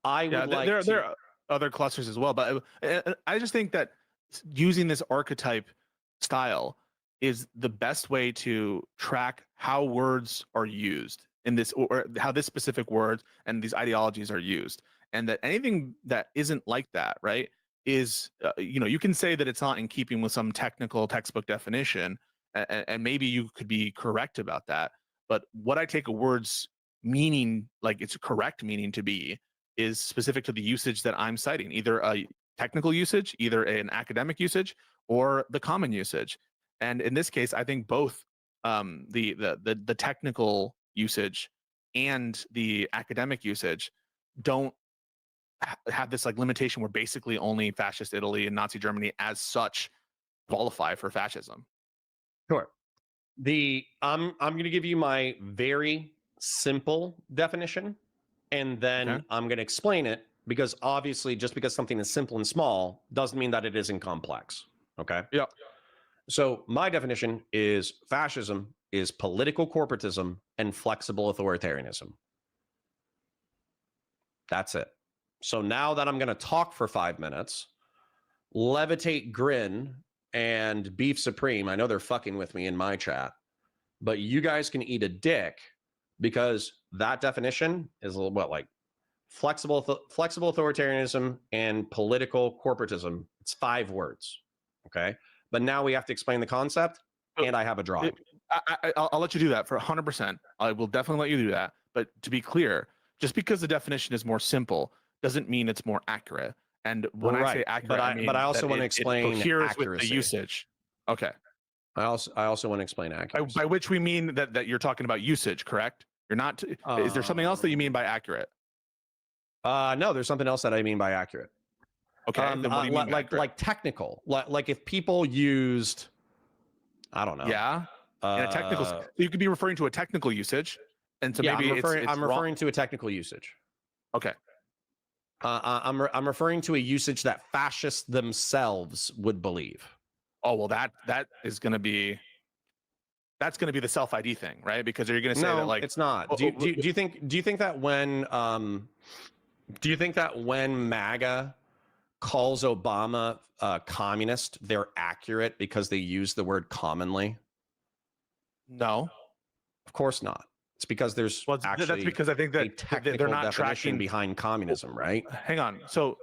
I would there are other clusters as well, but I just think that using this archetype style is the best way to track how words are used in this, or how this specific word and these ideologies are used. And that anything that isn't like that, right, is, you can say that it's not in keeping with some technical textbook definition, and maybe you could be correct about that. But what I take a word's meaning, like its correct meaning to be, is specific to the usage that I'm citing, either a technical usage, either an academic usage, or the common usage. And in this case, I think both the technical usage and the academic usage don't have this like limitation where basically only fascist Italy and Nazi Germany as such qualify for fascism. Sure. I'm going to give you my very simple definition, and then Okay. I'm going to explain it, because obviously just because something is simple and small doesn't mean that it isn't complex. Okay. Yeah. So my definition is fascism is political corporatism and flexible authoritarianism. That's it. So now that I'm going to talk for 5 minutes, Levitate Grin and Beef Supreme, I know they're fucking with me in my chat, but you guys can eat a dick, because that definition is a little bit like flexible authoritarianism and political corporatism. It's 5 words. Okay. But now we have to explain the concept, and I have a drawing. I'll let you do that for 100%. I will definitely let you do that. But to be clear, just because the definition is more simple doesn't mean it's more accurate. And when I say accurate, but I also want to explain accuracy with the usage. Okay. I also want to explain accuracy. By which we mean that you're talking about usage, correct? You're not. Is there something else that you mean by accurate? No, there's something else that I mean by accurate. Okay. Then what do you mean like technical, like if people used, I don't know. Yeah. In a technical, so you could be referring to a technical usage, and so maybe I'm referring to a technical usage. Okay. I'm referring to a usage that fascists themselves would believe. Oh well, that is going to be. That's going to be the self-ID thing, right? Because you're going to say that like it's not. Do you think that when MAGA calls Obama communist, they're accurate because they use the word commonly? No, of course not. It's because there's actually that's because I think that a technical they're not definition tracking behind communism, right? Hang on. So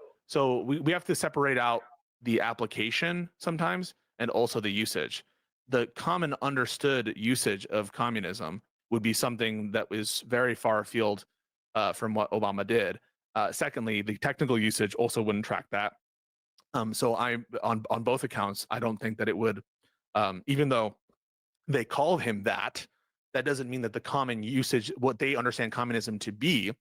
we have to separate out the application sometimes and also the usage. The common understood usage of communism would be something that was very far afield from what Obama did. Secondly, the technical usage also wouldn't track that. So I, on both accounts, I don't think that it would, even though they call him that, that doesn't mean that the common usage, what they understand communism to be,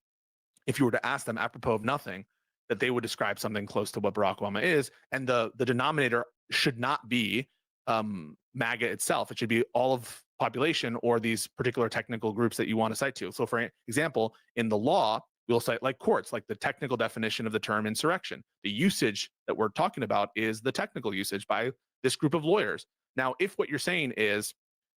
if you were to ask them apropos of nothing, that they would describe something close to what Barack Obama is. And the denominator should not be MAGA itself. It should be all of population or these particular technical groups that you want to cite to. So for example, in the law, we'll cite like courts, like the technical definition of the term insurrection. The usage that we're talking about is the technical usage by this group of lawyers. Now, if what you're saying is,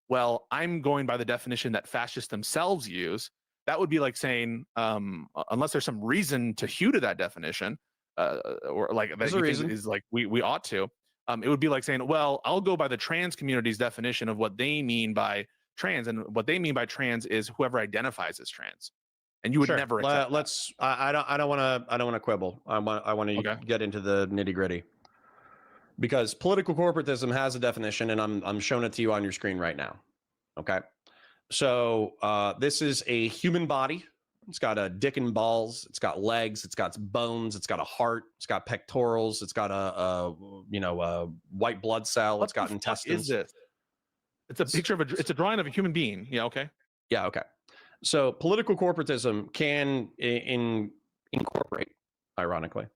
well, I'm going by the definition that fascists themselves use, that would be like saying, unless there's some reason to hew to that definition, or like that you think is like we ought to, it would be like saying, well, I'll go by the trans community's definition of what they mean by trans, and what they mean by trans is whoever identifies as trans, and you would never accept let's. I don't want to quibble. I want to get into the nitty gritty, because political corporatism has a definition, and I'm showing it to you on your screen right now. Okay. So this is a human body. It's got a dick and balls. It's got legs. It's got bones. It's got a heart. It's got pectorals. It's got a white blood cell. It's got intestines. Is this? It's a picture of it's a drawing of a human being. Yeah. Okay. Yeah. Okay. So political corporatism can incorporate, ironically,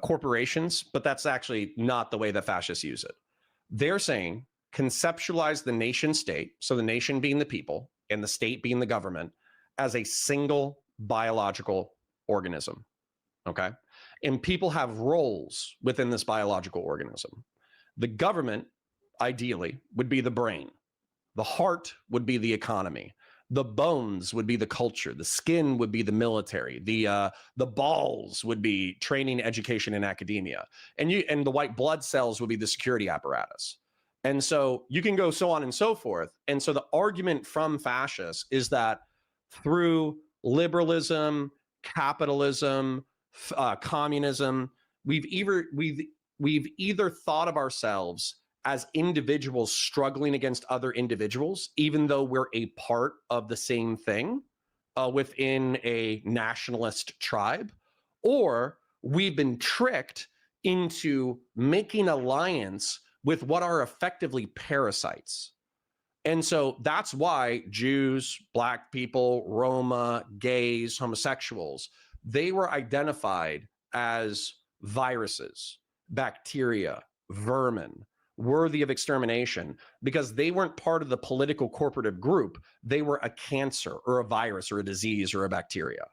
corporations, but that's actually not the way that fascists use it. They're saying conceptualize the nation state, so the nation being the people and the state being the government, as a single biological organism. Okay. And people have roles within this biological organism. The government, ideally, would be the brain. The heart would be the economy. The bones would be the culture. The skin would be the military. The balls would be training, education, and academia. And the white blood cells would be the security apparatus. And so you can go so on and so forth. And so the argument from fascists is that through liberalism, capitalism, communism, we've either thought of ourselves as individuals struggling against other individuals, even though we're a part of the same thing within a nationalist tribe, or we've been tricked into making alliance with what are effectively parasites. And so that's why Jews, Black people, Roma, gays, homosexuals, they were identified as viruses, bacteria, vermin, worthy of extermination, because they weren't part of the political corporative group. They were a cancer or a virus or a disease or a bacteria.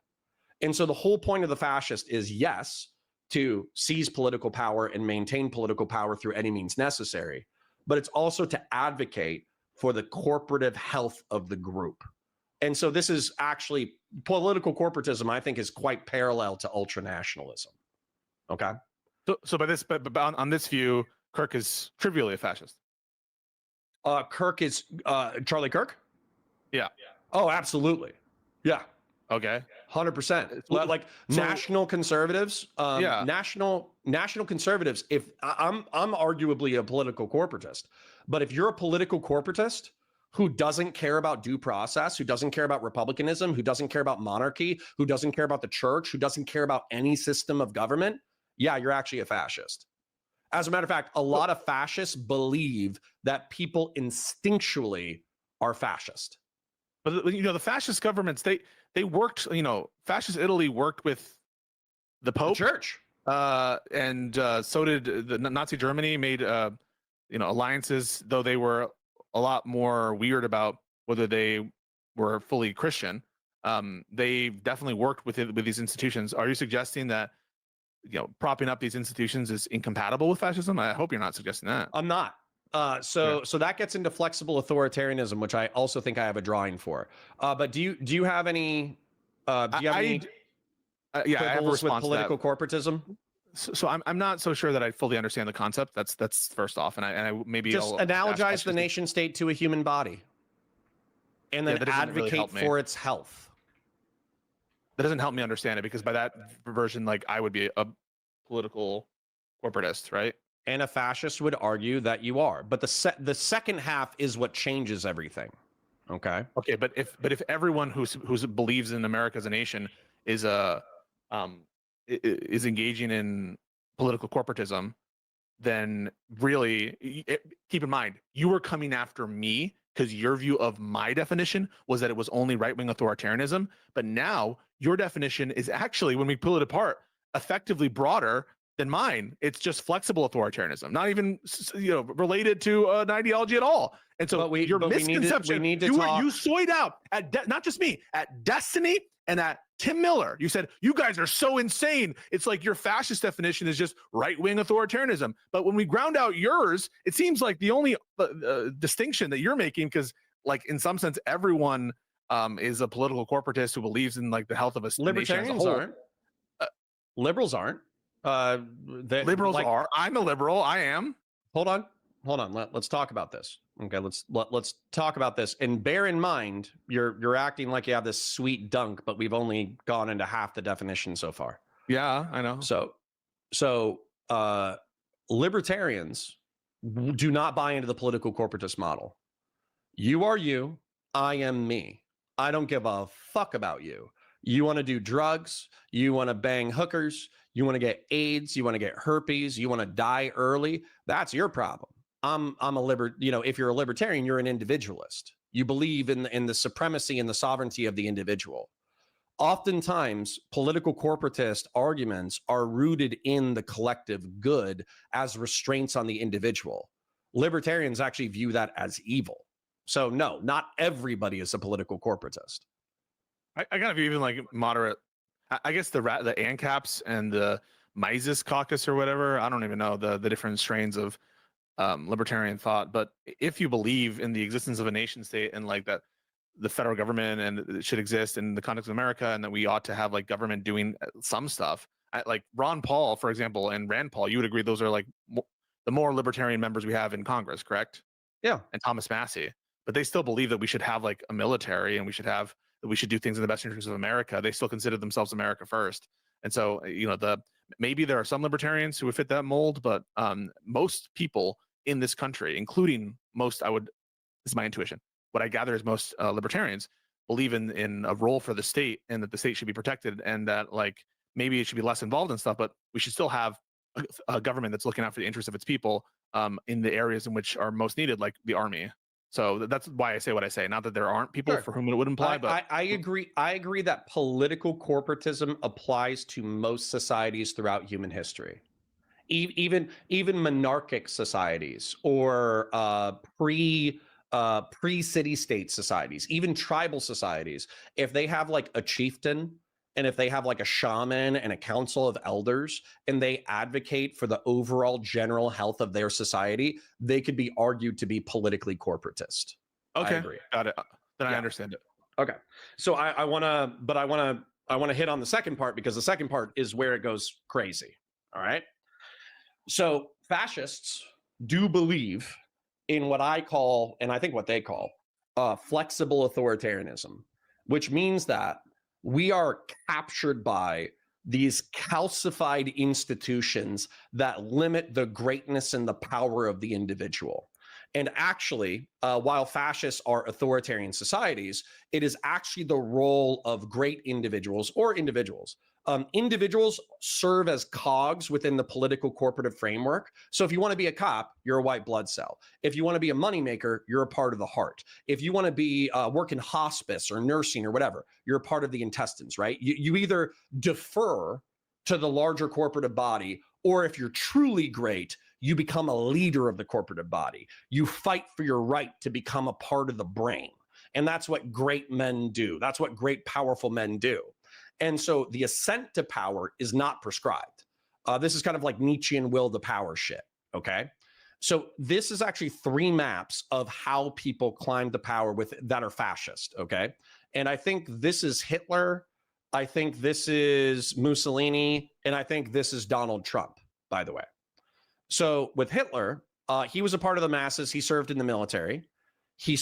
And so the whole point of the fascist is, yes, to seize political power and maintain political power through any means necessary, but it's also to advocate for the corporative health of the group. And so this is actually, political corporatism, I think, is quite parallel to ultranationalism. Okay. So by this, but on this view, Kirk is trivially a fascist. Kirk is Charlie Kirk? Yeah. Oh, absolutely. Yeah. Okay. 100%. Like national conservatives, national conservatives. If I'm arguably a political corporatist, but if you're a political corporatist who doesn't care about due process, who doesn't care about republicanism, who doesn't care about monarchy, who doesn't care about the church, who doesn't care about any system of government, yeah, you're actually a fascist. As a matter of fact, a lot of fascists believe that people instinctually are fascist. But the fascist governments, they worked, fascist Italy worked with the Pope, the church, and so did the Nazi Germany. Made alliances, though they were a lot more weird about whether they were fully Christian. They definitely worked with these institutions. Are you suggesting that propping up these institutions is incompatible with fascism? I hope you're not suggesting that. I'm not. So that gets into flexible authoritarianism, which I also think I have a drawing for. But do you have any? Do you have any? I have a response with political corporatism. So I'm not so sure that I fully understand the concept. That's first off, and I maybe just analogize the nation state to a human body, and then advocate really for its health. That doesn't help me understand it, because by that version, like, I would be a political corporatist, right? And a fascist would argue that you are. But the second half is what changes everything. Okay. Okay, but if everyone who believes in America as a nation is is engaging in political corporatism, then really keep in mind you were coming after me because your view of my definition was that it was only right-wing authoritarianism. But now your definition is actually, when we pull it apart, effectively broader than mine. It's just flexible authoritarianism, not even related to an ideology at all. And so your misconception, we need to talk. You soyed out at not just me, at Destiny and at Tim Miller. You said, you guys are so insane. It's like your fascist definition is just right-wing authoritarianism. But when we ground out yours, it seems like the only distinction that you're making, because like in some sense, everyone is a political corporatist who believes in like the health of a nation as a whole. Aren't. Liberals aren't. Liberals are. I'm a liberal. I am. Hold on. Let's talk about this. Okay, let's talk about this. And bear in mind, you're acting like you have this sweet dunk, but we've only gone into half the definition so far. Yeah, I know. So libertarians do not buy into the political corporatist model. You are you, I am me. I don't give a fuck about you. You want to do drugs, you want to bang hookers, you want to get AIDS, you want to get herpes, you want to die early, that's your problem. I'm a if you're a libertarian, you're an individualist. You believe in the supremacy and the sovereignty of the individual. Oftentimes, political corporatist arguments are rooted in the collective good as restraints on the individual. Libertarians actually view that as evil. So no, not everybody is a political corporatist. I kind of view even like moderate. I guess the ANCAPs and the Mises caucus or whatever. I don't even know the different strains of libertarian thought. But if you believe in the existence of a nation state and like that the federal government and it should exist in the context of America, and that we ought to have like government doing some stuff, like Ron Paul, for example, and Rand Paul, you would agree those are like the more libertarian members we have in Congress, correct? Yeah. And Thomas Massey, but they still believe that we should have like a military and we should do things in the best interest of America. They still consider themselves America first. And so, maybe there are some libertarians who would fit that mold, but most people in this country, including this is my intuition, what I gather is most libertarians believe in a role for the state and that the state should be protected, and that like maybe it should be less involved in stuff, but we should still have a government that's looking out for the interests of its people in the areas in which are most needed, like the army. So that's why I say what I say. Not that there aren't people for whom it would imply, but I agree. I agree that political corporatism applies to most societies throughout human history. Even monarchic societies or pre-city state societies, even tribal societies, if they have like a chieftain and if they have like a shaman and a council of elders and they advocate for the overall general health of their society, they could be argued to be politically corporatist. Okay, I agree. Got it. Then I understand it. Okay, so I want to hit on the second part, because the second part is where it goes crazy. All right. So fascists do believe in what I call, and I think what they call, flexible authoritarianism, which means that we are captured by these calcified institutions that limit the greatness and the power of the individual. And actually, while fascists are authoritarian societies, it is actually the role of great individuals or individuals. Individuals serve as cogs within the political corporative framework. So if you want to be a cop, you're a white blood cell. If you want to be a moneymaker, you're a part of the heart. If you want to be work in hospice or nursing or whatever, you're a part of the intestines, right? You either defer to the larger corporative body, or if you're truly great, you become a leader of the corporative body. You fight for your right to become a part of the brain. And that's what great men do. That's what great, powerful men do. And so the ascent to power is not prescribed. This is kind of like Nietzschean will to power shit, okay? So this is actually 3 maps of how people climb to power that are fascist, okay? And I think this is Hitler, I think this is Mussolini, and I think this is Donald Trump, by the way. So with Hitler, he was a part of the masses. He served in the military. He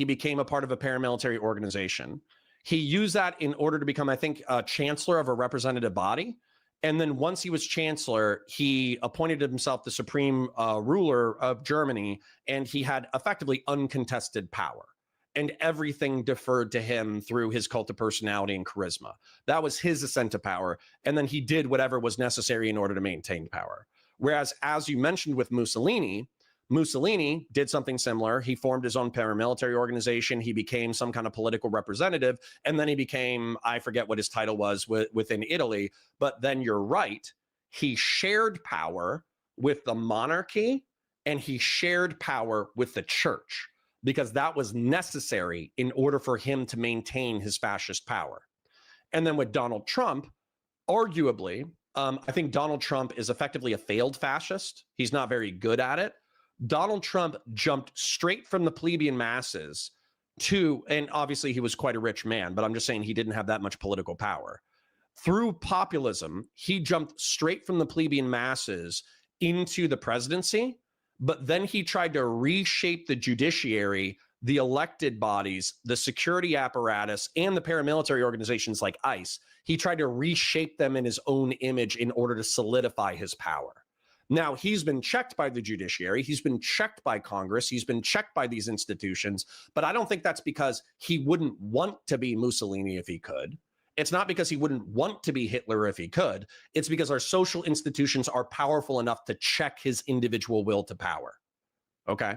became a part of a paramilitary organization. He used that in order to become, I think, chancellor of a representative body. And then once he was chancellor, he appointed himself the supreme ruler of Germany, and he had effectively uncontested power. And everything deferred to him through his cult of personality and charisma. That was his ascent to power. And then he did whatever was necessary in order to maintain power. Whereas, as you mentioned with Mussolini, Mussolini did something similar. He formed his own paramilitary organization. He became some kind of political representative. And then he became, I forget what his title was within Italy. But then you're right. He shared power with the monarchy, and he shared power with the church, because that was necessary in order for him to maintain his fascist power. And then with Donald Trump, arguably, I think Donald Trump is effectively a failed fascist. He's not very good at it. Donald Trump jumped straight from the plebeian masses to, and obviously he was quite a rich man, but I'm just saying he didn't have that much political power. Through populism, he jumped straight from the plebeian masses into the presidency, but then he tried to reshape the judiciary, the elected bodies, the security apparatus, and the paramilitary organizations like ICE. He tried to reshape them in his own image in order to solidify his power. Now, he's been checked by the judiciary. He's been checked by Congress. He's been checked by these institutions. But I don't think that's because he wouldn't want to be Mussolini if he could. It's not because he wouldn't want to be Hitler if he could. It's because our social institutions are powerful enough to check his individual will to power. Okay?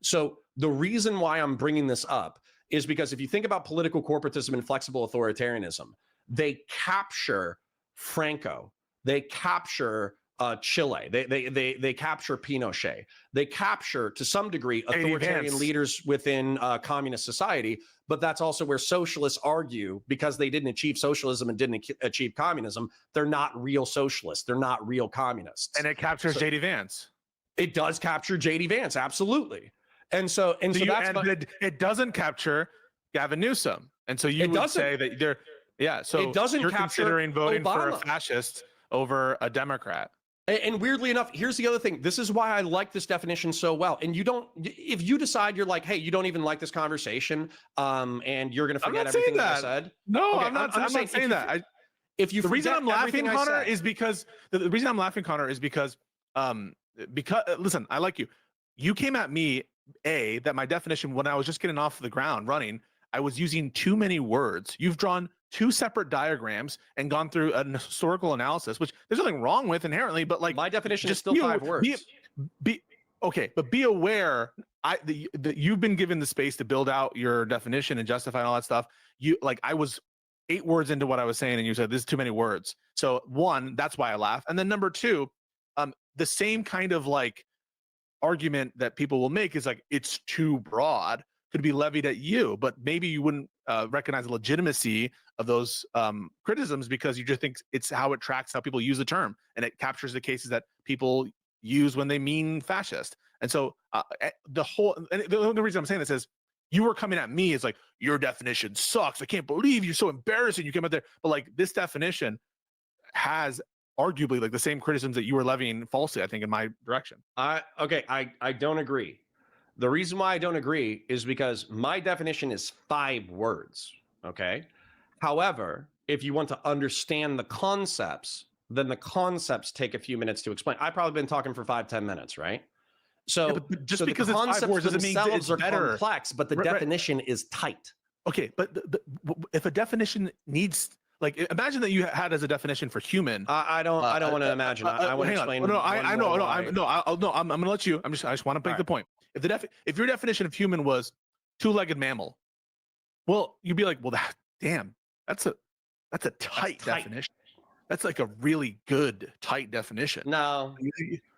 So the reason why I'm bringing this up is because if you think about political corporatism and flexible authoritarianism, they capture Franco. They capture Chile. They capture Pinochet. They capture, to some degree, authoritarian leaders within communist society. But that's also where socialists argue, because they didn't achieve socialism and didn't achieve communism, they're not real socialists. They're not real communists. And it captures J.D. Vance. It does capture J.D. Vance, absolutely. And so it doesn't capture Gavin Newsom. And so you would say that they're, yeah. So it doesn't you're capture considering voting Obama for a fascist over a Democrat. And weirdly enough, here's the other thing. This is why I like this definition so well. And you don't, if you decide you're like, hey, you don't even like this conversation, and you're going to forget everything that I said. No, okay, I'm not saying that. The reason I'm laughing, Connor, is because the reason I'm laughing, Connor, is because listen, I like you. You came at me, that my definition when I was just getting off the ground running, I was using too many words. You've drawn two separate diagrams and gone through an historical analysis, which there's nothing wrong with inherently, but like my definition is still 5 words. Okay, but be aware that you've been given the space to build out your definition and justify and all that stuff. I was 8 words into what I was saying, and you said this is too many words. So one, that's why I laugh. And then number two, the same kind of like argument that people will make is like it's too broad, could be levied at you, but maybe you wouldn't recognize the legitimacy of those criticisms because you just think it's how it tracks how people use the term, and it captures the cases that people use when they mean fascist. And so the only reason I'm saying this is you were coming at me as like, your definition sucks. I can't believe you're so embarrassing. You came out there, but like this definition has arguably like the same criticisms that you were levying falsely, I think, in my direction. I don't agree. The reason why I don't agree is because my definition is 5 words. Okay. However, if you want to understand the concepts, then the concepts take a few minutes to explain. I've probably been talking for 5-10 minutes, right? So yeah, but just because the it's 5 words doesn't mean it's are better. Complex, but the definition is tight. Okay, but if a definition needs, like, imagine that you had as a definition for human. I don't want to imagine. I want to explain. I'm going to let you. I just want to make the point. If your definition of human was 2-legged mammal, well, you'd be like, well, that's a tight definition. That's like a really good tight definition. No,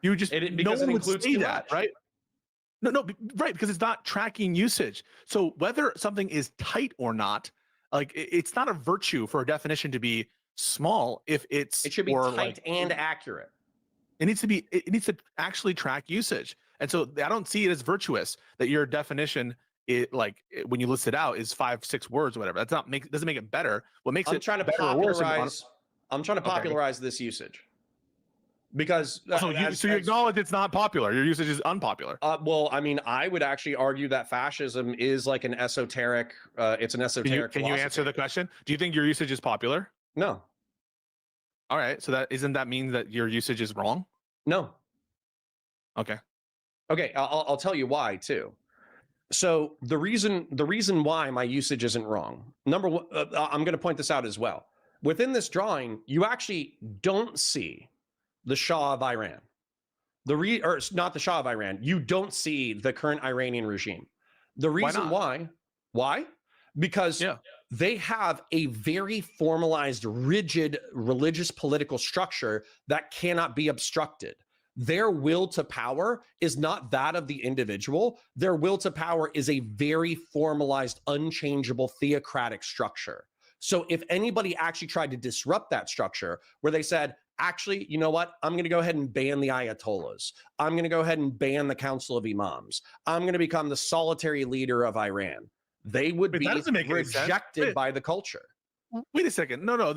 you just because no one would say that, right? No, right, because it's not tracking usage. So whether something is tight or not, like it's not a virtue for a definition to be small if it should be tight and accurate. It needs to actually track usage. And so I don't see it as virtuous that your definition, when you list it out, is 5-6 words or whatever. Doesn't make it better. What makes I'm trying to popularize this usage because you acknowledge it's not popular. Your usage is unpopular. Well, I mean, I would actually argue that fascism is like an esoteric. It's an esoteric. Can you answer the question? Do you think your usage is popular? No. All right. So that isn't that mean that your usage is wrong? No. Okay. Okay, I'll tell you why too. So the reason why my usage isn't wrong. Number one, I'm going to point this out as well. Within this drawing, you actually don't see the Shah of Iran. Or not the Shah of Iran. You don't see the current Iranian regime. The reason why? Because Yeah. they have a very formalized, rigid religious political structure that cannot be obstructed. Their will to power is not that of the individual. Their will to power is a very formalized, unchangeable theocratic structure. So if anybody actually tried to disrupt that structure, where they said, actually, you know what? I'm going to go ahead and ban the Ayatollahs. I'm going to go ahead and ban the Council of Imams. I'm going to become the solitary leader of Iran. They would be rejected by the culture. Wait a second. No.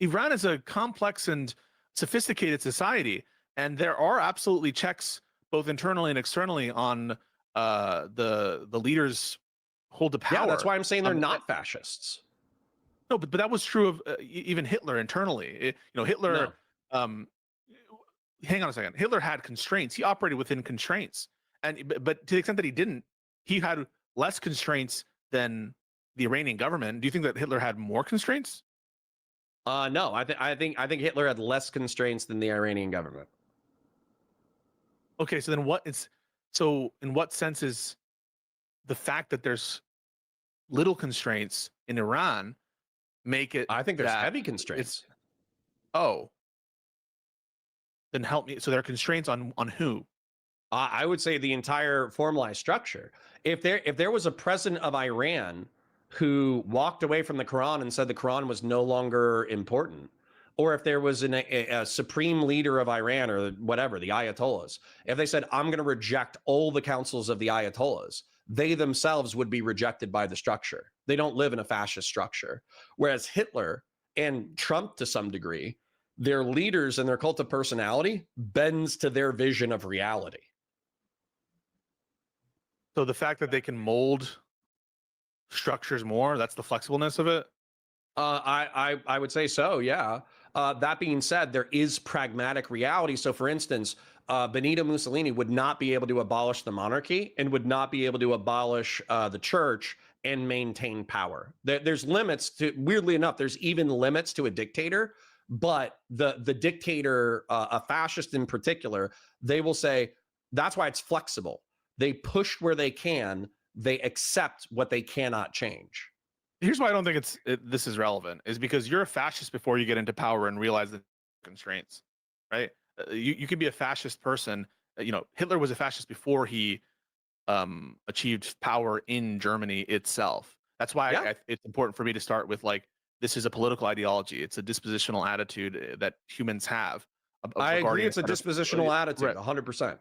Iran is a complex and sophisticated society, and there are absolutely checks both internally and externally on the leaders hold the power. Yeah, that's why I'm saying they're not fascists. No, but that was true of even Hitler internally. Hitler. No. Hang on a second. Hitler had constraints. He operated within constraints, but to the extent that he didn't, he had less constraints than the Iranian government. Do you think that Hitler had more constraints? No, I think Hitler had less constraints than the Iranian government. Okay, so then in what sense is the fact that there's little constraints in Iran make it? I think there's heavy constraints. Then help me. So there are constraints on who? I would say the entire formalized structure. If there was a president of Iran who walked away from the Quran and said the Quran was no longer important, or if there was a supreme leader of Iran or whatever, the Ayatollahs, if they said, I'm going to reject all the councils of the Ayatollahs, they themselves would be rejected by the structure. They don't live in a fascist structure. Whereas Hitler and Trump, to some degree, their leaders and their cult of personality bends to their vision of reality. So the fact that they can mold structures more, that's the flexibleness of it? I would say so, yeah. That being said, there is pragmatic reality. So for instance, Benito Mussolini would not be able to abolish the monarchy and would not be able to abolish the church and maintain power. There's limits to, weirdly enough, there's even limits to a dictator, but the dictator, a fascist in particular, they will say, that's why it's flexible. They push where they can, they accept what they cannot change. Here's why I don't think this is relevant, is because you're a fascist before you get into power and realize the constraints, right? You can be a fascist person. Hitler was a fascist before he achieved power in Germany itself. That's why it's important for me to start with, like, this is a political ideology. It's a dispositional attitude that humans have. I agree. It's a dispositional attitude, 100%.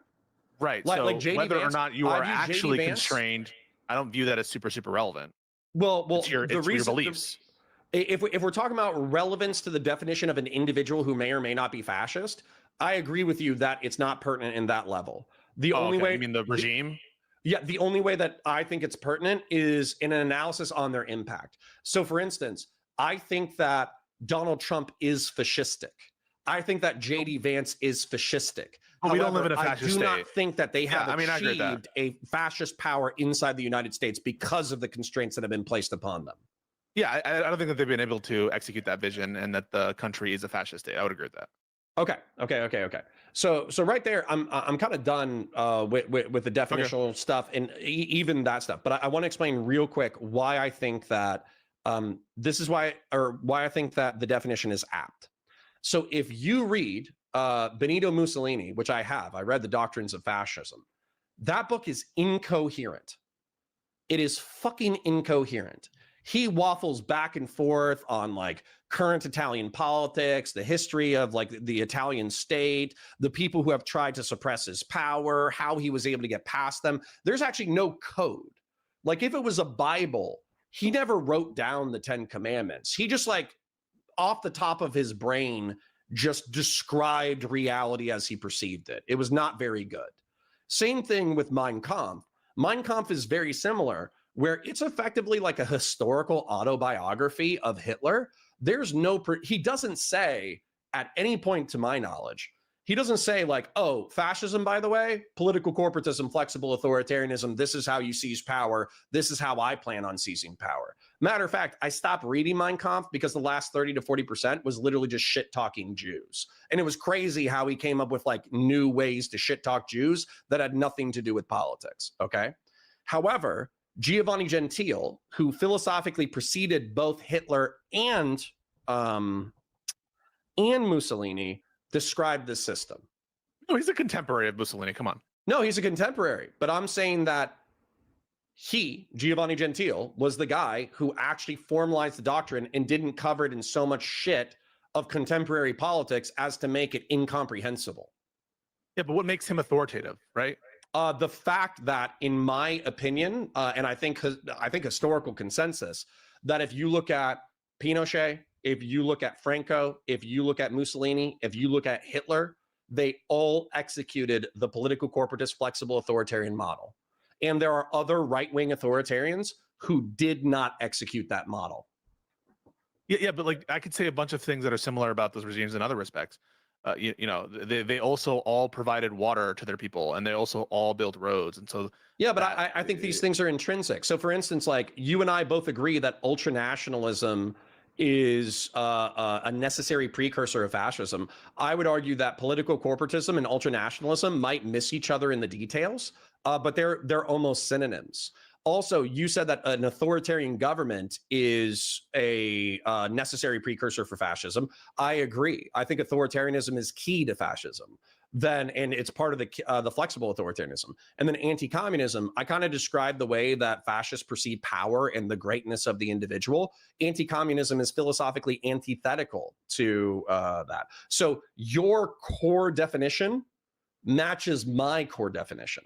Right. Like, so JD whether Vance, or not you are actually constrained, I don't view that as super relevant. Well, it's your beliefs. If we're talking about relevance to the definition of an individual who may or may not be fascist, I agree with you that it's not pertinent in that level. The only way, you mean the regime? The only way that I think it's pertinent is in an analysis on their impact. So for instance, I think that Donald Trump is fascistic. I think that JD Vance is fascistic. However, we don't live in a fascist state. I do not think that they have achieved a fascist power inside the United States because of the constraints that have been placed upon them. Yeah, I don't think that they've been able to execute that vision and that the country is a fascist state. I would agree with that. Okay. So right there, I'm kind of done with the definitional stuff and even that stuff. But I want to explain real quick why I think that why I think that the definition is apt. So if you read Benito Mussolini, which I read The Doctrines of Fascism, that book is incoherent. It is fucking incoherent. He waffles back and forth on like current Italian politics, the history of like the Italian state, the people who have tried to suppress his power, how he was able to get past them. There's actually no code. Like if it was a Bible, he never wrote down the 10 Commandments. He just like off the top of his brain just described reality as he perceived it. It was not very good. Same thing with Mein Kampf. Mein Kampf is very similar, where it's effectively like a historical autobiography of Hitler. There's no, he doesn't say at any point to my knowledge, he doesn't say like, oh, fascism, by the way, political corporatism, flexible authoritarianism, this is how you seize power. This is how I plan on seizing power. Matter of fact, I stopped reading Mein Kampf because the last 30 to 40% was literally just shit talking Jews. And it was crazy how he came up with like new ways to shit talk Jews that had nothing to do with politics. Okay. However, Giovanni Gentile, who philosophically preceded both Hitler and Mussolini, described this system. No, he's a contemporary of Mussolini. Come on. No, he's a contemporary. But I'm saying that he, Giovanni Gentile, was the guy who actually formalized the doctrine and didn't cover it in so much shit of contemporary politics as to make it incomprehensible. Yeah, but what makes him authoritative, right? The fact that, in my opinion, and I think historical consensus, that if you look at Pinochet, if you look at Franco, if you look at Mussolini, if you look at Hitler, they all executed the political corporatist flexible authoritarian model. And there are other right-wing authoritarians who did not execute that model. Yeah, but like I could say a bunch of things that are similar about those regimes in other respects. You know, they also all provided water to their people, and they also all built roads. And so yeah, but I think these things are intrinsic. So for instance, like you and I both agree that ultranationalism is a necessary precursor of fascism. I would argue that political corporatism and ultranationalism might miss each other in the details, but they're almost synonyms. Also, you said that an authoritarian government is a necessary precursor for fascism. I agree. I think authoritarianism is key to fascism. And it's part of the flexible authoritarianism. And then anti-communism, I kind of described the way that fascists perceive power and the greatness of the individual. Anti-communism is philosophically antithetical to that. So your core definition matches my core definition.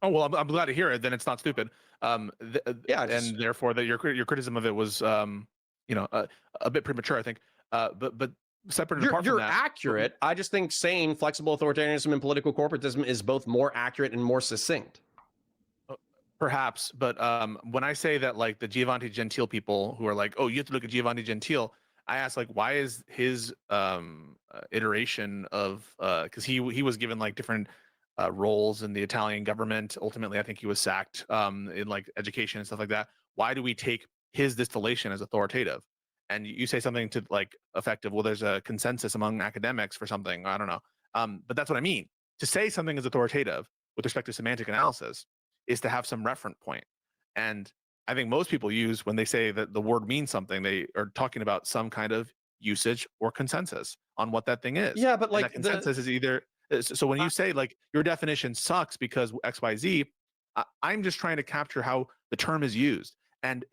Oh, well, I'm glad to hear it. Then it's not stupid. Yeah, and therefore that your criticism of it was, you know, a bit premature, I think. But separate and apart from that, you're accurate. I just think saying flexible authoritarianism and political corporatism is both more accurate and more succinct. Perhaps, but when I say that, like the Giovanni Gentile people who are like, oh, you have to look at Giovanni Gentile, I ask like, why is his iteration of because he was given like different roles in the Italian government. Ultimately, I think he was sacked in like education and stuff like that. Why do we take his distillation as authoritative? And you say something to like effective, well, there's a consensus among academics for something. I don't know. But that's what I mean. To say something is authoritative with respect to semantic analysis is to have some reference point. And I think most people use when they say that the word means something, they are talking about some kind of usage or consensus on what that thing is. Yeah, but like that consensus is either. So when you say like your definition sucks because XYZ, I'm just trying to capture how the term is used. And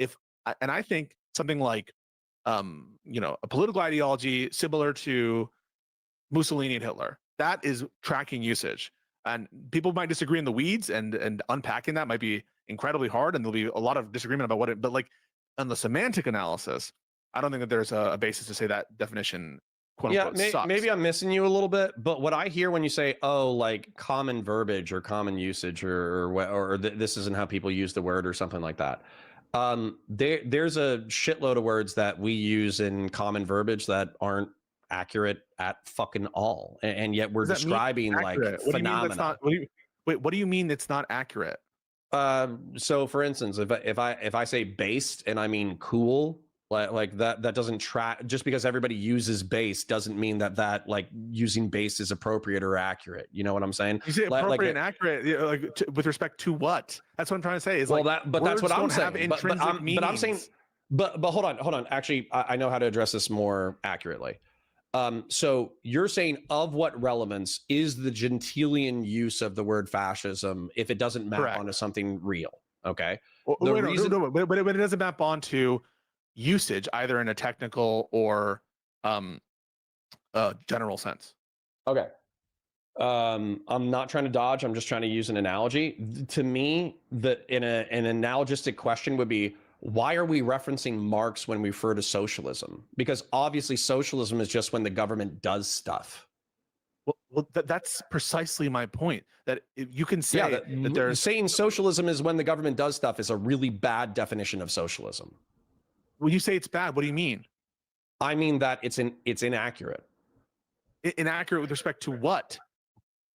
I think something like, you know, a political ideology similar to Mussolini and Hitler, that is tracking usage. And people might disagree in the weeds, and unpacking that might be incredibly hard, and there'll be a lot of disagreement about what it. But like on the semantic analysis, I don't think that there's a basis to say that definition. Yeah, maybe I'm missing you a little bit, but what I hear when you say, oh, like common verbiage or common usage or this isn't how people use the word or something like that. There's a shitload of words that we use in common verbiage that aren't accurate at fucking all. And yet we're describing like phenomena. What do you mean it's not accurate? So for instance, if I say based and I mean cool, like that doesn't track. Just because everybody uses base doesn't mean that like using base is appropriate or accurate. You know what I'm saying? You say appropriate and accurate, you know, like with respect to what? That's what I'm trying to say. Is well, like, that's what I'm saying. But I'm saying, but hold on. Actually, I know how to address this more accurately. So you're saying of what relevance is the Gentilian use of the word fascism if it doesn't map onto something real? Okay. Well, but it doesn't map onto usage either in a technical or general sense. Okay. I'm not trying to dodge. I'm just trying to use an analogy. To me, an analogistic question would be, why are we referencing Marx when we refer to socialism? Because obviously socialism is just when the government does stuff. Well, that's precisely my point. That you can say that there's saying socialism is when the government does stuff is a really bad definition of socialism. When you say it's bad, what do you mean? I mean that it's inaccurate. inaccurate with respect to what?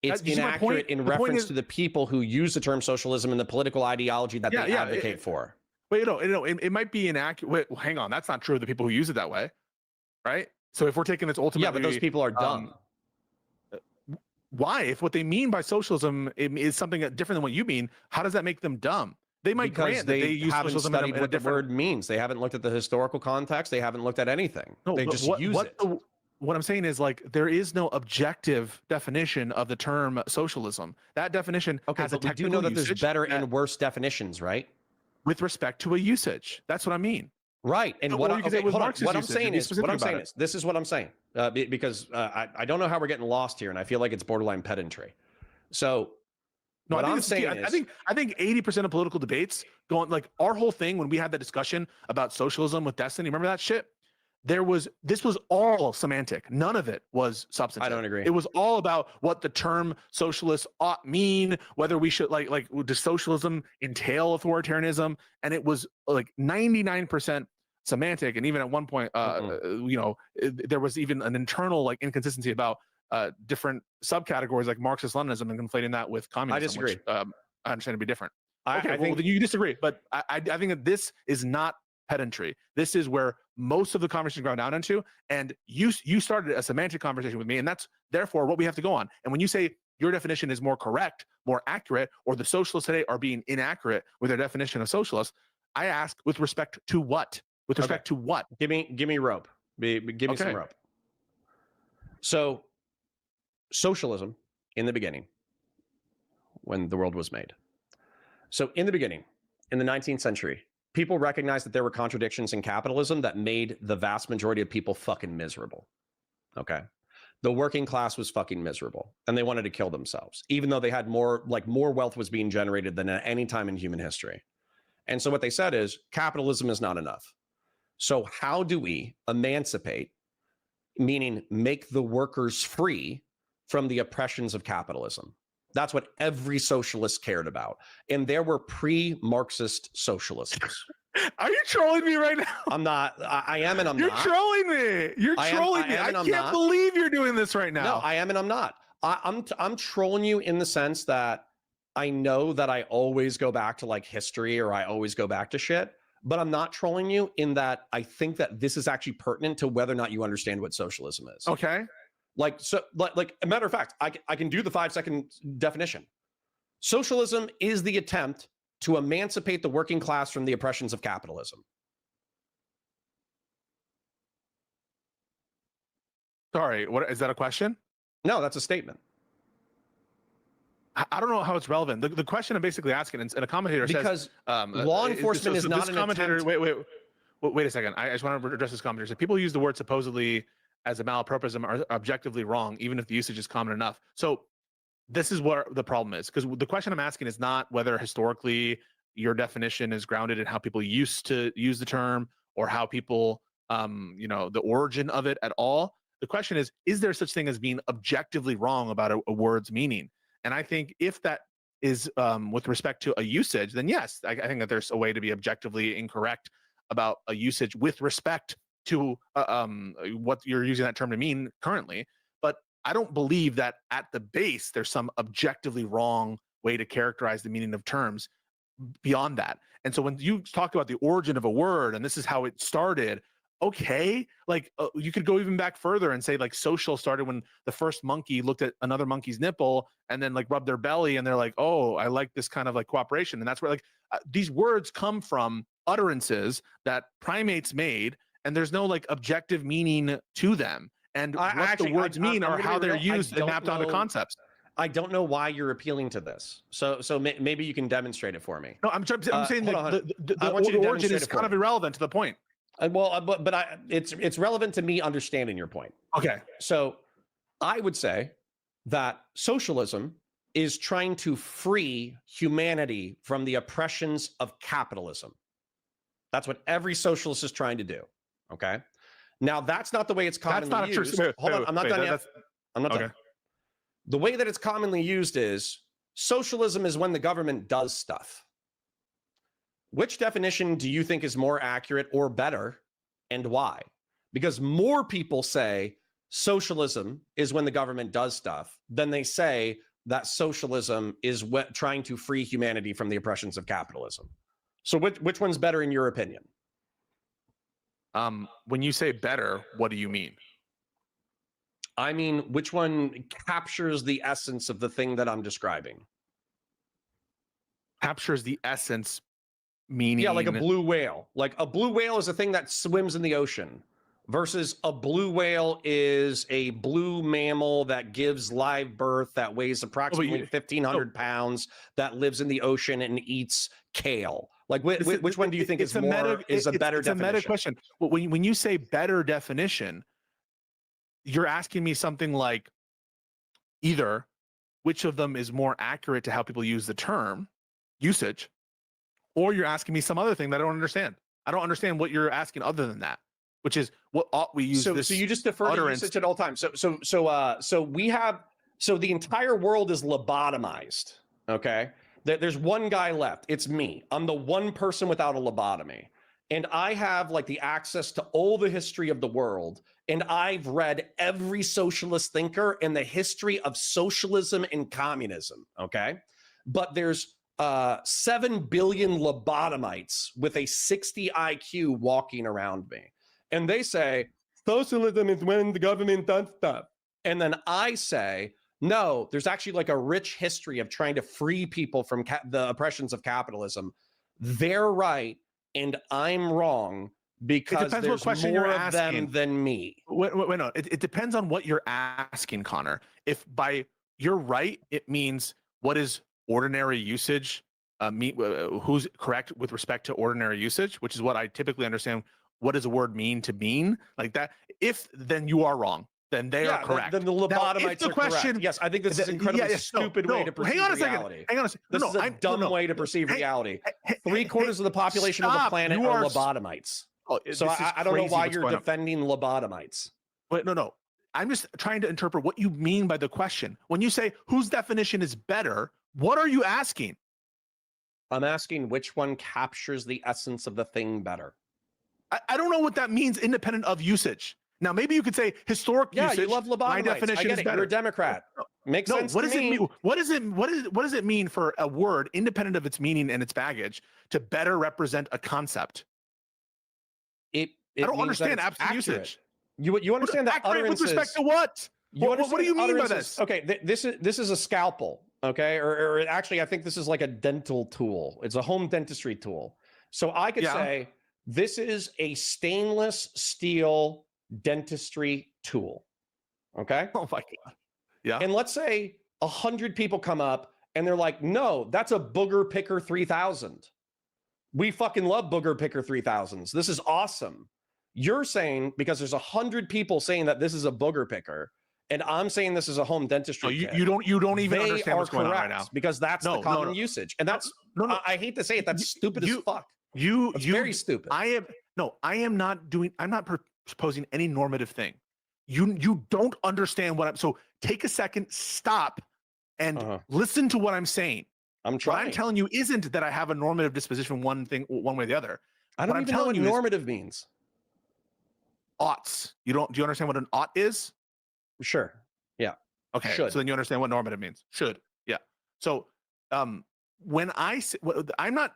It's You see my point? inaccurate in The point reference is- to the people who use the term socialism and the political ideology that Yeah, they yeah, advocate for. Wait, it might be inaccurate. Wait, well, hang on, that's not true of the people who use it that way, right? So if we're taking this ultimately, Yeah, but those people are dumb. Why? If what they mean by socialism is something different than what you mean, how does that make them dumb? They might Because grant that they use haven't socialism studied in a what the different word means. They haven't looked at the historical context. They haven't looked at anything. No, They but just what, use what it. what I'm saying is, like, there is no objective definition of the term socialism. That definition Okay, has a but we technical do know that there's usage better that- and worse definitions, right? with respect to a usage. That's what I mean. Right. And Or what, you could say okay, with hold on. Marx's What I'm usage, saying and be is, specific what I'm about saying it. is, this is what I'm saying, because I don't know how we're getting lost here, and I feel like it's borderline pedantry. So No, what I think I'm this is key. saying is, I think 80% of political debates going, like, our whole thing when we had that discussion about socialism with Destiny. Remember that shit? This was all semantic. None of it was substantive. I don't agree. It was all about what the term socialist ought mean, whether we should like does socialism entail authoritarianism, and it was like 99% semantic. And even at one point, there was even an internal like inconsistency about different subcategories like Marxist Leninism and conflating that with communism. disagree. Which, I understand to be different. I Well, think then you disagree, but I think that this is not pedantry. This is where most of the conversation gone down into, and you started a semantic conversation with me, and that's therefore what we have to go on. And when you say your definition is more correct, more accurate, or the socialists today are being inaccurate with their definition of socialist, I ask with respect to what? With respect to what? give me rope. Give me some Okay. rope. So socialism in the beginning, when the world was made. So in the beginning, in the 19th century, people recognized that there were contradictions in capitalism that made the vast majority of people fucking miserable. Okay. The working class was fucking miserable, and they wanted to kill themselves, even though they had more wealth was being generated than at any time in human history. And so what they said is capitalism is not enough. So how do we emancipate, meaning make the workers free from the oppressions of capitalism? That's what every socialist cared about. And there were pre-Marxist socialists. Are you trolling me right now? I'm not. I am and I'm You're not. trolling me. You're trolling me. I can't believe you're doing this right now. No, I am and I'm not. I'm trolling you in the sense that I know that I always go back to like history, or I always go back to shit, but I'm not trolling you in that I think that this is actually pertinent to whether or not you understand what socialism is. Okay. Like a matter of fact, I can do the 5-second definition. Socialism is the attempt to emancipate the working class from the oppressions of capitalism. Sorry, what is that a question? No, that's a statement. I don't know how it's relevant. The question I'm basically asking, and a commentator Because says, law enforcement is not this an commentator. attempt. Wait a second. I just want to address this commentator. So people use the word supposedly as a malapropism are objectively wrong, even if the usage is common enough. So this is where the problem is, because the question I'm asking is not whether historically your definition is grounded in how people used to use the term, or how people, the origin of it at all. The question is there such thing as being objectively wrong about a word's meaning? And I think if that is with respect to a usage, then yes, I think that there's a way to be objectively incorrect about a usage with respect to what you're using that term to mean currently. But I don't believe that at the base there's some objectively wrong way to characterize the meaning of terms beyond that. And so when you talk about the origin of a word and this is how it started, okay, like you could go even back further and say like social started when the first monkey looked at another monkey's nipple and then like rubbed their belly and they're like, oh, I like this kind of like cooperation. And that's where like these words come from utterances that primates made, and there's no like objective meaning to them. And what the words mean are how they're used and mapped onto concepts. I don't know why you're appealing to this. So maybe you can demonstrate it for me. No, I'm saying the origin is kind of irrelevant to the point. It's relevant to me understanding your point. Okay. So I would say that socialism is trying to free humanity from the oppressions of capitalism. That's what every socialist is trying to do. Okay. Now that's not the way it's commonly used. Hold on, I'm not done yet. I'm not done. The way that it's commonly used is socialism is when the government does stuff. Which definition do you think is more accurate or better, and why? Because more people say socialism is when the government does stuff, then they say that socialism is what trying to free humanity from the oppressions of capitalism. So which one's better in your opinion? When you say better, what do you mean? I mean, which one captures the essence of the thing that I'm describing? Captures the essence, meaning... Yeah, like a blue whale. Like a blue whale is a thing that swims in the ocean versus a blue whale is a blue mammal that gives live birth that weighs approximately 1,500 pounds that lives in the ocean and eats kale. Like which one do you think is a better definition? It's a meta question. When you say better definition, you're asking me something like either which of them is more accurate to how people use the term usage, or you're asking me some other thing that I don't understand. I don't understand what you're asking other than that, which is what ought we use this. So you just defer to usage at all times. So we have, so the entire world is lobotomized. Okay. There's one guy left. It's me. I'm the one person without a lobotomy. And I have like the access to all the history of the world. And I've read every socialist thinker in the history of socialism and communism. Okay. But there's 7 billion lobotomites with a 60 IQ walking around me. And they say, socialism is when the government does stuff. And then I say, no, there's actually like a rich history of trying to free people from the oppressions of capitalism. They're right, and I'm wrong because there's more of them than me. Wait, no, it depends on what you're asking, Connor. If by you're right, it means what is ordinary usage, who's correct with respect to ordinary usage, which is what I typically understand. What does a word mean to mean like that? If then you are wrong, then they are correct. Then the lobotomites are correct. Yes, I think this is an incredibly stupid way to perceive reality. Hang on a second. This is a dumb way to perceive reality. 3/4 of the population of the planet are lobotomites. So I don't know why you're defending lobotomites. Wait, no. I'm just trying to interpret what you mean by the question. When you say whose definition is better, what are you asking? I'm asking which one captures the essence of the thing better. I don't know what that means independent of usage. Now, maybe you could say historic usage. Yeah, you love lobotomites. My definition is better. You're a Democrat. Makes sense. What does it mean? What does it mean for a word, independent of its meaning and its baggage, to better represent a concept? I don't understand absolute usage. You understand that utterances with respect to what? What do you mean by this? Okay, this is a scalpel. Okay, or actually, I think this is like a dental tool. It's a home dentistry tool. So I could say this is a stainless steel dentistry tool. Okay. Oh my God. Yeah. And let's say 100 people come up and they're like, no, that's a booger picker 3000. We fucking love booger picker 3000s. This is awesome. You're saying because there's 100 people saying that this is a booger picker, and I'm saying this is a home dentistry. You don't even understand what's going on right now, because that's the common usage, and that's I hate to say it, that's stupid as fuck. It's very stupid. I'm not proposing any normative thing. You don't understand what I'm. So take a second, stop, and listen to what I'm saying. I'm trying. What I'm telling you isn't that I have a normative disposition one way or the other. I don't even know what normative means. Oughts. Do you understand what an ought is? Sure. Yeah. Okay. Should. So then you understand what normative means. Should. Yeah. So when I say, I'm not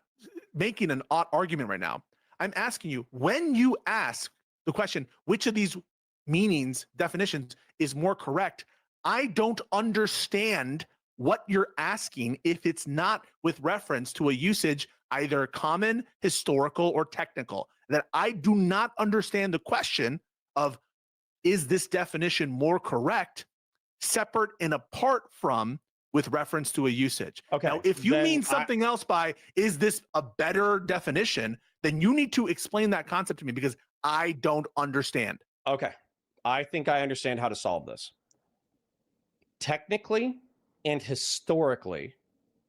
making an ought argument right now. I'm asking you, when you ask the question, which of these meanings, definitions is more correct, I don't understand what you're asking if it's not with reference to a usage, either common, historical, or technical. That I do not understand the question of, is this definition more correct, separate and apart from with reference to a usage? Okay. Now, if you mean something else by, is this a better definition, then you need to explain that concept to me, because I don't understand. Okay. I think I understand how to solve this. Technically and historically,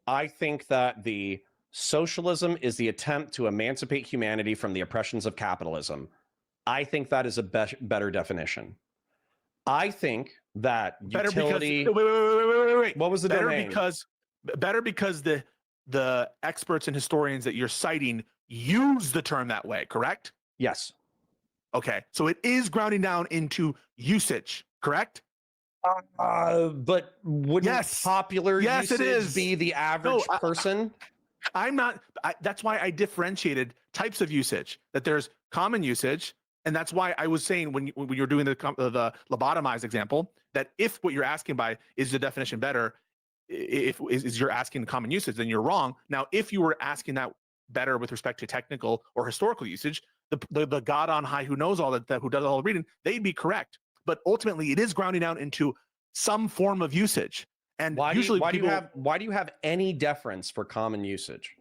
I think that the socialism is the attempt to emancipate humanity from the oppressions of capitalism. I think that is a better definition. I think that utility... Wait. What was the domain? Better because the experts and historians that you're citing use the term that way, correct? Yes. Okay, so it is grounding down into usage, Correct? But wouldn't Yes. popular Yes, it usage is. be the average person? I'm not. That's why I differentiated types of usage. That there's common usage, and that's why I was saying when you're doing the lobotomized example, that if what you're asking by is the definition better, if is you're asking common usage, then you're wrong. Now, if you were asking that better with respect to technical or historical usage, the God on high who knows all that who does all the reading, they'd be correct. But ultimately, it is grounding out into some form of usage. And usually, why do you have any deference for common usage?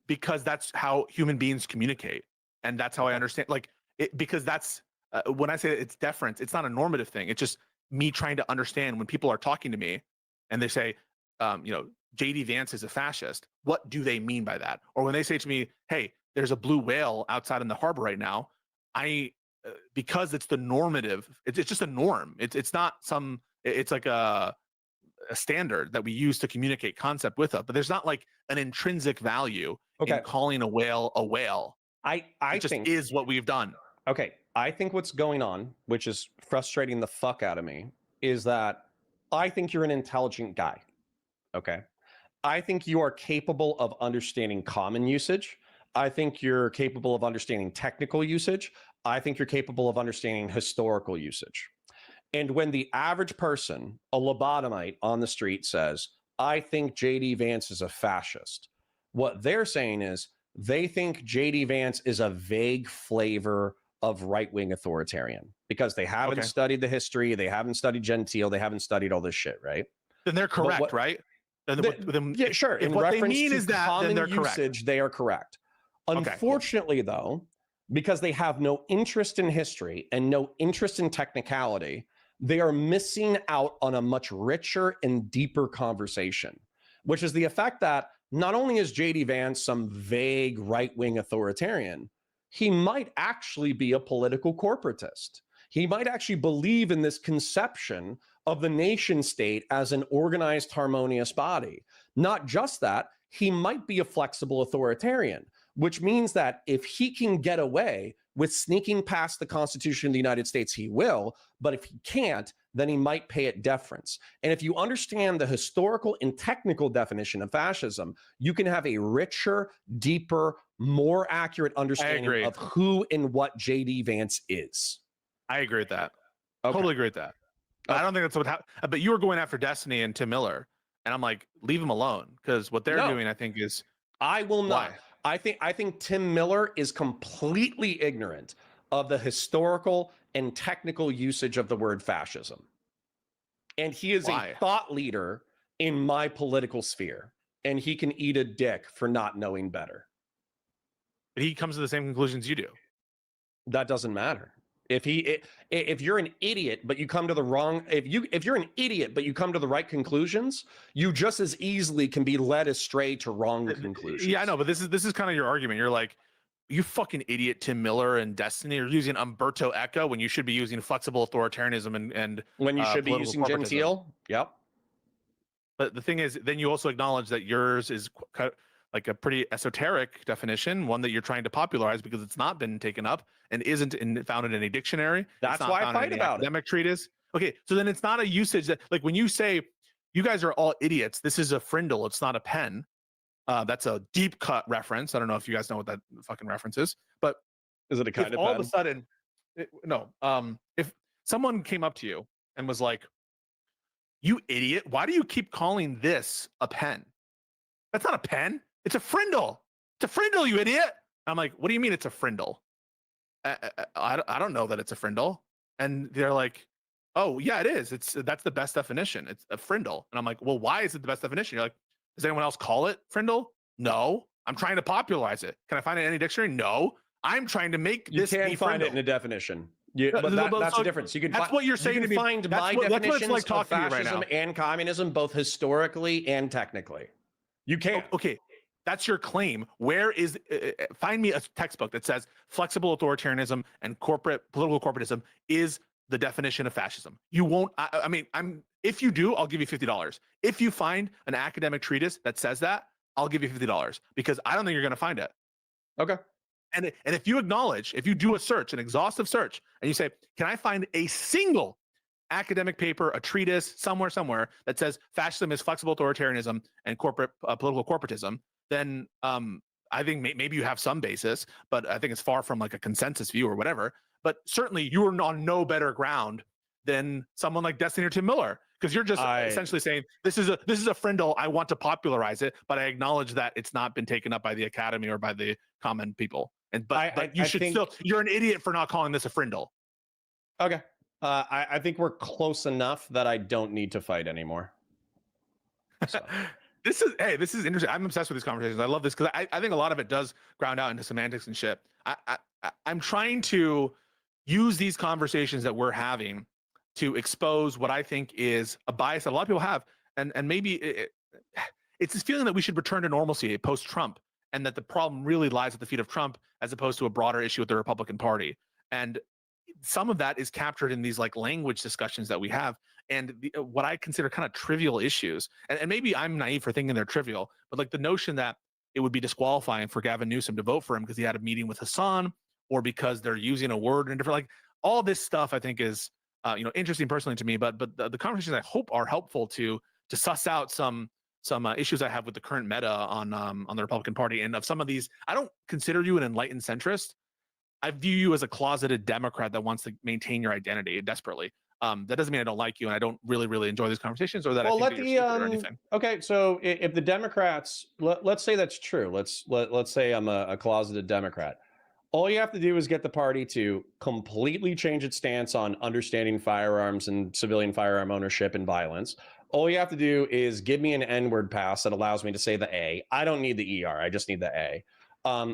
because that's how human beings communicate, and that's how I understand. Like, because that's when I say it's deference, it's not a normative thing. It's just me trying to understand when people are talking to me, and they say, JD Vance is a fascist. What do they mean by that? Or when they say to me, "Hey, there's a blue whale outside in the harbor right now," I because it's the normative. It's just a norm. It's not some. It's like a standard that we use to communicate concept with it, but there's not like an intrinsic value in calling a whale a whale. I It just think is what we've done. Okay, I think what's going on, which is frustrating the fuck out of me, is that I think you're an intelligent guy. Okay. I think you are capable of understanding common usage. I think you're capable of understanding technical usage. I think you're capable of understanding historical usage. And when the average person, a lobotomite on the street, says, I think JD Vance is a fascist, what they're saying is they think JD Vance is a vague flavor of right wing authoritarian because they haven't studied the history, they haven't studied Gentile, they haven't studied all this shit, right? Then they're correct, right? Yeah, sure. If what they mean is that, then they're usage, correct. They are correct. Unfortunately, though, because they have no interest in history and no interest in technicality, they are missing out on a much richer and deeper conversation, which is the effect that not only is JD Vance some vague right-wing authoritarian, he might actually be a political corporatist. He might actually believe in this conception of the nation state as an organized, harmonious body. Not just that, he might be a flexible authoritarian, which means that if he can get away with sneaking past the Constitution of the United States, he will. But if he can't, then he might pay it deference. And if you understand the historical and technical definition of fascism, you can have a richer, deeper, more accurate understanding of who and what JD Vance is. I agree with that. Totally agree with that. I don't think that's what happened. But you were going after Destiny and Tim Miller, and I'm like, leave them alone, because what they're doing, I think, is I will not. I think Tim Miller is completely ignorant of the historical and technical usage of the word fascism. And he is a thought leader in my political sphere, and he can eat a dick for not knowing better. But he comes to the same conclusions you do. That doesn't matter. If you're an idiot, but you come to the wrong, if you're an idiot, but you come to the right conclusions, you just as easily can be led astray to wrong conclusions. Yeah, I know, but this is kind of your argument. You're like, you fucking idiot, Tim Miller and Destiny are using Umberto Eco when you should be using flexible authoritarianism and when you should be using Gentile. Yep. But the thing is, then you also acknowledge that yours is like a pretty esoteric definition, one that you're trying to popularize because it's not been taken up and isn't found in any dictionary. That's why I fight about academic treatise. Okay, so then it's not a usage that, like, when you say you guys are all idiots, this is a frindle, it's not a pen. That's a deep cut reference. I don't know if you guys know what that fucking reference is, but is it a kind of all pen? Of a sudden, no. If someone came up to you and was like, "You idiot! Why do you keep calling this a pen? That's not a pen. It's a frindle. It's a frindle, you idiot." I'm like, "What do you mean it's a frindle?" I don't know that it's a frindle. And they're like, "Oh yeah, it is. That's the best definition. It's a frindle." And I'm like, "Well, why is it the best definition?" You're like, "Does anyone else call it frindle?" No. I'm trying to popularize it. Can I find it in any dictionary? No. I'm trying to make this. You can't find it in a definition. But that's the difference. You can. That's what you're saying. You can find my definitions like of fascism and communism, both historically and technically. You can't. Okay. That's your claim. Where is? Find me a textbook that says flexible authoritarianism and political corporatism is the definition of fascism. You won't. I mean, if you do, I'll give you $50. If you find an academic treatise that says that, I'll give you $50 because I don't think you're going to find it. Okay. And if you acknowledge, if you do a search, an exhaustive search, and you say, can I find a single academic paper, a treatise, somewhere that says fascism is flexible authoritarianism and corporate political corporatism, then I think maybe you have some basis, but I think it's far from like a consensus view or whatever. But certainly you are on no better ground than someone like Destiny or Tim Miller, because you're just essentially saying this is a frindle. I want to popularize it, but I acknowledge that it's not been taken up by the academy or by the common people. And but you should still, you're an idiot for not calling this a frindle. Okay. I think we're close enough that I don't need to fight anymore. So. This is interesting. I'm obsessed with these conversations. I love this because I think a lot of it does ground out into semantics and shit. I'm trying to use these conversations that we're having to expose what I think is a bias that a lot of people have, and maybe it's this feeling that we should return to normalcy post-Trump, and that the problem really lies at the feet of Trump as opposed to a broader issue with the Republican Party. And some of that is captured in these like language discussions that we have, and what I consider kind of trivial issues. And maybe I'm naive for thinking they're trivial, but like the notion that it would be disqualifying for Gavin Newsom to vote for him because he had a meeting with Hassan, or because they're using a word in a different, like all this stuff I think is interesting personally to me. But the conversations I hope are helpful to suss out some issues I have with the current meta on the Republican Party. And of some of these, I don't consider you an enlightened centrist. I view you as a closeted Democrat that wants to maintain your identity desperately. That doesn't mean I don't like you and I don't really enjoy these conversations, or that I think that you're stupid or anything. Okay, so if the Democrats, let's say that's true. Let's say I'm a closeted Democrat. All you have to do is get the party to completely change its stance on understanding firearms and civilian firearm ownership and violence. All you have to do is give me an N-word pass that allows me to say the A. I don't need the ER. I just need the A.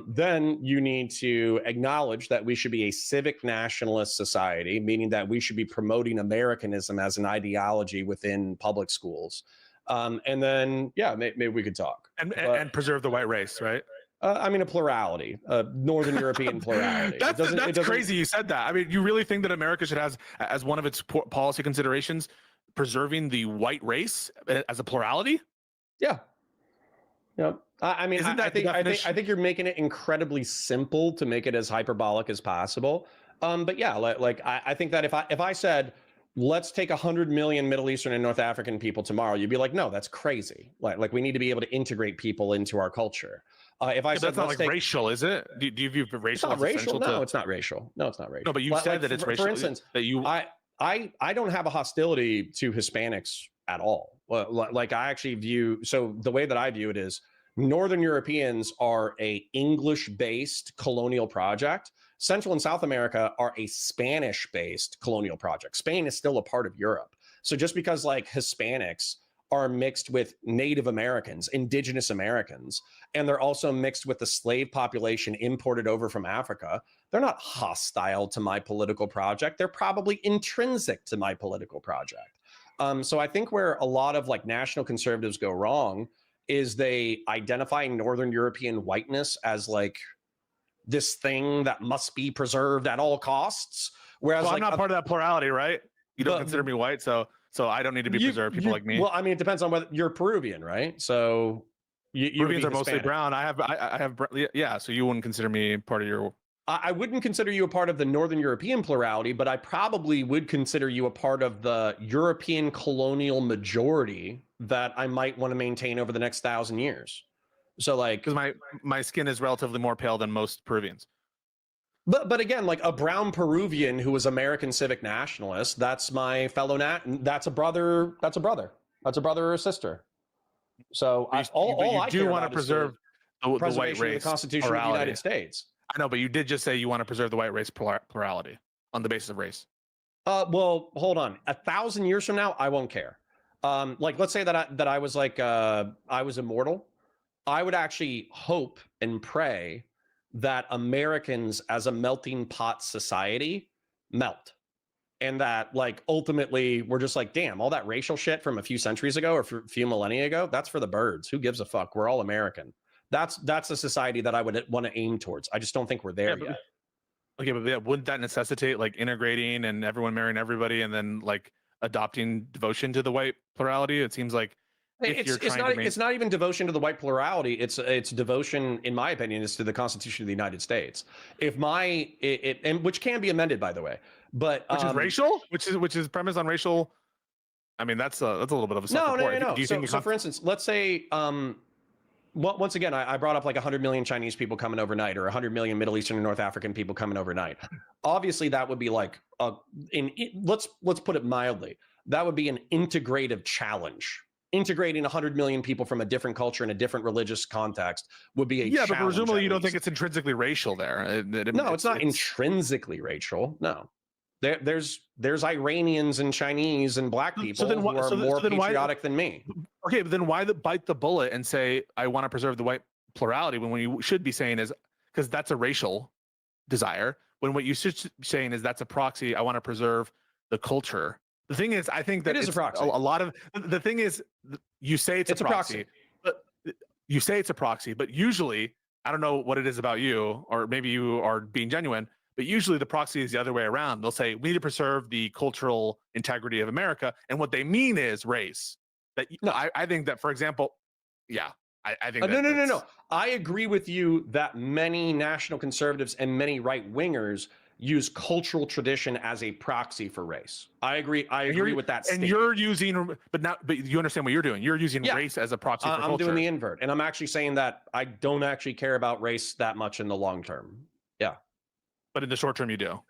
Then you need to acknowledge that we should be a civic nationalist society, meaning that we should be promoting Americanism as an ideology within public schools. And then, yeah, maybe we could talk. And preserve the white race, right? I mean, a plurality, Northern European plurality. That's crazy you said that. I mean, you really think that America should have, as one of its policy considerations, preserving the white race as a plurality? Yeah. Yep. I mean, I think you're making it incredibly simple to make it as hyperbolic as possible. But yeah, I think that if I said, let's take 100 million Middle Eastern and North African people tomorrow, you'd be like, no, that's crazy. Like we need to be able to integrate people into our culture. If I said that's not like racial, is it? Do you view racial? It's not racial. No, it's not racial. No, it's not racial. No, but you said that it's racial. For instance, that I don't have a hostility to Hispanics at all. Like I actually view, so the way that I view it is, Northern Europeans are a English-based colonial project. Central and South America are a Spanish-based colonial project. Spain is still a part of Europe. So just because like Hispanics are mixed with Native Americans, indigenous Americans, and they're also mixed with the slave population imported over from Africa, they're not hostile to my political project. They're probably intrinsic to my political project. So I think where a lot of like national conservatives go wrong is they identify Northern European whiteness as like this thing that must be preserved at all costs. Whereas I'm not part of that plurality, right? You don't consider me white, so I don't need to be preserved. People like me. Well, I mean, it depends on whether you're Peruvian, right? So Peruvians are mostly brown. I have, yeah. So you wouldn't consider me part of your. I wouldn't consider you a part of the Northern European plurality, but I probably would consider you a part of the European colonial majority that I might want to maintain over the next 1,000 years. So like, because my skin is relatively more pale than most Peruvians. But again, like a brown Peruvian who was American civic nationalist, that's my fellow that's a brother or a sister. So I do want to preserve the white race, of the Constitution of the United States. I know, but you did just say you want to preserve the white race plurality on the basis of race. Well, hold on. 1,000 years from now, I won't care. Like, let's say that I was like I was immortal. I would actually hope and pray that Americans as a melting pot society melt. And that like ultimately we're just like, damn, all that racial shit from a few centuries ago or a few millennia ago, that's for the birds. Who gives a fuck? We're all American. That's a society that I would want to aim towards. I just don't think we're there yet. Okay, but yeah, wouldn't that necessitate like integrating and everyone marrying everybody and then like adopting devotion to the white plurality? It seems like if you're trying to it's not even devotion to the white plurality. It's devotion, in my opinion, is to the Constitution of the United States. If my and which can be amended, by the way, but which is racial, which is premised on racial. I mean, that's a little bit of a self-report. No. Do you think So for instance, let's say once again, I brought up like 100 million Chinese people coming overnight, or 100 million Middle Eastern and North African people coming overnight. Obviously, that would be like let's put it mildly. That would be an integrative challenge. Integrating 100 million people from a different culture and a different religious context would be a challenge. But presumably you don't think it's intrinsically racial there. No, it's not intrinsically racial. No. There's Iranians and Chinese and black people who are more patriotic than me. Okay, but then why bite the bullet and say I want to preserve the white plurality when what you should be saying is, because that's a racial desire, when what you should be saying is that's a proxy, I want to preserve the culture. The thing is, I think that it is a proxy. A lot of the thing is, you say it's a proxy, but you say it's a proxy, but usually, I don't know what it is about you, or maybe you are being genuine, but usually the proxy is the other way around. They'll say we need to preserve the cultural integrity of America, and what they mean is race. That no, I think that, for example, yeah, I think no. I agree with you that many national conservatives and many right wingers use cultural tradition as a proxy for race. I agree with that statement. And you're using, but you understand what you're doing. You're using race as a proxy for culture. I'm doing the invert, and I'm actually saying that I don't actually care about race that much in the long term. Yeah. But in the short term, you do.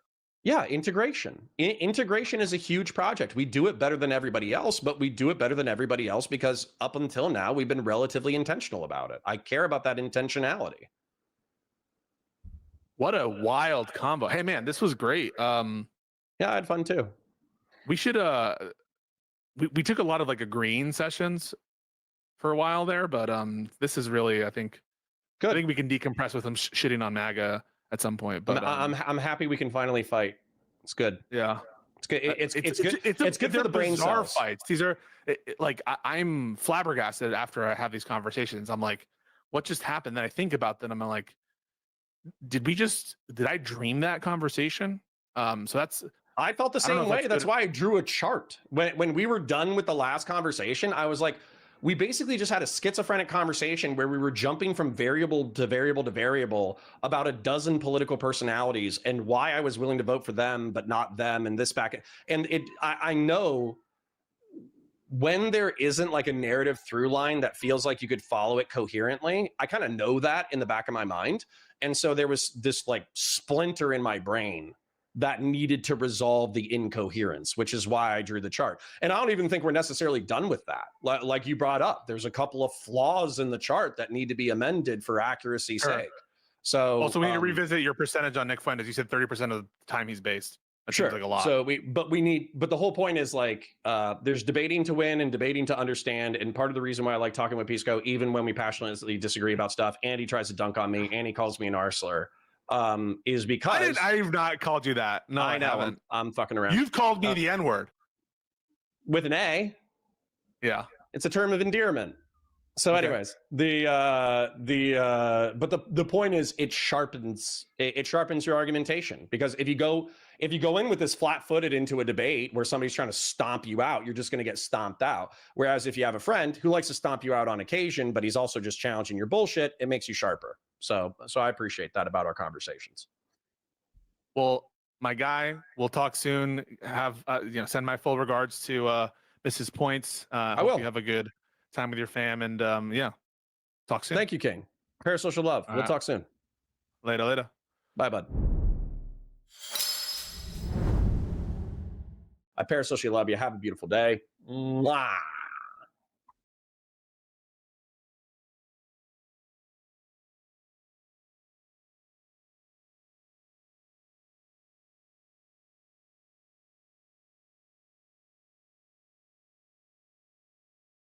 Yeah, integration. Integration is a huge project. We do it better than everybody else, but we do it better than everybody else because up until now, we've been relatively intentional about it. I care about that intentionality. What a wild combo. Hey, man, this was great. Yeah, I had fun too. We should, we took a lot of like agreeing sessions for a while there, but this is really, I think, good. I think we can decompress with them shitting on MAGA at some point. But I'm happy we can finally fight. It's good. Yeah, it's good. It's good for the brain cells. Fights. These are like I'm flabbergasted after I have these conversations. I'm like, what just happened? Then I think about that. I'm like, did I dream that conversation? So that's. I felt the same way. That's why I drew a chart. When we were done with the last conversation, I was like, we basically just had a schizophrenic conversation where we were jumping from variable to variable to variable about a dozen political personalities and why I was willing to vote for them, but not them, and this back. And I know when there isn't like a narrative through line that feels like you could follow it coherently, I kind of know that in the back of my mind. And so there was this like splinter in my brain that needed to resolve the incoherence, which is why I drew the chart. And I don't even think we're necessarily done with that. Like you brought up, there's a couple of flaws in the chart that need to be amended for accuracy's sake. So also we need to revisit your percentage on Nick Fuentes. You said 30% of the time he's based. That seems like a lot. So but the whole point is like, there's debating to win and debating to understand. And part of the reason why I like talking with Pisco, even when we passionately disagree about stuff, and he tries to dunk on me and he calls me an arsler, is because I've not called you that. No, I haven't. I'm fucking around. You've called me the N-word with an A. Yeah, it's a term of endearment. So, anyways, but the point is, it sharpens your argumentation, because if you go in with this flat-footed into a debate where somebody's trying to stomp you out, you're just going to get stomped out. Whereas if you have a friend who likes to stomp you out on occasion, but he's also just challenging your bullshit, it makes you sharper. So I appreciate that about our conversations. Well, my guy, we'll talk soon. Have send my full regards to Mrs. Points. I will. You have a good time with your fam, and talk soon. Thank you, King. Parasocial love. We'll talk soon. Later. Bye, bud. I parasocial love you. Have a beautiful day. Mwah.